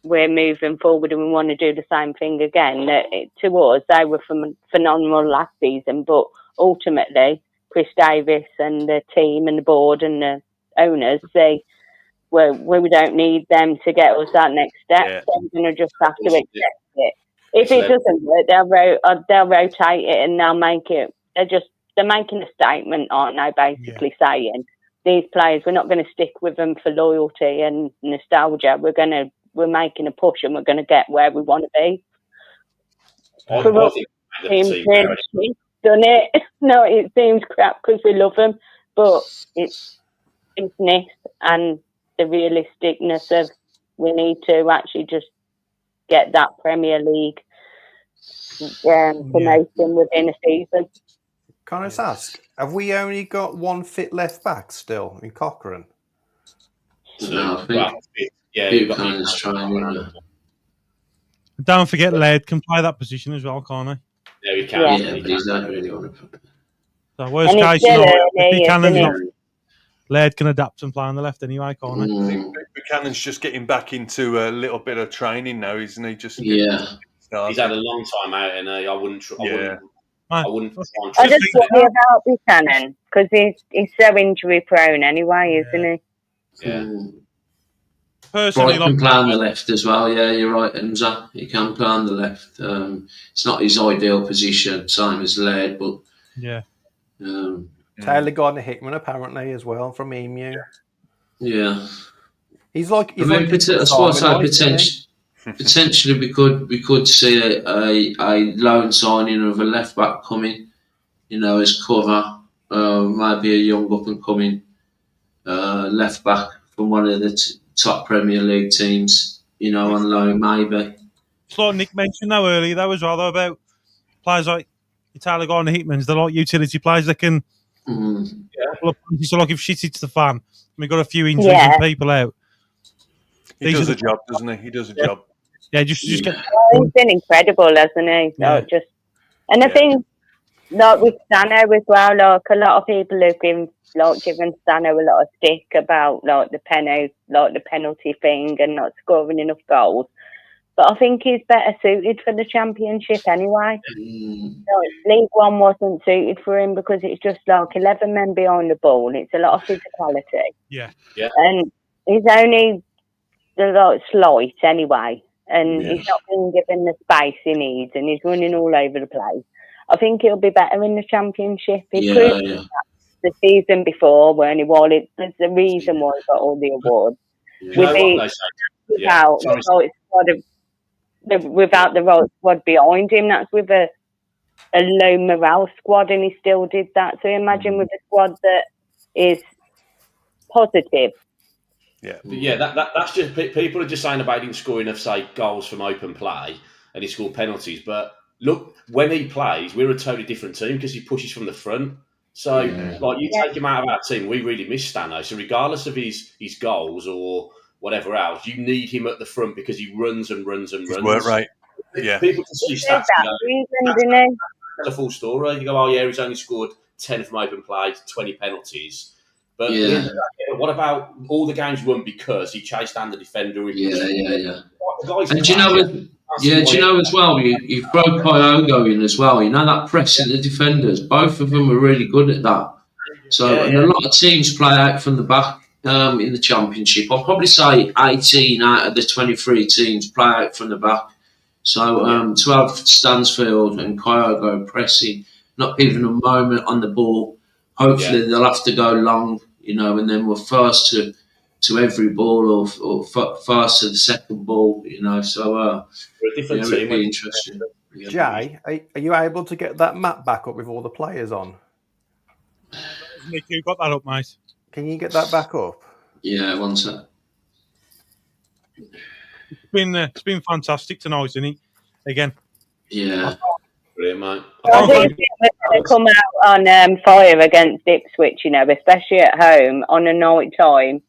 we're moving forward and we want to do the same thing again. To us, they were phenomenal last season, but ultimately, Chris Davis and the team and the board and the owners, we don't need them to get us that next step. Yeah. So we're going to just have to accept it. If it doesn't work, they'll rotate it and they'll make it. They're making a statement, aren't they? Basically saying these players, we're not going to stick with them for loyalty and nostalgia. We're making a push and we're going to get where we want to be. For us, it seems really shit, doesn't it? No, it seems crap because we love them, but it's simpness and the realisticness of we need to actually just get that Premier League promotion within a season. Can I just ask, have we only got one fit left back still in Cochrane? No, I think Buchanan's trying. Don't forget, Laird can play that position as well, can't he? Yeah, he can. Yeah, but he's not really on it. So worst case, if Buchanan's not, Laird can adapt and play on the left anyway, can't he? I think Buchanan's just getting back into a little bit of training now, isn't he? Just he's had a long time out, and I wouldn't. I wouldn't. I just worry about Buchanan because he's so injury prone anyway, isn't he? Yeah. Personally, he can play on the left as well. Yeah, you're right, Emza. He can play on the left. It's not his ideal position, same as Laird, but Taylor Gardner-Hickman apparently as well from EMU. Yeah, he's like. Potentially, we could see a loan signing of a left back coming, as cover. Maybe a young up and coming left back from one of the top Premier League teams, on loan maybe. It's like Nick mentioned though earlier though as well though, about players like Taylor Gardner-Hickmans. They're like utility players that can. So like if shit hits the fan, we've got a few injuries and people out. He does a job, doesn't he? He does a job. Yeah, just get. He's been incredible, hasn't he? So I think like with Stano as well. Like a lot of people have been given Stano a lot of stick about the penalty thing and not scoring enough goals. But I think he's better suited for the Championship anyway. League One wasn't suited for him because it's just 11 men behind the ball. It's a lot of physicality. Yeah. And he's only slight anyway. And he's not being given the space he needs and he's running all over the place. I think he'll be better in the Championship. He proved that the season before when he won it. There's the reason why he got all the awards. Without the right squad behind him, that's with a low morale squad, and he still did that. So imagine with a squad that is positive. That's just people are just saying about him scoring of say goals from open play, and he scored penalties. But look, when he plays, we're a totally different team because he pushes from the front. So, like, you take him out of our team, we really miss Stano. So, regardless of his goals or whatever else, you need him at the front because he runs and runs and runs. Work rate. Yeah. People can see stats and go, tell a full story. You go, oh, yeah, he's only scored 10 from open play, 20 penalties. But at the end of the day, what about all the games won because he chased down the defender? And do you know as well, you throw Kyogo in as well. You know, that pressing the defenders. Both of them are really good at that. So, and a lot of teams play out from the back in the Championship. I'll probably say 18 out of the 23 teams play out from the back. So, to have Stansfield and Kyogo pressing, not giving a moment on the ball, hopefully they'll have to go long, you know, and then we're first to every ball or first to the second ball, you know. So, we're a different team. It'll be interesting. Jay, are you able to get that map back up with all the players on? Nick, you got that up, mate. Can you get that back up? Yeah, one sec. It's been fantastic tonight, isn't it? Again. Yeah. Brilliant, mate. I think we're going to come out on fire against Ipswich, you know, especially at home on a night time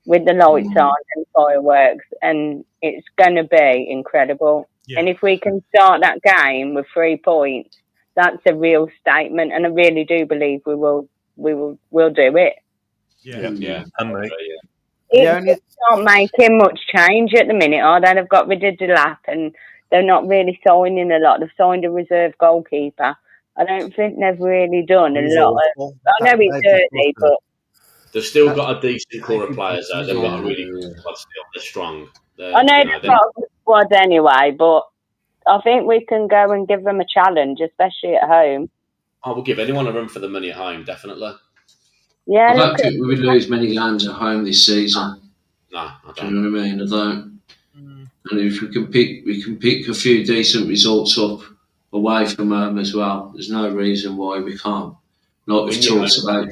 with the lights on and fireworks, and it's going to be incredible. Yeah. And if we can start that game with 3 points, that's a real statement, and I really do believe we'll do it. Yeah. It's not making much change at the minute, are they? They've got rid of Delap and they're not really signing a lot. They've signed a reserve goalkeeper. I don't think they've really done a lot of... I know he's dirty, but... They've still got a decent core of players, though. They've got a really good squad still. They're strong. I know they've got a good squad anyway, but I think we can go and give them a challenge, especially at home. I will give anyone a run for the money at home, definitely. Yeah, I don't think we would lose many games at home this season. No, I don't. Do you know what I mean? I don't. And if we can pick a few decent results up away from home as well. There's no reason why we can't. Like we've talked about, I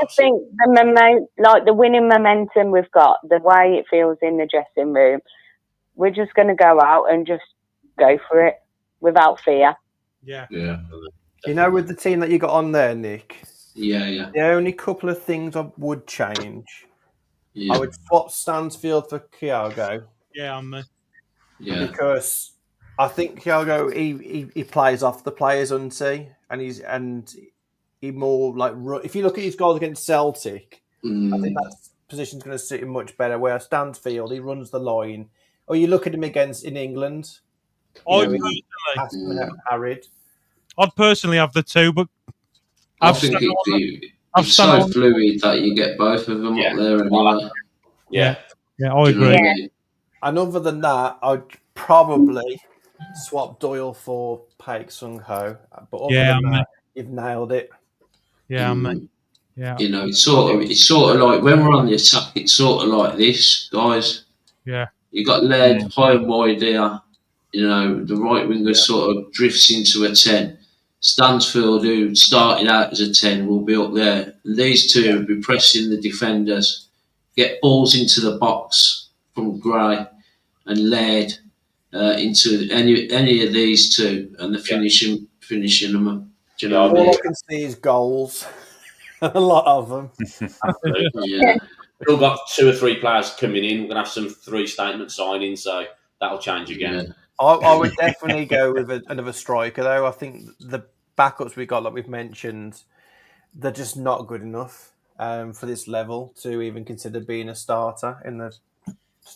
just think the winning momentum we've got, the way it feels in the dressing room, we're just going to go out and just go for it without fear. Yeah. You know, with the team that you got on there, Nick. Yeah. The only couple of things I would change. I would swap Stansfield for Kyogo. Yeah, I'm there. Yeah. Because I think Kyogo he plays off the players, doesn't he? And he more like if you look at his goals against Celtic, I think that position's going to suit him much better. Where Stansfield, he runs the line. Or you look at him in England. I'd personally have the two, but I think it's so fluid that you get both of them up there anyway. Yeah, I agree. And other than that, I'd probably swap Doyle for Paik Sung-ho. But other than that, you've nailed it. Yeah, mate. Yeah. You know, it's sort of like when we're on the attack, it's sort of like this, guys. Yeah. You got led high and wide here. You know, the right winger sort of drifts into a 10. Stansfield, who started out as a 10, will be up there. And these two will be pressing the defenders, get balls into the box from Gray and led into any of these two, and they're finishing them. Do you know what I mean? All I can see is goals. A lot of them. Yeah. Still got 2 or 3 players coming in. We're going to have some 3 statement signings, so that'll change again. Yeah. I would definitely go with another striker, though. I think the backups we got, like we've mentioned, they're just not good enough for this level to even consider being a starter in the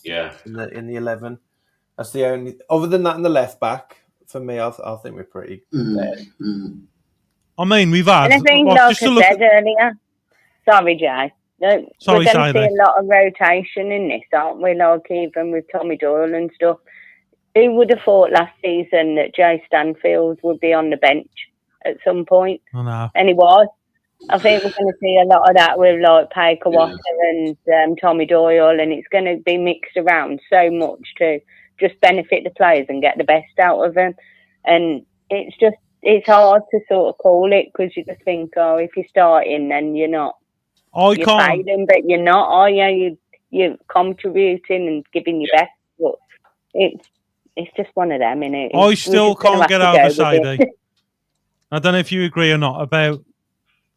11. That's the only. Other than that, in the left back, for me, I think we're pretty bad. I mean, we've had. And I think, like I said earlier, sorry, Jay. We're going to see a lot of rotation in this, aren't we? Like even with Tommy Doyle and stuff. Who would have thought last season that Jay Stanfield would be on the bench at some point? I know. And he was. I think we're going to see a lot of that with like 𝒂𝒄𝒄𝒆𝒔 and Tommy Doyle, and it's going to be mixed around so much to just benefit the players and get the best out of them. And it's hard to sort of call it because you just think, oh, if you're starting, then you're not. You're failing, but you're not. Oh, yeah, you're contributing and giving your best. But it's just one of them, innit? I still can't get over Sadie. I don't know if you agree or not about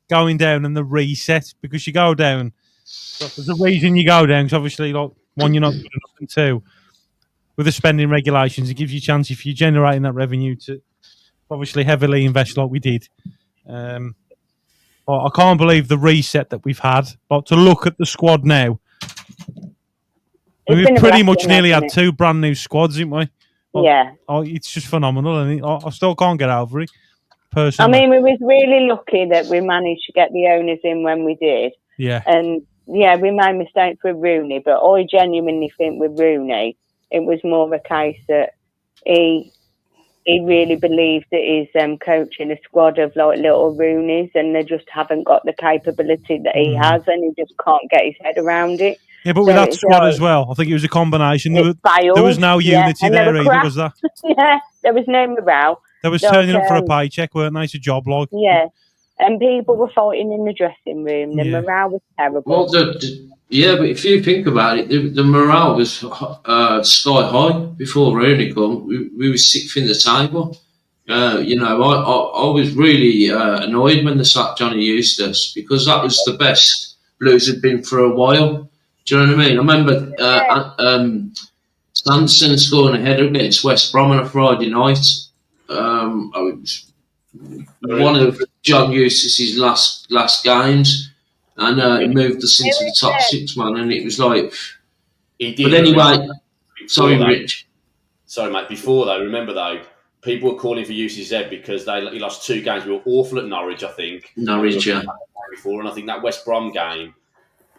going down and the reset, because you go down. There's a reason you go down, because obviously, like, one, you're not good enough, and two, with the spending regulations, it gives you a chance if you're generating that revenue to obviously heavily invest like we did. I can't believe the reset that we've had. Like, to look at the squad now, we've pretty much nearly had 2 brand new squads, haven't we? Yeah. It's just phenomenal, and I still can't get over it, personally. I mean, we was really lucky that we managed to get the owners in when we did. Yeah. And, yeah, we made mistakes with Rooney, but I genuinely think with Rooney, it was more of a case that he really believes that he's coaching a squad of like little Rooneys, and they just haven't got the capability that he has, and he just can't get his head around it. Yeah, but with that squad as well, I think it was a combination. There was no unity there either, was there? Yeah, there was no morale. They was turning up for a paycheck, weren't they? It's a job, like. Yeah, and people were fighting in the dressing room. The morale was terrible. Well, but if you think about it, the morale was sky high before Rooney come. We were 6th in the table. I was really annoyed when they sacked Johnny Eustace, because that was the best Blues had been for a while. Do you know what I mean? I remember Sanson scoring a header against West Brom on a Friday night. It was one of John Eustace's last games. And he moved us into the top 6, man, and it was like... He did. But anyway, sorry, Rich. Sorry, mate. Before, though, remember, though, people were calling for UCZ because he lost 2 games. We were awful at Norwich, I think. Norwich, yeah. Before, and I think that West Brom game,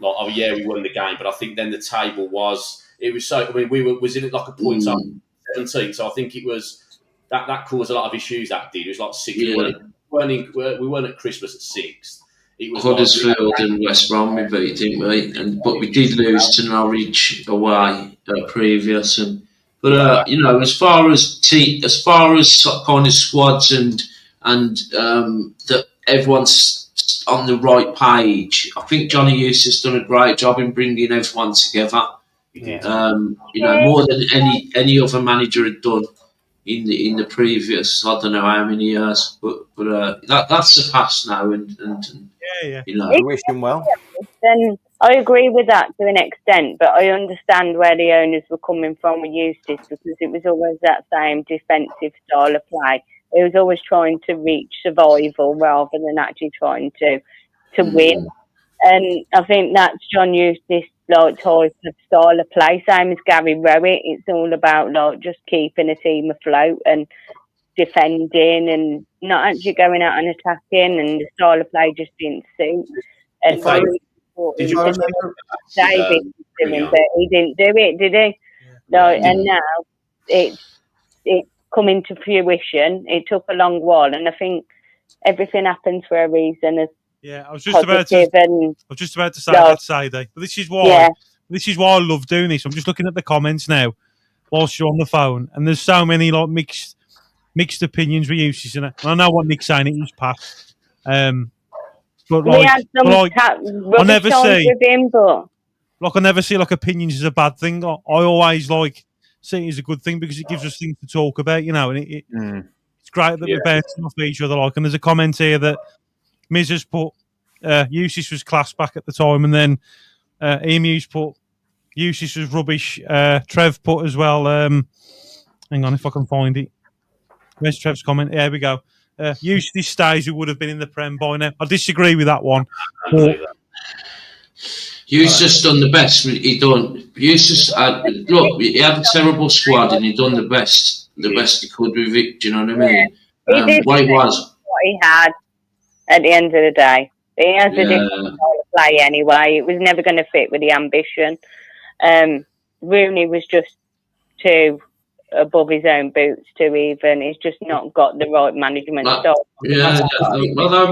we won the game, but I think then the table was... It was so... I mean, we was in it like a point up 17, so I think it was... That caused a lot of issues, that did. It was like 6. Yeah. We weren't at Christmas at 6. It was Huddersfield and West Brom we beat, didn't we? But we did lose to Norwich away previous. But as far as kind of squads and that everyone's on the right page, I think Johnny Eustace done a great job in bringing everyone together. Yeah. More than any other manager had done in the previous, I don't know how many years, but that's the past now, and I wish him well. Then I agree with that to an extent, but I understand where the owners were coming from with Eustace, because it was always that same defensive style of play. It was always trying to reach survival rather than actually trying to win. And I think that's John Eustace type of style of play, same as Gary Rowett. It's all about just keeping a team afloat and defending and not actually going out and attacking, and the style of play just didn't suit. And did you remember David was doing, but he didn't do it, did he? No, and now it's coming to fruition. It took a long while, and I think everything happens for a reason. I was just about to say that, Sadie. But this is why I love doing this. I'm just looking at the comments now whilst you're on the phone, and there's so many mixed opinions with Eustace, and I know what Nick's saying. It was past, but I never see with him, but I never see opinions as a bad thing. I always see it as a good thing, because it gives us things to talk about, and it's great that we're bouncing off each other. And there's a comment here that Miz has put Eustace was class back at the time, and then Emu's put Eustace was rubbish. Trev put as well. Hang on, if I can find it. Where's Trev's comment? There we go. Eustace stays, who would have been in the Prem by now. I disagree with that one. Eustace done the best he done. Eustace he had a terrible squad, and he done the best he could with it. Do you know what I mean? What it was. What he had at the end of the day. He has a different style of play anyway. It was never going to fit with the ambition. Rooney was just too above his own boots to even. He's just not got the right management style. Well, they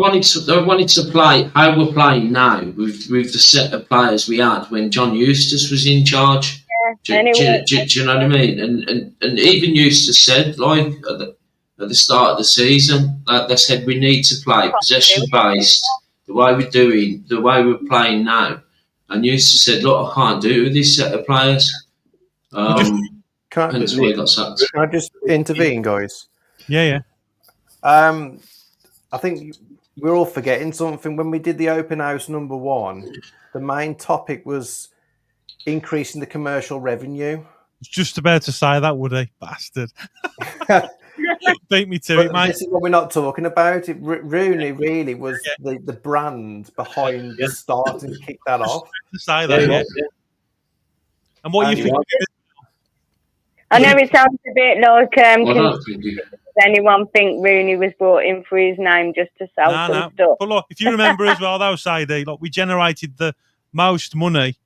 wanted to play how we're playing now with the set of players we had when John Eustace was in charge. Do you know what I mean? And even Eustace said, at the start of the season, they said we need to play possession based, the way we're playing now. And Eustace said, look, I can't do it with this set of players. Can Hence why he got sacked. Can I just intervene, guys? Yeah. I think we're all forgetting something. When we did the open house number 1, the main topic was increasing the commercial revenue. I was just about to say that, would he? Bastard. Beat me to it, mate. This is what we're not talking about. Rooney really was the brand behind starting to kick that off. To say that, yeah. And what you think? I know it sounds a bit like. Does anyone think Rooney was brought in for his name just to sell some stuff? But look, if you remember as well, though, Sadie, like we generated the most money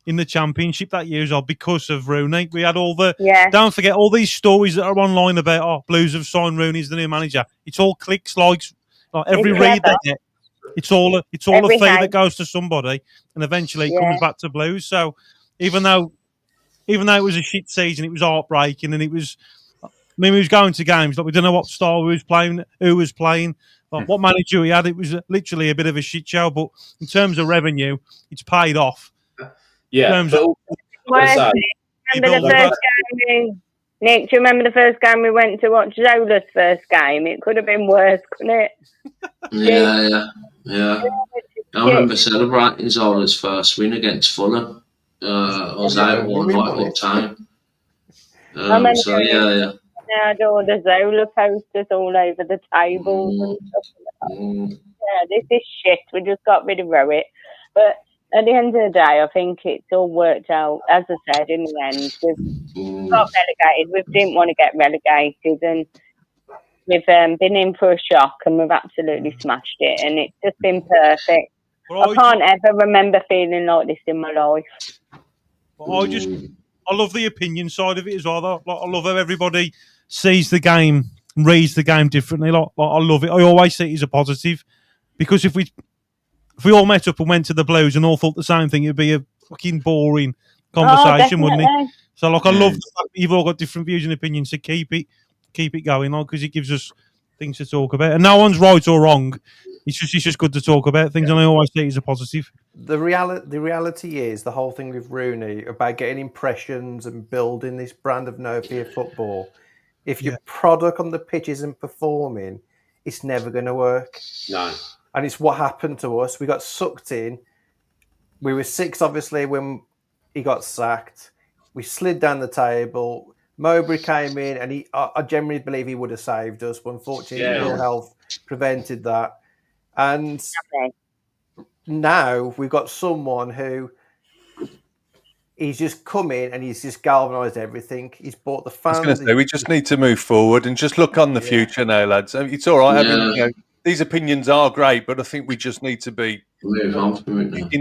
in the championship that year as well because of Rooney. We had all the don't forget all these stories that are online about Blues have signed Rooney as the new manager. It's all clicks, likes, like every read they get. It's all a fee that goes to somebody, and eventually it comes back to Blues. So even though it was a shit season, it was heartbreaking, and it was. I mean, we was going to games, like we don't know what style we was playing, who was playing, like what manager we had. It was literally a bit of a shit show, but in terms of revenue, it's paid off. Yeah. Nick, do you remember the first game we went to watch Zola's first game? It could have been worse, couldn't it? Yeah. I remember celebrating Zola's first win against Fulham. I was out one night up time. So yeah. I had all the Zola posters all over the tables and stuff like that. Yeah, this is shit. We just got rid of it. But at the end of the day, I think it's all worked out. As I said, in the end, we've got relegated. We didn't want to get relegated, and we've been in for a shock, and we've absolutely smashed it, and it's just been perfect. I can't ever remember feeling like this in my life. I love the opinion side of it as well, though. Like, I love how everybody sees the game, reads the game differently. Like, I love it. I always see it as a positive, because if we all met up and went to the Blues and all thought the same thing, it'd be a fucking boring conversation, wouldn't it? So, like, I love the fact that you've all got different views and opinions. So keep it going, like, because it gives us things to talk about. And no one's right or wrong. It's just good to talk about things, and I always see it as a positive. The reality is the whole thing with Rooney about getting impressions and building this brand of no fear football. If your product on the pitch isn't performing, it's never going to work. No. And it's what happened to us. We got sucked in. We were 6, obviously, when he got sacked. We slid down the table. Mowbray came in, and I generally believe he would have saved us, but unfortunately, ill health prevented that. And now we've got someone who he's just come in and he's just galvanised everything. He's brought the fans. I was going to say, we just need to move forward and just look on the future now, lads. It's all right. These opinions are great, but I think we just need to be on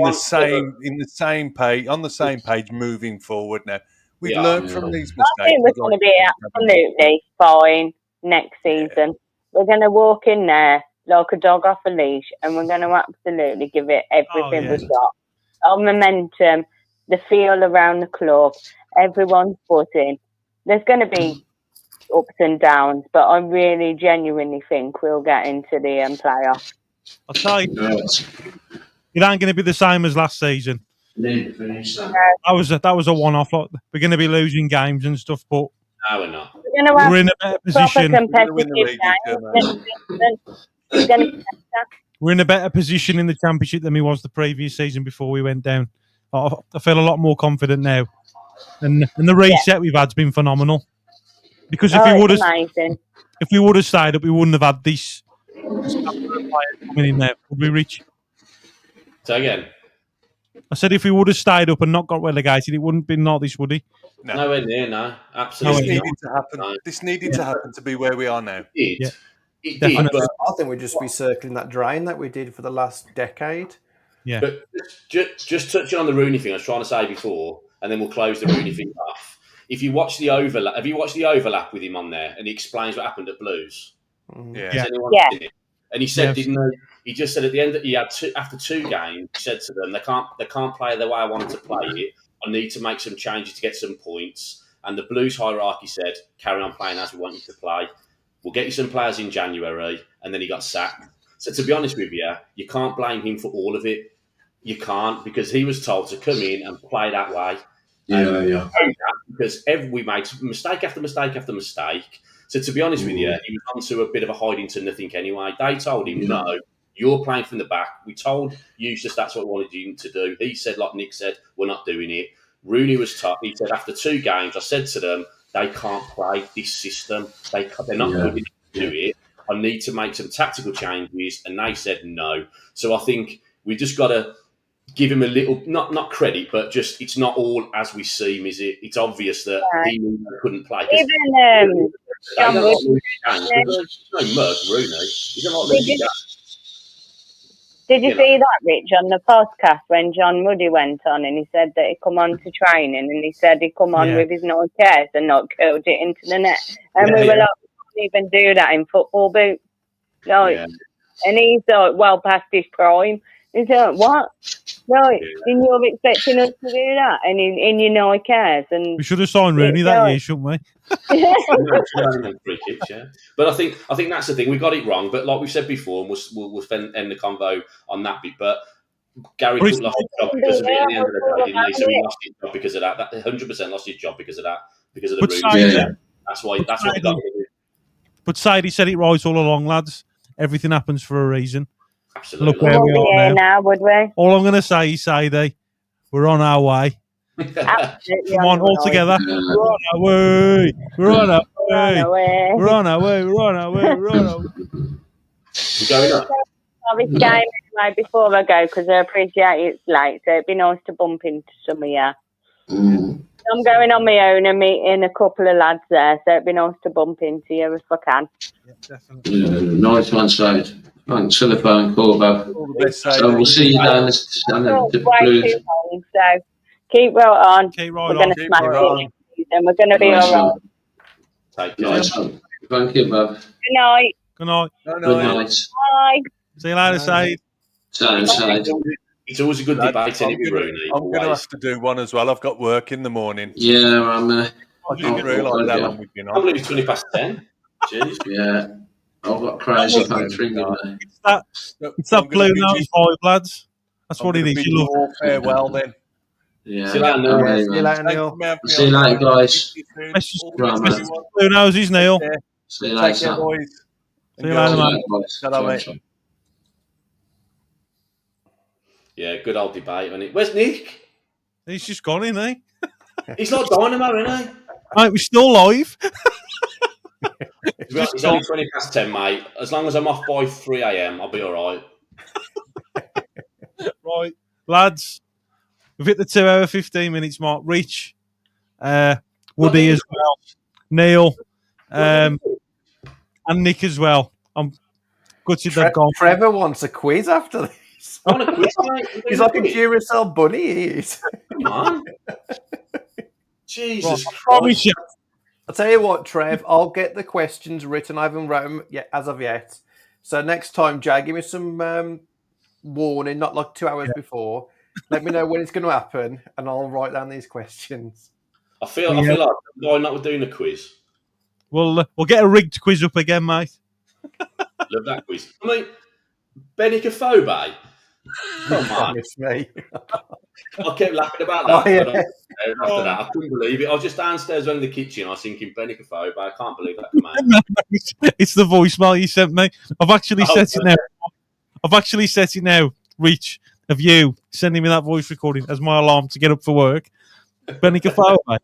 the same page moving forward now. We've learned from these mistakes. I think we're going to be absolutely fine next season. We're going to walk in there like a dog off a leash, and we're going to absolutely give it everything we've got. Our momentum, the feel around the club, everyone's buzzing. There's going to be ups and downs, but I really genuinely think we'll get into the playoff. I'll tell you, it ain't going to be the same as last season. That was a one-off. Like, we're going to be losing games and stuff, but no, we're not. We're in a better position. We're in a better position in the championship than we was the previous season before we went down. I feel a lot more confident now, and the reset we've had's been phenomenal. Because if we would have stayed up, we wouldn't have had this coming in there, would we, Rich? So again, I said if we would have stayed up and not got relegated, it wouldn't have been like this, would it? No. Nowhere near, no. Absolutely. This needed to happen to be where we are now. It did, I think we'd just be circling that drain that we did for the last decade. Yeah. But just touching on the Rooney thing, I was trying to say before, and then we'll close the Rooney thing off. If you watch the overlap, have you watched the overlap with him on there? And he explains what happened at Blues. Yeah. Has anyone seen it? And he said, he just said at the end that he had after 2 games, he said to them, they can't play the way I wanted to play it. I need to make some changes to get some points. And the Blues hierarchy said, carry on playing as we want you to play. We'll get you some players in January. And then he got sacked. So to be honest with you, you can't blame him for all of it. You can't, because he was told to come in and play that way. because we made mistake after mistake after mistake. So to be honest with you, he was onto a bit of a hiding to nothing anyway. They told him, no, you're playing from the back. We told Eustace that's what we wanted him to do. He said, like Nick said, we're not doing it. Rooney was tough. He said, after 2 games, I said to them, they can't play this system. They're not good enough to do it. I need to make some tactical changes. And they said no. So I think we just got to give him a little, not credit, but just it's not all as we seem, is it? It's obvious that he knew he couldn't play. Even John Woody. There's no mug, Rooney. He's not losing games. Did you see that, Rich, on the podcast when John Muddy went on and he said that he come on to training and he said he come on with his no cares and not curled it into the net. And we were like, we can't even do that in football boots. Like, and he's like, well past his prime. He's like, what? Right, and you're expecting us to do that? And in your no cares. And we should have signed Rooney that year, shouldn't we? But I think that's the thing. We got it wrong. But like we've said before, and we'll end the convo on that bit. But Gary Cook lost his job because of it at the end of the day, didn't he? So he lost his job because of that. That 100% lost his job because of that. Because of the Rooney. That's what we got to do. But Sadie said it right all along, lads. Everything happens for a reason. Absolutely. Look where we are now, would we? All I'm going to say is, Sadie, we're on our way. Absolutely. Come on, all together. We're on our way. We're on our way. We're on our way. We're on our way. We're on our way. We're going up. This game anyway before I go because I appreciate it's late, so it'd be nice to bump into some of you. I'm going on my own and meeting a couple of lads there, so it'd be nice to bump into you if I can. Yeah, definitely. Nice one, Side. Thanks for the phone call, Bob. So we'll see you down the Blues. So keep right on. Keep right We're going to smash it, and we're going to be all right. Take care. Thank you, Bob. Good night. Good night. Good night. Bye. See you later, Said. Side. It's always a good debate, isn't it, Rooney? I'm going to have to do one as well. I've got work in the morning. Yeah, I didn't realise how long we've been on. I believe it's 10:20. Jeez. Yeah. I've got crazy phones ringing me. It's that blue nose vibe, lads. That's what it is. You love all farewell then. Yeah. See you later, Neil. See you later, Neil. See you later, guys. Blue noses, Neil. See you later. Take care, boys. See you later, mate. Ta-ra, mate. Yeah, good old debate, isn't it? Where's Nick? He's just gone, isn't he? He's like Dynamo, isn't he? Mate, we're still live. It's only 10:20, mate. As long as I'm off by 3 a.m, I'll be all right. Right, lads. We've hit the 2 hour 15 minutes mark. Rich, Woody as well, Neil, and Nick as well. I'm gutted they've gone. Trevor wants a quiz after this. I want a quiz, mate. He's like a Duracell bunny, he is. Come on. Jesus Christ. Promise you. I'll tell you what, Trev, I'll get the questions written. I haven't wrote them yet, as of yet. So next time, Jay, give me some warning, not like 2 hours before. Let me know when it's going to happen, and I'll write down these questions. I feel like why not we're doing a quiz? We'll get a rigged quiz up again, mate. Love that quiz. I mean, 𝒂𝒄𝒄𝒆𝒄. Come on. Me. I kept laughing about that. Oh, yeah. But after that, I couldn't believe it. I was just downstairs in the kitchen. I was thinking 𝒂𝒄𝒄𝒆𝒄. I can't believe that, man. It's the voicemail you sent me. I've actually set it now. I've actually set it now. Reach of you sending me that voice recording as my alarm to get up for work. 𝒂𝒄𝒄𝒆𝒄.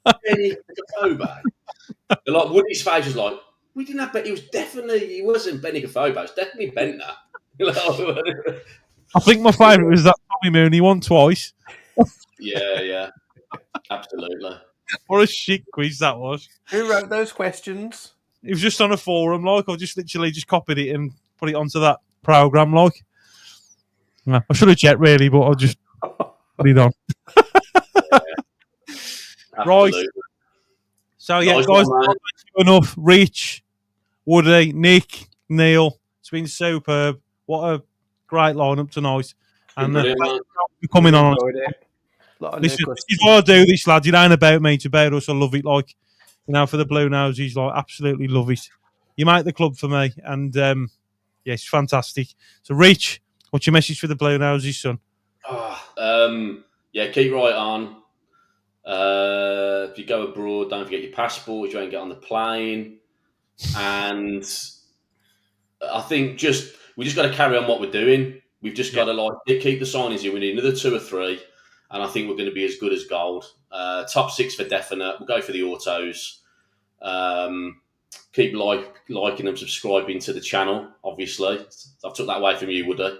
𝒂𝒄𝒄𝒄𝒆𝒄. Like Woody's face was like, we didn't have, but he wasn't 𝒂𝒄𝒄𝒄𝒆𝒄. It was definitely Bentner. I think my favourite was that Tommy Mooney won twice. Yeah, absolutely. What a shit quiz that was. Who wrote those questions? It was just on a forum, like I just literally just copied it and put it onto that program, like. Yeah, I should have checked really, but I'll just put it on. Right. So yeah, guys, enough. Rich, Woody, Nick, Neil. It's been superb. What a great lineup tonight. And coming on. Listen, this is why I do this, lads. It ain't about me, it's about us. I love it. Like, you know, for the Blue Noses, like, absolutely love it. You make the club for me, and yeah, it's fantastic. So, Rich, what's your message for the Blue Noses, son? Yeah, keep right on. If you go abroad, don't forget your passport. You won't get on the plane. And I think we just got to carry on what we're doing. We've just got to keep the signings in. We need another 2 or 3, and I think we're going to be as good as gold. Top 6 for definite. We'll go for the autos. Keep liking and subscribing to the channel. Obviously, I've took that away from you, Woody.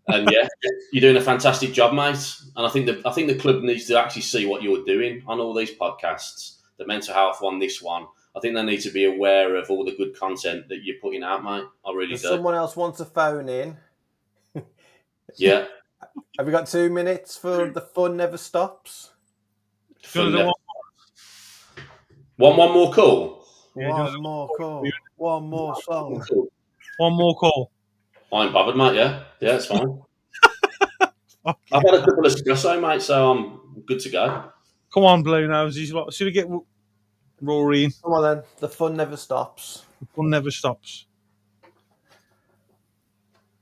And yeah, you're doing a fantastic job, mate. And I think the club needs to actually see what you're doing on all these podcasts. The mental health one, this one. I think they need to be aware of all the good content that you're putting out, mate. I really do. Someone else wants to phone in. Yeah. Have we got 2 minutes for the fun never stops? One more call. One more call. One more song. One more call. I ain't bothered, mate. Yeah, it's fine. I've had a couple of espresso, mate, so I'm good to go. Come on, Blue Noses. Should we get Rory in? Come on then. The fun never stops. The fun never stops.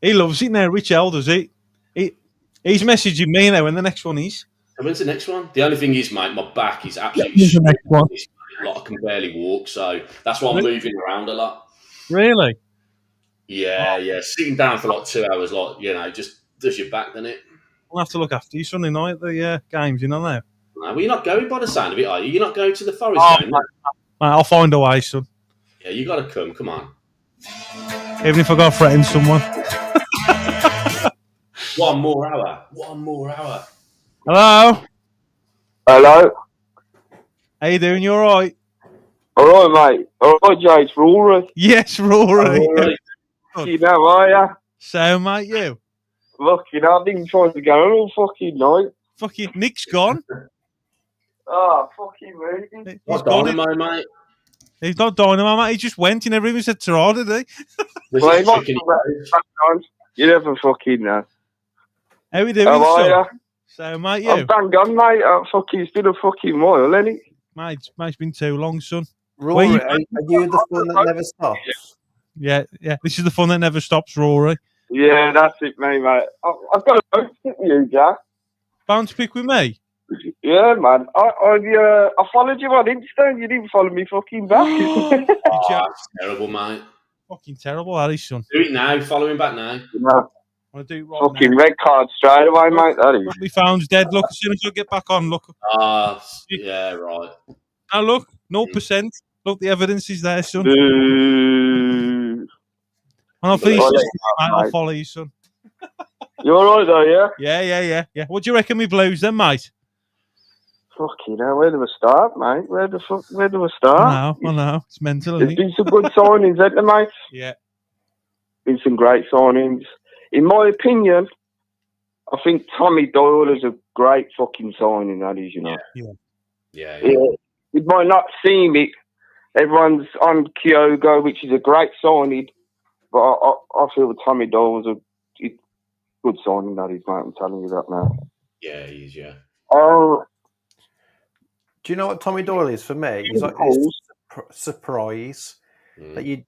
He loves it now, Rich L, does he? He's messaging me now when the next one is. And when's the next one? The only thing is, mate, my back is absolutely the next one? I can barely walk, so that's why I'm moving around a lot. Really? Yeah. Sitting down for like 2 hours, just does your back, doesn't it? We'll have to look after you Sunday night at the games, you know now. No, well, you're not going by the sound of it, are you? You're not going to the Forest game? Mate, I'll find a way, son. Yeah, you got to come on. Even if I got to threaten someone. 1 more hour. Hello? Hello? How you doing? You all right? All right, mate. All right, Jay. It's Rory. Yes, Rory. You know, are ya? So, mate, you? Fucking, I've been trying to get on all fucking night. Fucking Nick's gone. Oh, fucking me. He's gone, mate. He's not dynamo, mate. He just went. He never even said ta-ra, did he? Well, he might you never fucking know. How we doing, How are ya? So, mate, you? I'm bang on, mate. It's been a fucking while, hasn't it? Mate, it's been too long, son. Rory, are you the fun that never stops? Yeah. This is the fun that never stops, Rory. Yeah, that's it, mate. I've got a note with you, Jack. Bound to pick with me? Yeah, man. I followed you on Insta and you didn't follow me fucking back. That's terrible, mate. Fucking terrible, that is, son. Do it now. Follow him back now. No. I do it right fucking now. red card straight away, mate. That is. My phone's dead. Look, as soon as I get back on, look. Yeah, right. Now, look, 0%. Look, the evidence is there, son. And I'll finish this, mate. I'll follow you, son. You alright though, yeah? Yeah. What do you reckon we Blues then, mate? Fucking hell, where do we start, mate? Where do we start? I know. It's mental, There's isn't it? been some good signings, hasn't there, mate? Yeah. Been some great signings. In my opinion, I think Tommy Doyle is a great fucking signing, that is, you know. Yeah. You might not seem it. Everyone's on Kyogo, which is a great signing, but I feel that Tommy Doyle was a good signing, that is, mate. I'm telling you that now. Yeah, he is, yeah. Oh. Do you know what Tommy Doyle is for me? He's like this surprise that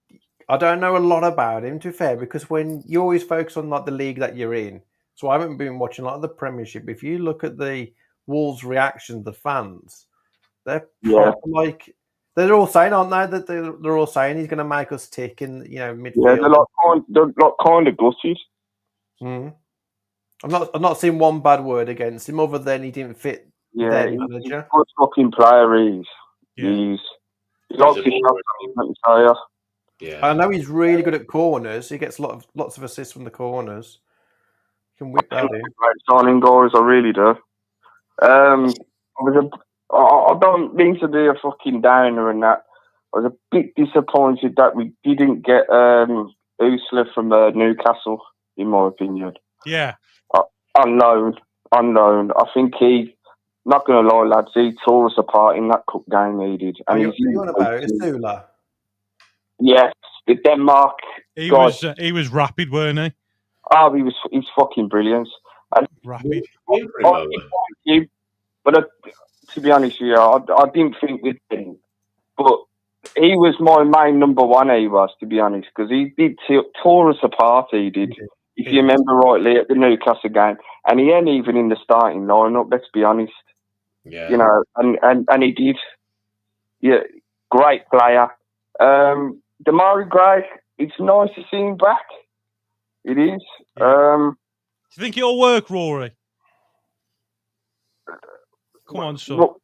I don't know a lot about him, to be fair, because when you always focus on like the league that you're in, so I haven't been watching a lot of the Premiership. If you look at the Wolves' reaction, the fans, they're like they're all saying, aren't they? That they're all saying he's going to make us tick in midfield. Yeah, they're kind of gutted. I've not seen one bad word against him other than he didn't fit. Yeah, he's a good fucking player. He's lots of shots. Yeah, I know he's really good at corners. He gets lots of assists from the corners. He can whip that in. Great signing goals, I really do. I don't mean to be a fucking downer and that. I was a bit disappointed that we didn't get Usler from Newcastle, in my opinion. Yeah. On loan. I think not going to lie, lads, he tore us apart in that cup game he did. And you on about Usler? Yes, the Denmark he guy. He was rapid, weren't he? Oh, he's fucking brilliant. And rapid. But to be honest with you, I didn't think we'd win. But he was my main number one, he was, to be honest, because he did tore us apart, he did. If you remember rightly, at the Newcastle game. And he ain't even in the starting lineup, let's be honest. Yeah. You know, and he did. Yeah, great player. Demarai Gray, it's nice to see him back. It is. Yeah. Do you think it'll work, Rory? Come on, son. Look,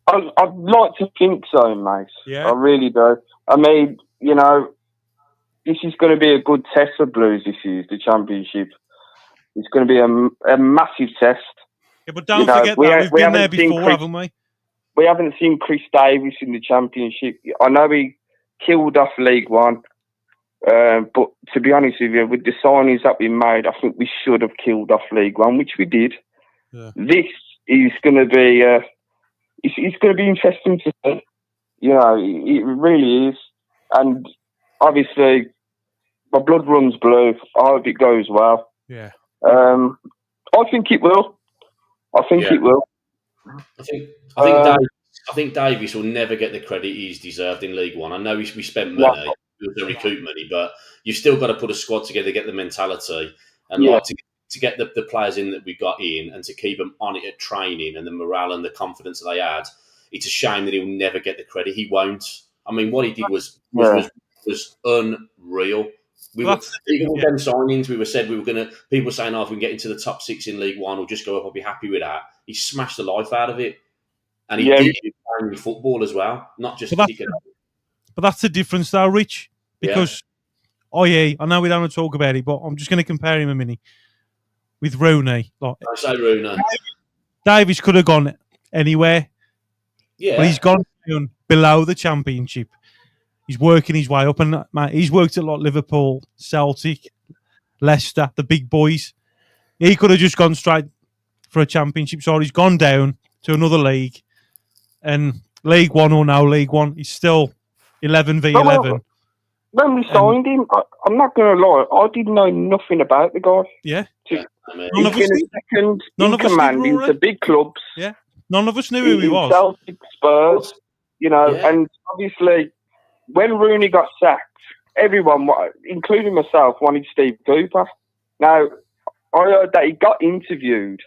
I'd like to think so, mate. Yeah. I really do. I mean, you know, this is going to be a good test for Blues this year, the championship. It's going to be a massive test. Yeah, but don't forget that we've been there before, haven't we? We haven't seen Chris Davis in the championship. I know he killed off League One, but to be honest with you, with the signings that we made, I think we should have killed off League One, which we did. Yeah. This is going to be it's going to be interesting to see. You know, it really is, and obviously my blood runs blue. I hope it goes well. Yeah. I think it will. I think it will. I think Davis will never get the credit he's deserved in League One. I know we spent money, we were recouped money, but you've still got to put a squad together, get the mentality, and like to get the players in that we got in, and to keep them on it at training, and the morale and the confidence that they had. It's a shame that he'll never get the credit. He won't. I mean, what he did was unreal. Even with them signings, we were going to. People were saying, "Oh, if we can get into the top 6 in League One, we'll just go up. I'll be happy with that." He smashed the life out of it, and he did it playing football as well, not just kicking. But that's the difference, though, Rich. Because I know we don't want to talk about it, but I'm just going to compare him a minute with Rooney. Like, I say Rooney. Davis could have gone anywhere. Yeah, but he's gone down below the championship. He's working his way up, and he's worked at like Liverpool, Celtic, Leicester, the big boys. He could have just gone straight for a championship, so he's gone down to another league, and League One or no League One, he's still 11v11. When we signed him, I'm not going to lie, I didn't know nothing about the guy. Yeah. He's been a second in command into big clubs. Yeah. None of us knew who he was. Celtic, Spurs, you know, and obviously when Rooney got sacked, everyone, including myself, wanted Steve Cooper. Now, I heard that he got interviewed,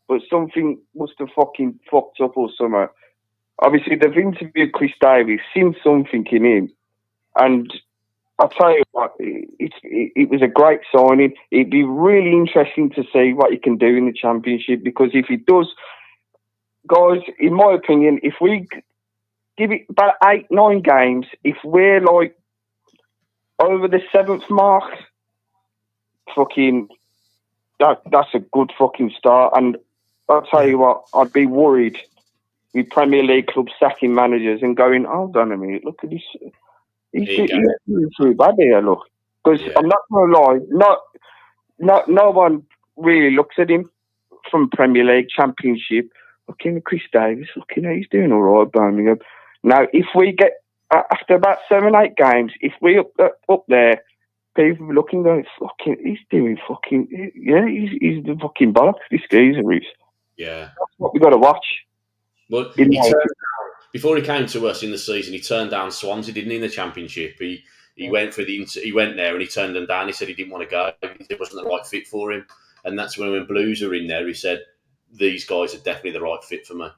but something must have fucking fucked up or something. Obviously, they've interviewed Chris Davis, seen something in him, and I'll tell you what, it was a great signing. It'd be really interesting to see what he can do in the championship, because if he does, guys, in my opinion, if we give it about 8-9 games, if we're like over the 7th mark, fucking, that's a good fucking start. And I'll tell you what, I'd be worried with Premier League clubs sacking managers and going, hold on a minute, look at this. He's doing too bad here, look. Because I'm not going to lie, no one really looks at him from Premier League, Championship. Looking at Chris Davis, looking at he's doing all right, Birmingham. Now, if we get, after about 7-8 games, if we up there, people are looking going, fucking, he's doing fucking, he's the fucking bollocks, this geezer is. Yeah. That's what we got to watch. Well, before he came to us in the season, he turned down Swansea, didn't he, in the Championship? He went for he went there and he turned them down. He said he didn't want to go. It wasn't the right fit for him. And that's when Blues were in there, he said, these guys are definitely the right fit for me.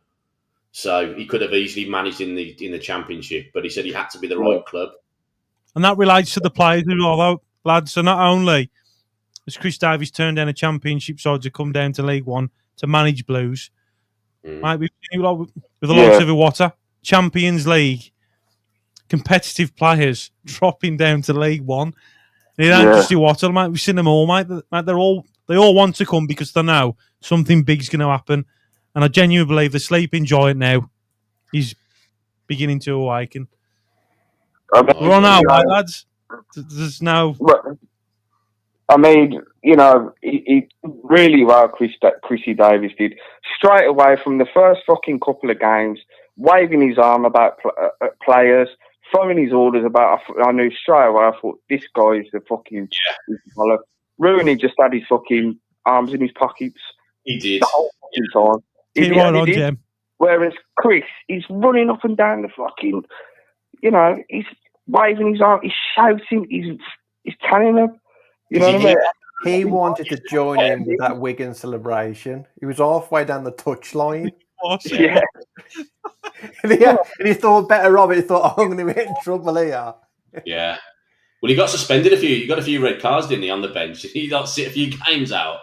So he could have easily managed in the Championship, but he said he had to be the right club. And that relates to the players as well, lads. So not only has Chris Davis turned down a Championship side to come down to League One to manage Blues, mate, we've seen with the likes of Iwata, Champions League, competitive players dropping down to League One. And it ain't just Iwata, mate. We've seen them all, mate. They all want to come because they know something big's going to happen. And I genuinely believe the sleeping giant now is beginning to awaken. We're on our way, lads. There's no... I mean, you know, he really well, Chrissy Davis did. Straight away from the first fucking couple of games, waving his arm about players, throwing his orders about... I knew straight away, I thought, this guy is the fucking... Rooney just had his fucking arms in his pockets. He did. The whole fucking time. Keep right on, Jim. Whereas Chris, he's running up and down the fucking... You know, he's waving his arm, he's shouting, he's telling them... You know what I mean? He wanted to join in with that Wigan celebration. He was halfway down the touchline. Yeah. And he thought better of it. He thought, I'm going to get in trouble here. Yeah. Well, he got suspended a few. He got a few red cards, didn't he, on the bench? He got sit a few games out.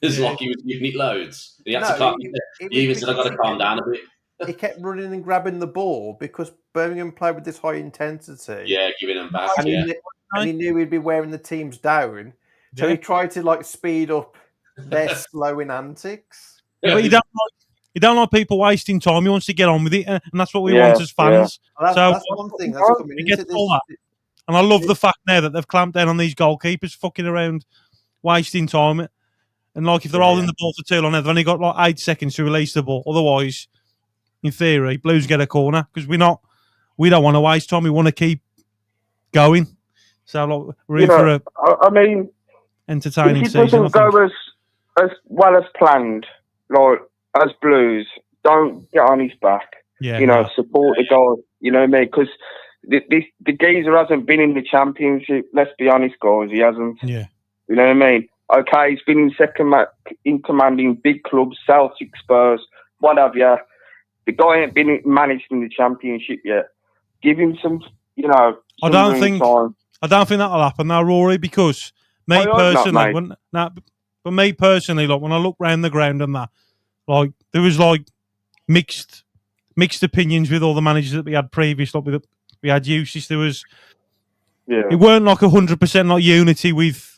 It's like he was giving it loads. He had to calm. He even said, "I got to calm down a bit." He kept running and grabbing the ball because Birmingham played with this high intensity. Yeah, giving them back. And, Yeah. he knew he'd be wearing the teams down, so he tried to like speed up their slowing antics. Yeah, but you don't like people wasting time. He wants to get on with it, and that's what we want as fans. Well, that's one thing. That's coming he gets into all that. And I love the fact now that they've clamped down on these goalkeepers fucking around, wasting time. And like if they're holding the ball for too long, they've only got like 8 seconds to release the ball. Otherwise, in theory, Blues get a corner because we don't want to waste time. We want to keep going. So like, we're in for entertaining if it season. doesn't go as well as planned, like as Blues, don't get on his back. Yeah, support the guy. You know what I mean? Because the geezer hasn't been in the Championship. Let's be honest, guys, he hasn't. Yeah, you know what I mean. Okay, he's been in command in big clubs, Celtic, Spurs, what have you. The guy ain't been managed in the Championship yet. Give him some, I don't think time. that'll happen now, Rory, because me personally, like when I look round the ground and that, like there was like mixed opinions with all the managers that we had previous. Like we had Eustace, there was, it weren't like 100% like unity with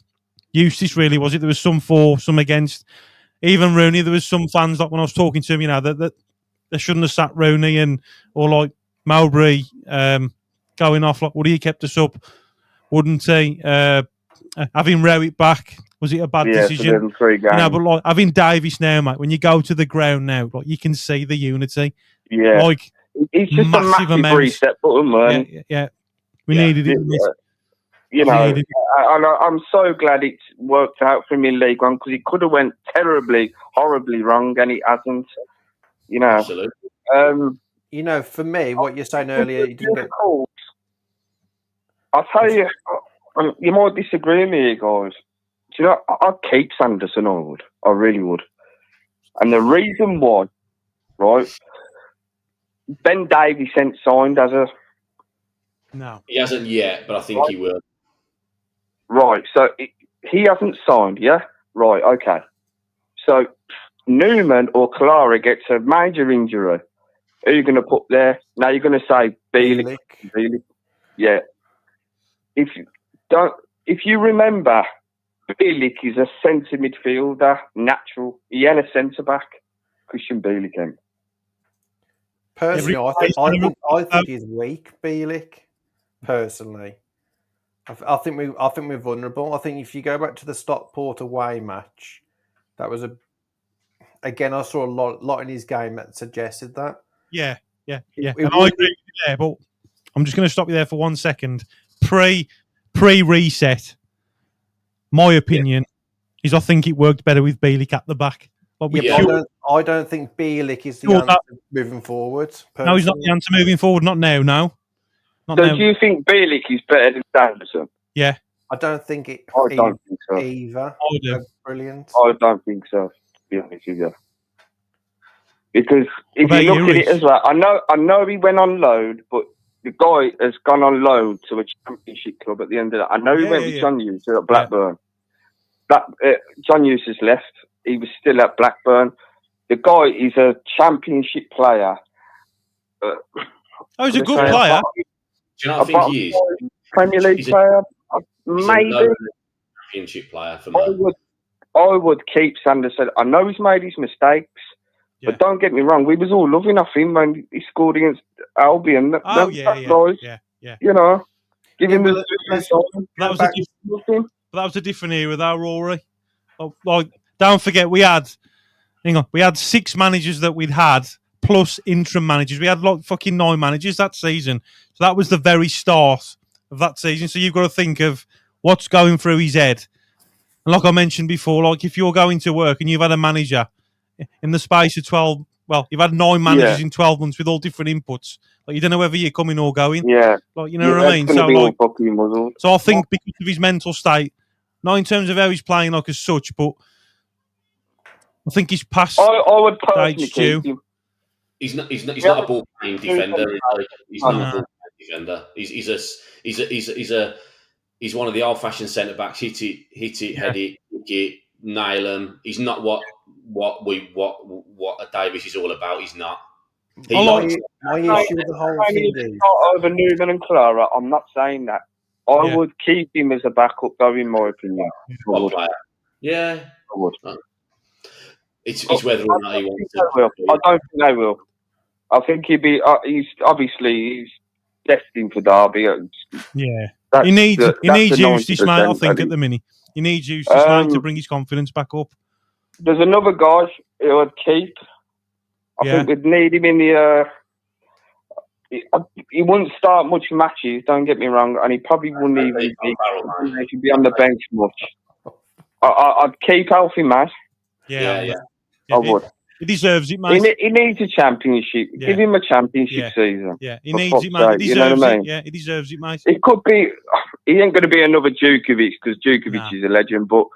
Eustace, really, was it? There was some for, some against. Even Rooney, there was some fans like when I was talking to him, that they shouldn't have sat Rooney or like Mowbray going off like, would he kept us up? Wouldn't he? Having Rowett back, was it a bad decision? But like having Davies now, mate, when you go to the ground now, like you can see the unity. Yeah, like it's just a massive reset button, man. Yeah. We needed it. I'm so glad it's worked out for him in League One because it could have went terribly, horribly wrong, and it hasn't. Absolutely. For me, what you're saying earlier, you didn't get. I'll tell you, you might disagree with me, guys. Do you know, I'd keep Sanderson on, would. I really would. And the reason why, right? Ben Davies ain't signed as a. No, he hasn't yet, but I think he will. Right, so he hasn't signed, yeah? Right, okay. So Newman or Clara gets a major injury. Who are you going to put there? Now you're going to say Bielik. Yeah. If you remember, Bielik is a centre midfielder, natural. He ain't a centre back. Christian Bielik. Personally, I think he's weak, Bielik. Personally. I think we're vulnerable. I think if you go back to the Stockport away match, that was again I saw a lot in his game that suggested that. Yeah. And I agree with you there, but I'm just going to stop you there for 1 second. Pre-reset, my opinion is I think it worked better with Bielik at the back. I don't think Bielik is the answer moving forward. Personally. No, he's not the answer moving forward. Not now. No. Do you think Bielik is better than Sanderson? Yeah. I don't think it. I don't think so. Either. I do. Brilliant. I don't think so, to be honest with you. Because if you look at it as well, I know he went on loan, but the guy has gone on loan to a Championship club at the end of that. I know he went with John Hughes at Blackburn. John Hughes has left. He was still at Blackburn. The guy is a Championship player. He's a good player. Do you not think he is? Premier League player? Maybe. Championship player for me. I would keep Sanderson. I know he's made his mistakes, but don't get me wrong. We was all loving off him when he scored against Albion. Yeah. You know, give him the. That was a different era, though, Rory. Like, don't forget, we had 6 managers that we'd had. Plus interim managers. We had like fucking 9 managers that season. So that was the very start of that season. So you've got to think of what's going through his head. And like I mentioned before, like if you're going to work and you've had a manager in the space of 12, you've had 9 managers in 12 months with all different inputs. Like you don't know whether you're coming or going. Yeah. Like, you know what I mean? So I think because of his mental state, Not in terms of how he's playing like as such, but I think he's past. I would personally Stu. keep him. He's not a ball playing defender. He's not a ball playing defender. He's one of the old fashioned centre backs. Hit it, head it, kick it, nail him. He's not what a Davis is all about. He's not. My issue with the whole thing is over Newman and Clara. I'm not saying that. I would keep him as a backup, though, in my opinion. Yeah, I would. It's whether or not he wants to. I don't think they will. I think he'd be. He's destined for Derby. Yeah, he needs Eustace, mate. I think at the minute he needs Eustace, mate, to bring his confidence back up. There's another guy who I'd keep. I think we'd need him in the. He wouldn't start much matches. Don't get me wrong, and he probably wouldn't even be on the bench much. I'd keep Alfie Matt. Yeah. I would. He deserves it, mate. He needs a championship. Yeah. Give him a championship season. Yeah, he needs it, mate. He deserves it. Yeah, he deserves it, mate. It could be. He ain't going to be another Djokovic because Djokovic is a legend. But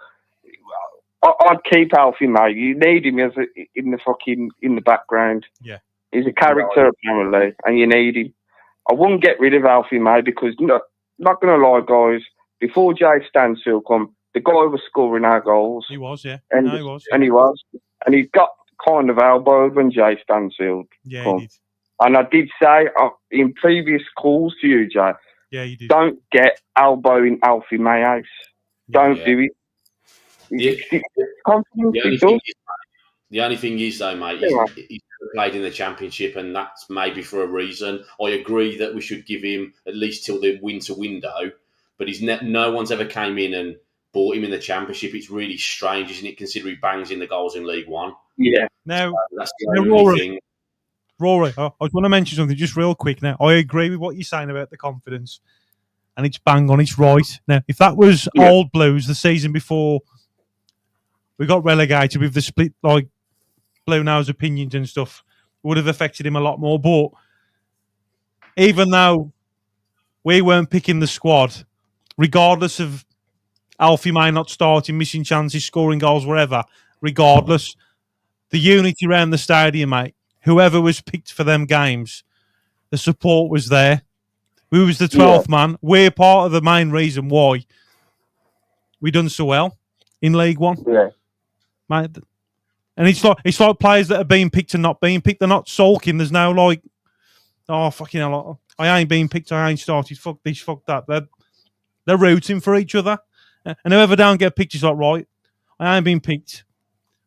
I'd keep Alfie, mate. You need him in the background. Yeah, he's a character apparently, and you need him. I wouldn't get rid of Alfie, mate, because not going to lie, guys. Before Jay Stansfield come, the guy was scoring our goals. He was, yeah. And he was. And he got kind of elbowed when Jay Stansfield come. He did. And I did say in previous calls to you, Jay, you did. Don't get elbowing Alfie Mayhouse. Don't do it. The only thing is, though, mate, he's played in the Championship, and that's maybe for a reason. I agree that we should give him at least till the winter window, but no one's ever came in and bought him in the Championship. It's really strange, isn't it, considering he bangs in the goals in League One? Yeah. Now, that's the only thing. Rory, I want to mention something just real quick now. I agree with what you're saying about the confidence, and it's bang on, it's right. Now, if that was old Blues the season before we got relegated with the split, like, Blue Nose opinions and stuff, would have affected him a lot more. But even though we weren't picking the squad, regardless of Alfie May not starting, missing chances, scoring goals, wherever, regardless, the unity around the stadium, mate, whoever was picked for them games, the support was there. We was the 12th man. We're part of the main reason why we done so well in League One. Yeah. Mate, and it's like players that are being picked and not being picked. They're not sulking. There's no like, oh, fucking hell, I ain't being picked, I ain't started, fuck this, fuck that. They're rooting for each other. And whoever don't get picked is like, right, I ain't been picked.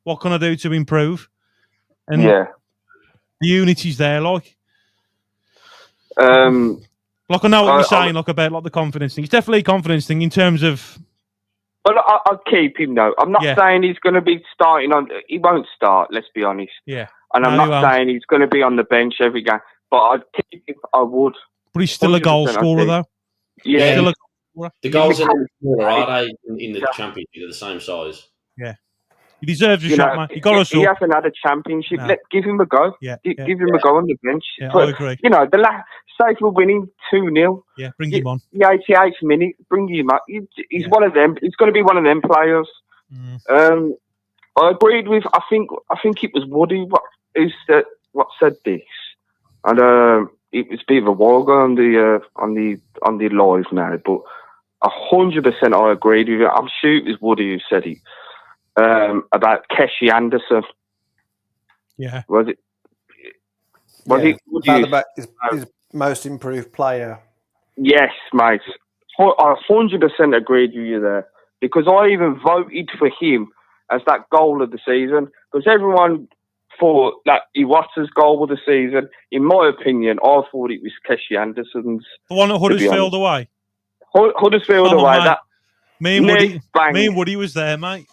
What can I do to improve? And the unity's there, like. Like, I know what you're saying, like, about like the confidence thing. It's definitely a confidence thing in terms of. But I'd keep him, though. I'm not saying he's going to be starting on. He won't start, let's be honest. Yeah. And I'm not saying he's going to be on the bench every game. But I'd keep him. I would. But he's still a goal scorer, though. Yeah. The goals are smaller, are they, in the Championship? They're the same size. Yeah. He deserves a shot, man. He hasn't had a championship. No. Give him a go. Yeah. Give him a go on the bench. Yeah, but, I agree. You know, say if we're winning 2-0. Yeah, bring him on. The 88th minute, bring him up. He's one of them. He's going to be one of them players. I agreed with. I think it was Woody what said this, and it was a bit of a while ago on the live now, but 100% I agreed with it. I'm sure it was Woody who said it. About Keshi Anderson. Yeah. Was it? About his most improved player. Yes, mate. I 100% agreed with you there. Because I even voted for him as that goal of the season. Because everyone thought that Iwasa's goal of the season. In my opinion, I thought it was Keshi Anderson's. The one at Huddersfield away? Huddersfield away. Mate. That. Me and Woody was there, mate.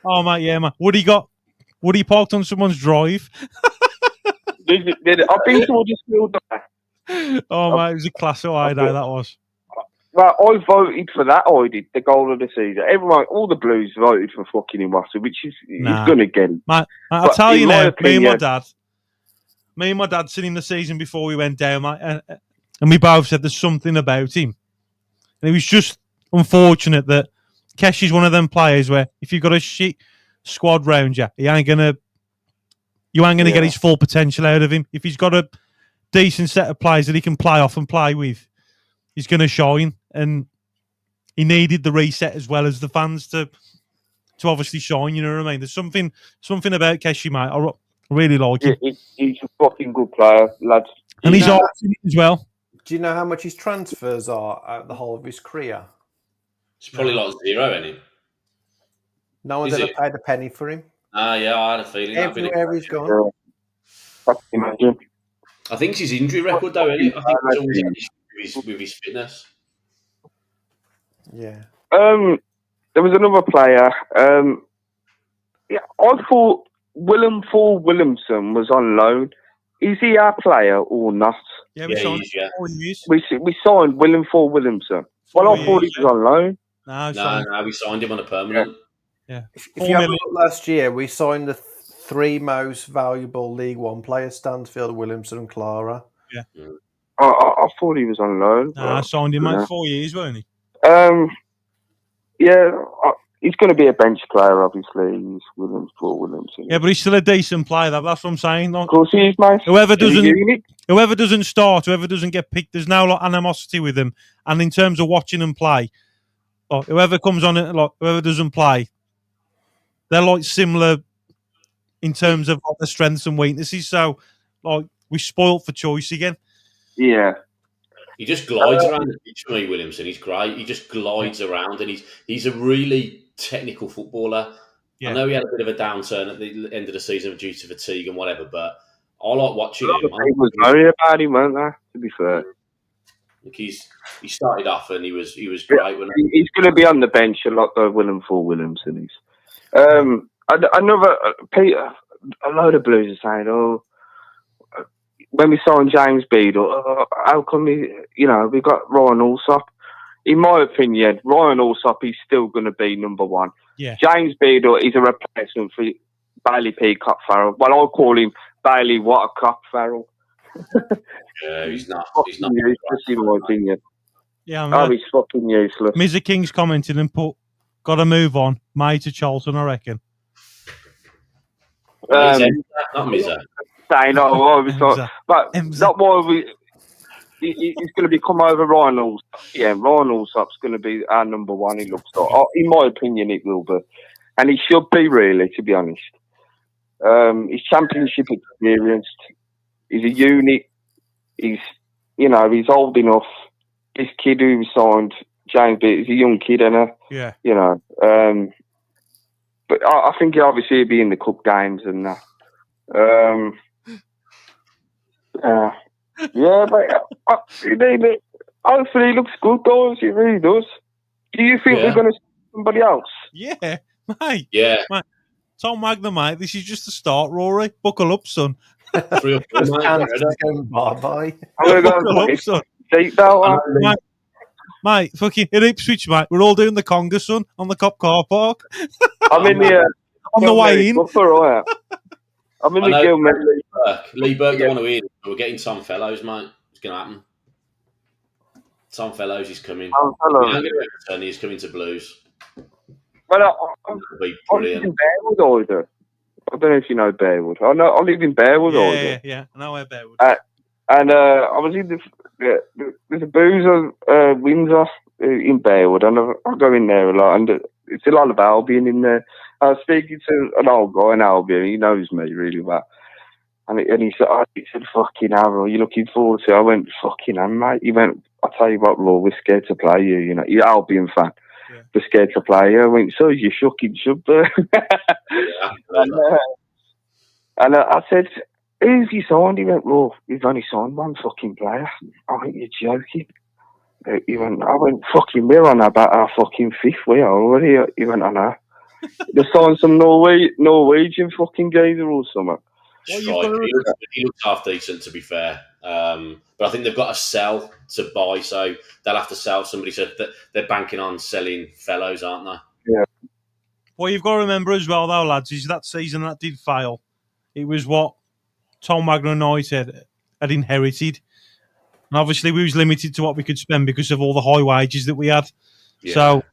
Oh, mate, yeah, mate. Woody parked on someone's drive. Did it? I've been to Huddersfield. Oh, mate, it was a class away day, that was. Well, I voted for that. I did, the goal of the season. Everyone, all the Blues voted for fucking Iwasa, which is he's going to get it. Mate, I'll tell you now, me and my dad sitting the season before we went down, mate, and we both said there's something about him. And it was just unfortunate that Kesh is one of them players where if you've got a shit squad round you, you ain't gonna get his full potential out of him. If he's got a decent set of players that he can play off and play with, he's gonna shine. And he needed the reset as well as the fans to obviously shine. You know what I mean? There's something about Keshi, mate. I really like him. He's a fucking good player, lads. And he's awesome as well. Do you know how much his transfers are out the whole of his career? It's probably like 0, isn't it? No one's ever paid a penny for him. Yeah, I had a feeling. Everywhere he's gone. Imagine. I think it's his injury record, though, isn't it? I think it's always an issue with his fitness. Yeah. There was another player. I thought Williamson was on loan. Is he our player or not? Yeah, we signed him. We signed Williamson. Well, I thought he was on loan. No, we signed him on a permanent. Yeah. If you have a look last year, we signed the 3 most valuable League One players: Stansfield, Williamson, and Clara. Yeah. I thought he was on loan. I signed him, mate, 4 years, weren't he? He's going to be a bench player, obviously. He's Williamson. Yeah, but he's still a decent player. That's what I'm saying. Like, of course he is, mate. Whoever doesn't start, whoever doesn't get picked, there's no animosity with him. And in terms of watching them play, whoever comes on it, whoever doesn't play, they're like similar in terms of the strengths and weaknesses. So, we're spoilt for choice again. Yeah. He just glides around the pitch for me, Williamson. He's great. He just glides around, and he's a really technical footballer. Yeah. I know he had a bit of a downturn at the end of the season due to fatigue and whatever, but I like watching him. He was worried about him, weren't they? To be fair, he started off and he was great. He's going to be on the bench a lot though. Williamson is. Another Peter. A load of Blues are saying, when we signed James Beadle, how come we got Ryan Allsop? In my opinion, Ryan Allsop is still going to be number one. Yeah. James Beadle is a replacement for Bailey Peacock Farrell. Well, I'll call him Bailey Watercock Farrell. Yeah, he's not useless in my opinion. Yeah, he's fucking useless. Mr. King's commented and put, got to move on. May to Charlton, I reckon. Not Mizza. But not why he's going to become over Ryan Allsop. Yeah, Ryan Allsop's going to be our number one. He looks like, in my opinion, it will be, and he should be really, to be honest. He's championship experienced. He's a unit. He's old enough. This kid who signed James Beard is a young kid, and but I think obviously he'll be in the cup games and that. But hopefully he looks good, guys. He really does. Do you think we're going to see somebody else? Yeah, mate. Yeah. Mate. Tom Magna, mate. This is just the start, Rory. Buckle up, son. 3 or 4 Bye-bye. I'm going to Buckle up, son. Seatbelt on. Mate, fucking in Ipswich, mate. We're all doing the conga, son, on the Cop car park. I'm in the on the way in. I'm in the Gilman. Lee Burke don't want to win. We're getting Tom Fellows, mate. It's going to happen. Tom Fellows is coming. He's coming to Blues. Well, I live in Bearwood either. I don't know if you know Bearwood. I live in Bearwood either. Yeah, I know where Bearwood. And I was in there's a boozer Windsor in Bearwood, and I go in there a lot, and it's a lot of Albion in there. I was speaking to an old guy in Albion. He knows me really well, and he said, "Fucking hell, are you looking forward to it?" I went, "Fucking hell, mate." He went, "I'll tell you what, Raw, we're scared to play you. You know, you're an Albion fan. Yeah. We're scared to play you." I went, "So you fucking should be." And I said, "Who's he signed?" He went, "Well, we've only signed one fucking player." I went, "You're joking." I went, "Fucking, we're on about our fucking 5th. We are already." He went, "I know." They signed some Norwegian fucking geezer or something. He looks half decent, to be fair. But I think they've got to sell to buy, so they'll have to sell. Somebody said that they're banking on selling Fellows, aren't they? Yeah. What you've got to remember as well, though, lads, is that season that did fail. It was what Tom Magna and I had inherited. And obviously, we was limited to what we could spend because of all the high wages that we had. Yeah. So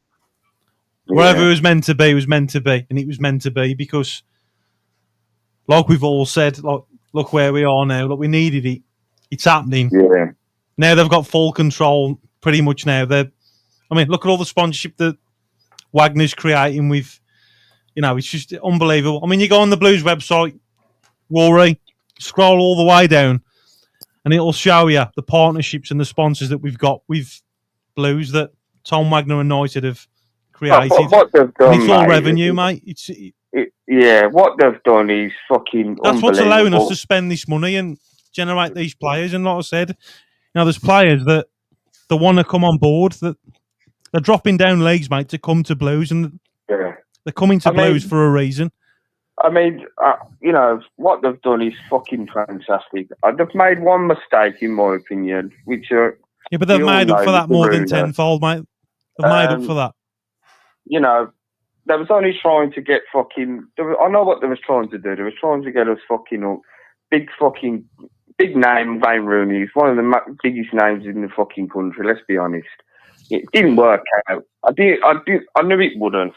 wherever it was meant to be, it was meant to be, and it was meant to be because, like we've all said, like look where we are now. Look, we needed it. It's happening. Yeah. Now they've got full control, pretty much. Now look at all the sponsorship that Wagner's creating with. It's just unbelievable. I mean, you go on the Blues website, Rory, scroll all the way down, and it'll show you the partnerships and the sponsors that we've got with Blues that Tom Wagner and United have created. What they've done, and it's all revenue, mate. What they've done is fucking That's what's allowing us unbelievable. to spend this money and generate these players. And like I said, there's players that want to come on board, that they're dropping down leagues, mate, to come to Blues, and they're coming to Blues for a reason. I mean, what they've done is fucking fantastic. They've made one mistake, in my opinion, which are... Yeah, but they've made up for that more than tenfold, mate. They've made up for that. They was only trying to get fucking... I know what they was trying to do. They was trying to get us fucking up. Big name, Wayne Rooney. He's one of the biggest names in the fucking country, let's be honest. It didn't work out. I knew it wouldn't.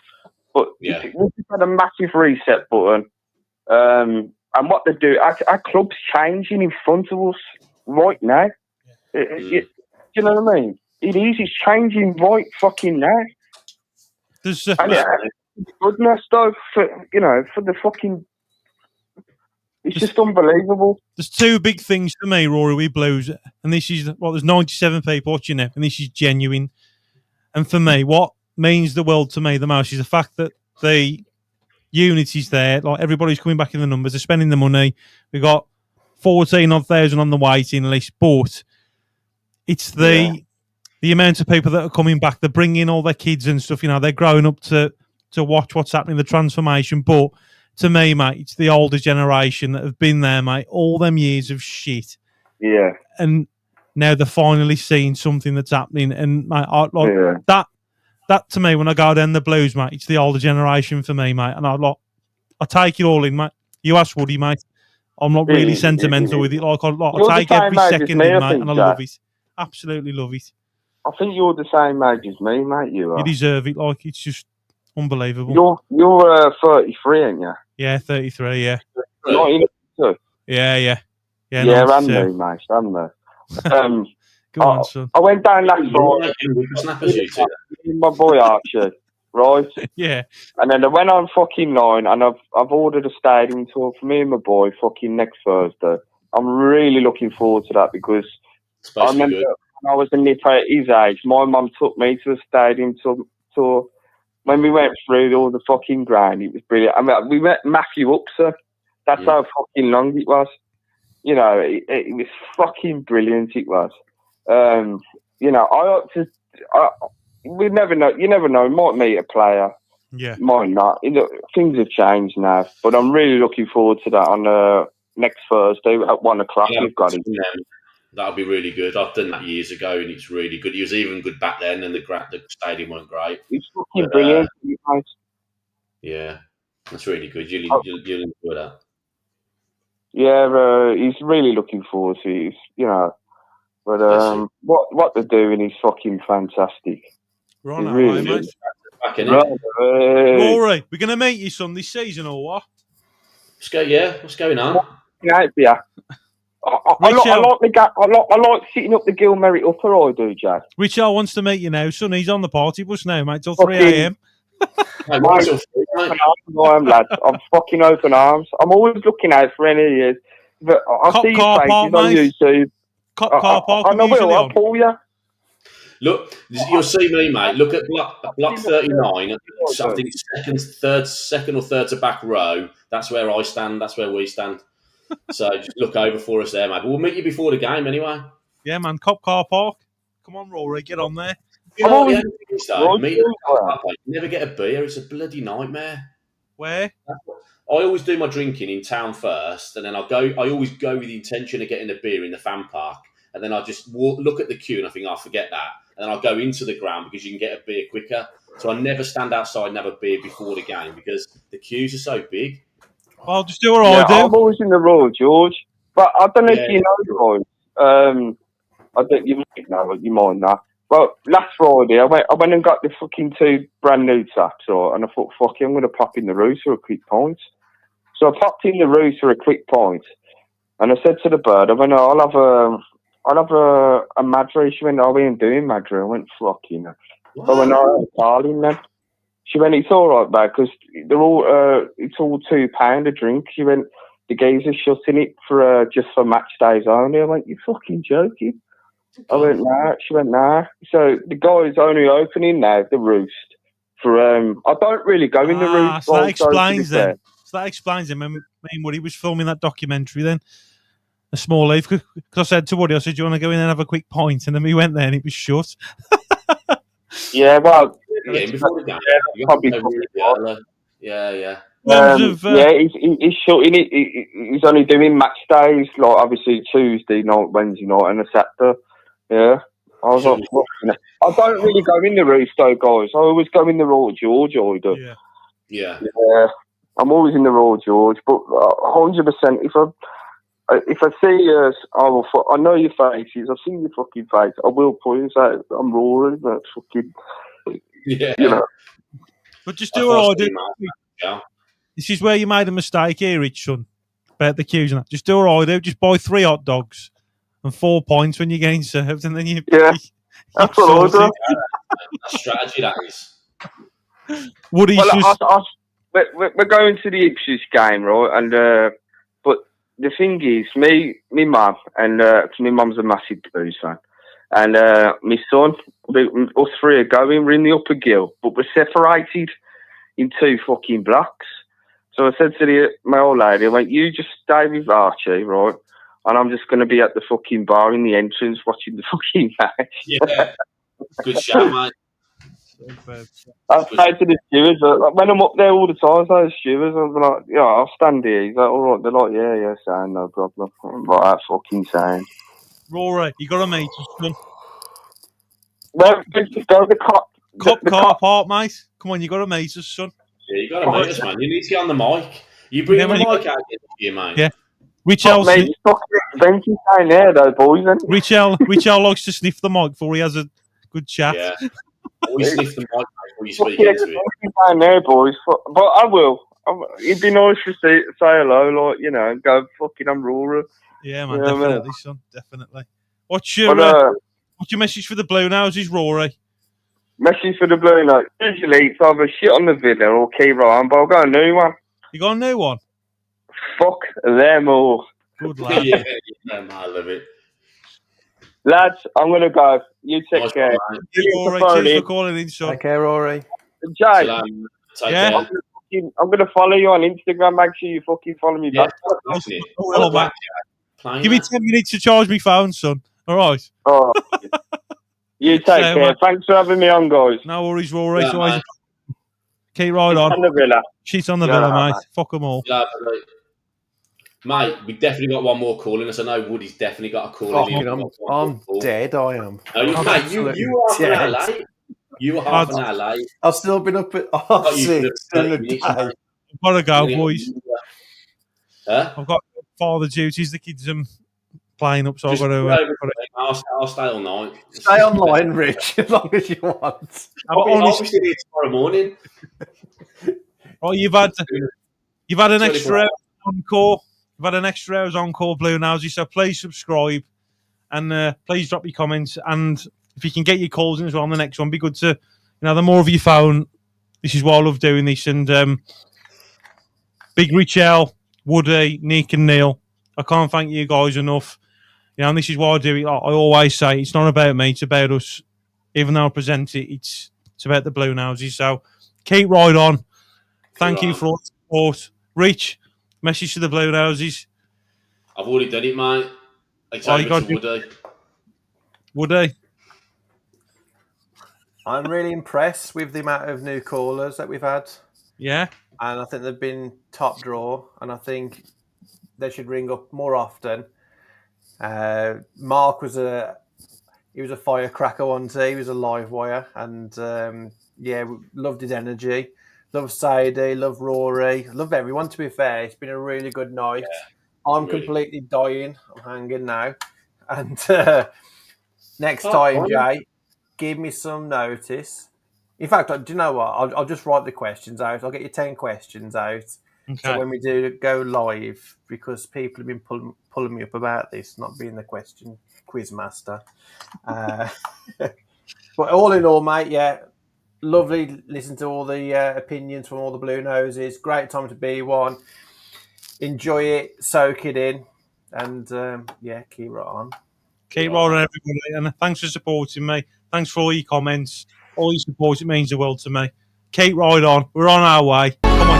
But we just had a massive reset button. And what they do, our club's changing in front of us right now. You know what I mean? It is. It's changing right fucking now. Goodness, though, for the fucking... It's just unbelievable. There's two big things for me, Rory, with Blues. And this is... there's 97 people watching now, and this is genuine. And for me, what means the world to me the most is the fact that the unity's there. Like, everybody's coming back in the numbers. They're spending the money. We've got 14,000 on the waiting list. But it's the amount of people that are coming back. They're bringing all their kids and stuff. They're growing up to watch what's happening, the transformation. But to me, mate, it's the older generation that have been there, mate, all them years of shit. Yeah. And now they're finally seeing something that's happening. And, mate, that to me, when I go down the Blues, mate, it's the older generation for me, mate. And I take it all in, mate. You ask Woody, mate. I'm not really sentimental with it. I take every second in, mate, and I love it. Absolutely love it. I think you're the same age as me, mate. You are. You deserve it. It's just unbelievable. You're 33, ain't you? Yeah, 33. Yeah. 92. Yeah. Yeah, and me, mate. And me. Go on, son. I went down last night with my boy Archie, right? Yeah. And then I went on fucking line, and I've ordered a stadium tour for me and my boy fucking next Thursday. I'm really looking forward to that because I remember when I was a nipper at his age, my mum took me to a stadium tour. When we went through all the fucking ground, it was brilliant. I mean, we met Matthew Upser. That's how fucking long it was. It was fucking brilliant. It was. We never know. You never know. You might meet a player. Yeah. Might not. Things have changed now, but I'm really looking forward to that on next Thursday at 1:00. Yeah, We've got it. That'll be really good. I've done that years ago, and it's really good. He was even good back then, and the stadium wasn't great. It's fucking brilliant. Yeah, that's really good. You'll enjoy that. Yeah, he's really looking forward to it. But what they're doing is fucking fantastic. Right, really mate. Rory, we're going to meet you son this season or what? What's going on? I like sitting up the Gil Merit upper, I do, Jack. Richard wants to meet you now, son. He's on the party bus now, mate, till 3 a.m. I'm lad. I'm fucking open arms. I'm always looking out for any years. But I see your faces on YouTube. Car park. I'll pull you. Look, you'll see me, mate. Look at block 39. I think second or third to back row. That's where I stand. That's where we stand. So just look over for us there, mate. But we'll meet you before the game anyway. Yeah, man. Cop car park. Come on, Rory. Get on there. You know, you never get a beer. It's a bloody nightmare. Where? I always do my drinking in town first, and then I always go with the intention of getting a beer in the fan park, and then I just look at the queue and I think, I'll forget that, and then I'll go into the ground because you can get a beer quicker. So I never stand outside and have a beer before the game because the queues are so big. Well, just do what I do. I'm always in the road, George. But I don't know if you know, Roy. I don't. You might know, you might not. Well, last Friday, I went and got the fucking 2 brand new taps, right? And I thought, fuck it, I'm going to pop in the roost for a quick pint. So I popped in the roost for a quick pint, and I said to the bird, I went, I'll have a Madra. She went, we ain't doing Madra. I went, fucking. I went, darling, then. She went, it's all right, mate, because they're all, it's all £2 a drink. She went, the guys are shutting it for just for match days only. I went, you fucking joking? I went, nah. She went, nah. So the guy's only opening now, the roost, for, I don't really go in the roost. So that explains then. So that explains him. Me and Woody was filming that documentary then, A Small Leaf, because I said to Woody, I said, do you want to go in and have a quick pint? And then we went there and it was shut. Yeah, well, before the game, yeah. He's shutting it. He's only doing match days, like obviously Tuesday night, Wednesday night, and a Saturday. Yeah, I was like, I don't really go in the roost though, guys. I always go in the Royal George. I do. Yeah. I'm always in the Royal George, but 100%. If I see you, I know your faces. I've seen your fucking face. I will point out I'm roaring. That's fucking. Yeah. You know. But just do what I do. This is where you made a mistake here, Rich, son. About the queues and that. Just do what I do. Just buy 3 hot dogs and 4 points when you're getting served, and then you. Yeah. That's what I do. That's strategy, that is. We're going to the Ipswich game, right? And but the thing is, me mum, and cause my mum's a massive Blues fan, and my son, us 3 are going. We're in the upper gill, but we're separated in 2 fucking blocks. So I said to my old lady, I went, you just stay with Archie, right? And I'm just going to be at the fucking bar in the entrance watching the fucking match. Yeah, good shout, mate. I say to the stewards, when I'm up there all the time, I say to the stewards, I'm like, yeah, I'll stand here. He's like, all right. They're like, yeah, sound, no problem. I'm like, that's fucking sound. Rory, you got to meet us, son. Well, just go to the car park, mate. Come on, you got to meet us, son. Yeah, you got to meet us, man. You need to get on the mic. You bring the mic out here, mate. Yeah. Rich L. Mate, it's fucking expensive down there, though, boys. Rich L likes to sniff the mic before he has a good chat. Yeah. Always sniff the mic before you speak into it. Down there, boys. But I will. It'd be nice to say hello, like, you know, and go, fucking, I'm Rory. Yeah, man, definitely, son. Definitely. What's your message for the Blue Noses, Rory? Message for the Blue Noses. Usually it's either shit on the Villa or keep on, but I've got a new one. You got a new one? Fuck them all. Good lad. Yeah, I love it. Lads, I'm going to go. You take care. Cheers for calling in, son. Take care, Rory. Jay, yeah. I'm going to follow you on Instagram. Make sure you fucking follow me back. Give me 10 minutes to charge my phone, son. All right. Oh, you take care. Thanks for having me on, guys. No worries, Rory. Yeah, keep right on. On the Villa. She's on the Villa, mate. Fuck them all. Yeah, mate, we definitely got one more call in us. I know Woody's definitely got a call in. I'm dead, I am. No, mate, you were half an hour late. You were half an hour late. I've still been up at 6 in the day. I've got to go, boys. I've got father duties. The kids are playing up, so I've got to... I'll stay all night. Stay online, Rich, as long as you want. I'll be here tomorrow morning. Oh, you've had an extra hour encore. You've had an extra hours encore, Blue Noses, so please subscribe and please drop your comments. And if you can get your calls in as well on the next one, be good to, the more of your phone. This is why I love doing this. And Big Richel, Woody, Nick, and Neil, I can't thank you guys enough. And this is why I do it. I always say it's not about me, it's about us. Even though I present it, it's about the Blue Noses. So keep right on. Thank you for all the support. Rich, message to the Blue Noses. I've already done it, mate. It's over to Woody. Woody? I'm really impressed with the amount of new callers that we've had. Yeah. And I think they've been top draw. And I think they should ring up more often. Mark was a firecracker, wasn't he? He was a live wire. And, loved his energy. Love Sadie, love Rory, love everyone, to be fair. It's been a really good night. Yeah, I'm really completely dying. I'm hanging now. And next time, Jay, give me some notice. In fact, do you know what? I'll just write the questions out. I'll get you 10 questions out. Okay. So when we do go live, because people have been pulling me up about this, not being the quiz master. But all in all, mate, yeah, lovely. Listen to all the opinions from all the Blue Noses. Great time to be one. Enjoy it, soak it in, and yeah, keep right on. Keep rolling, everybody, and thanks for supporting me. Thanks for all your comments, all your support. It means the world to me. Keep right on. We're on our way. Come on.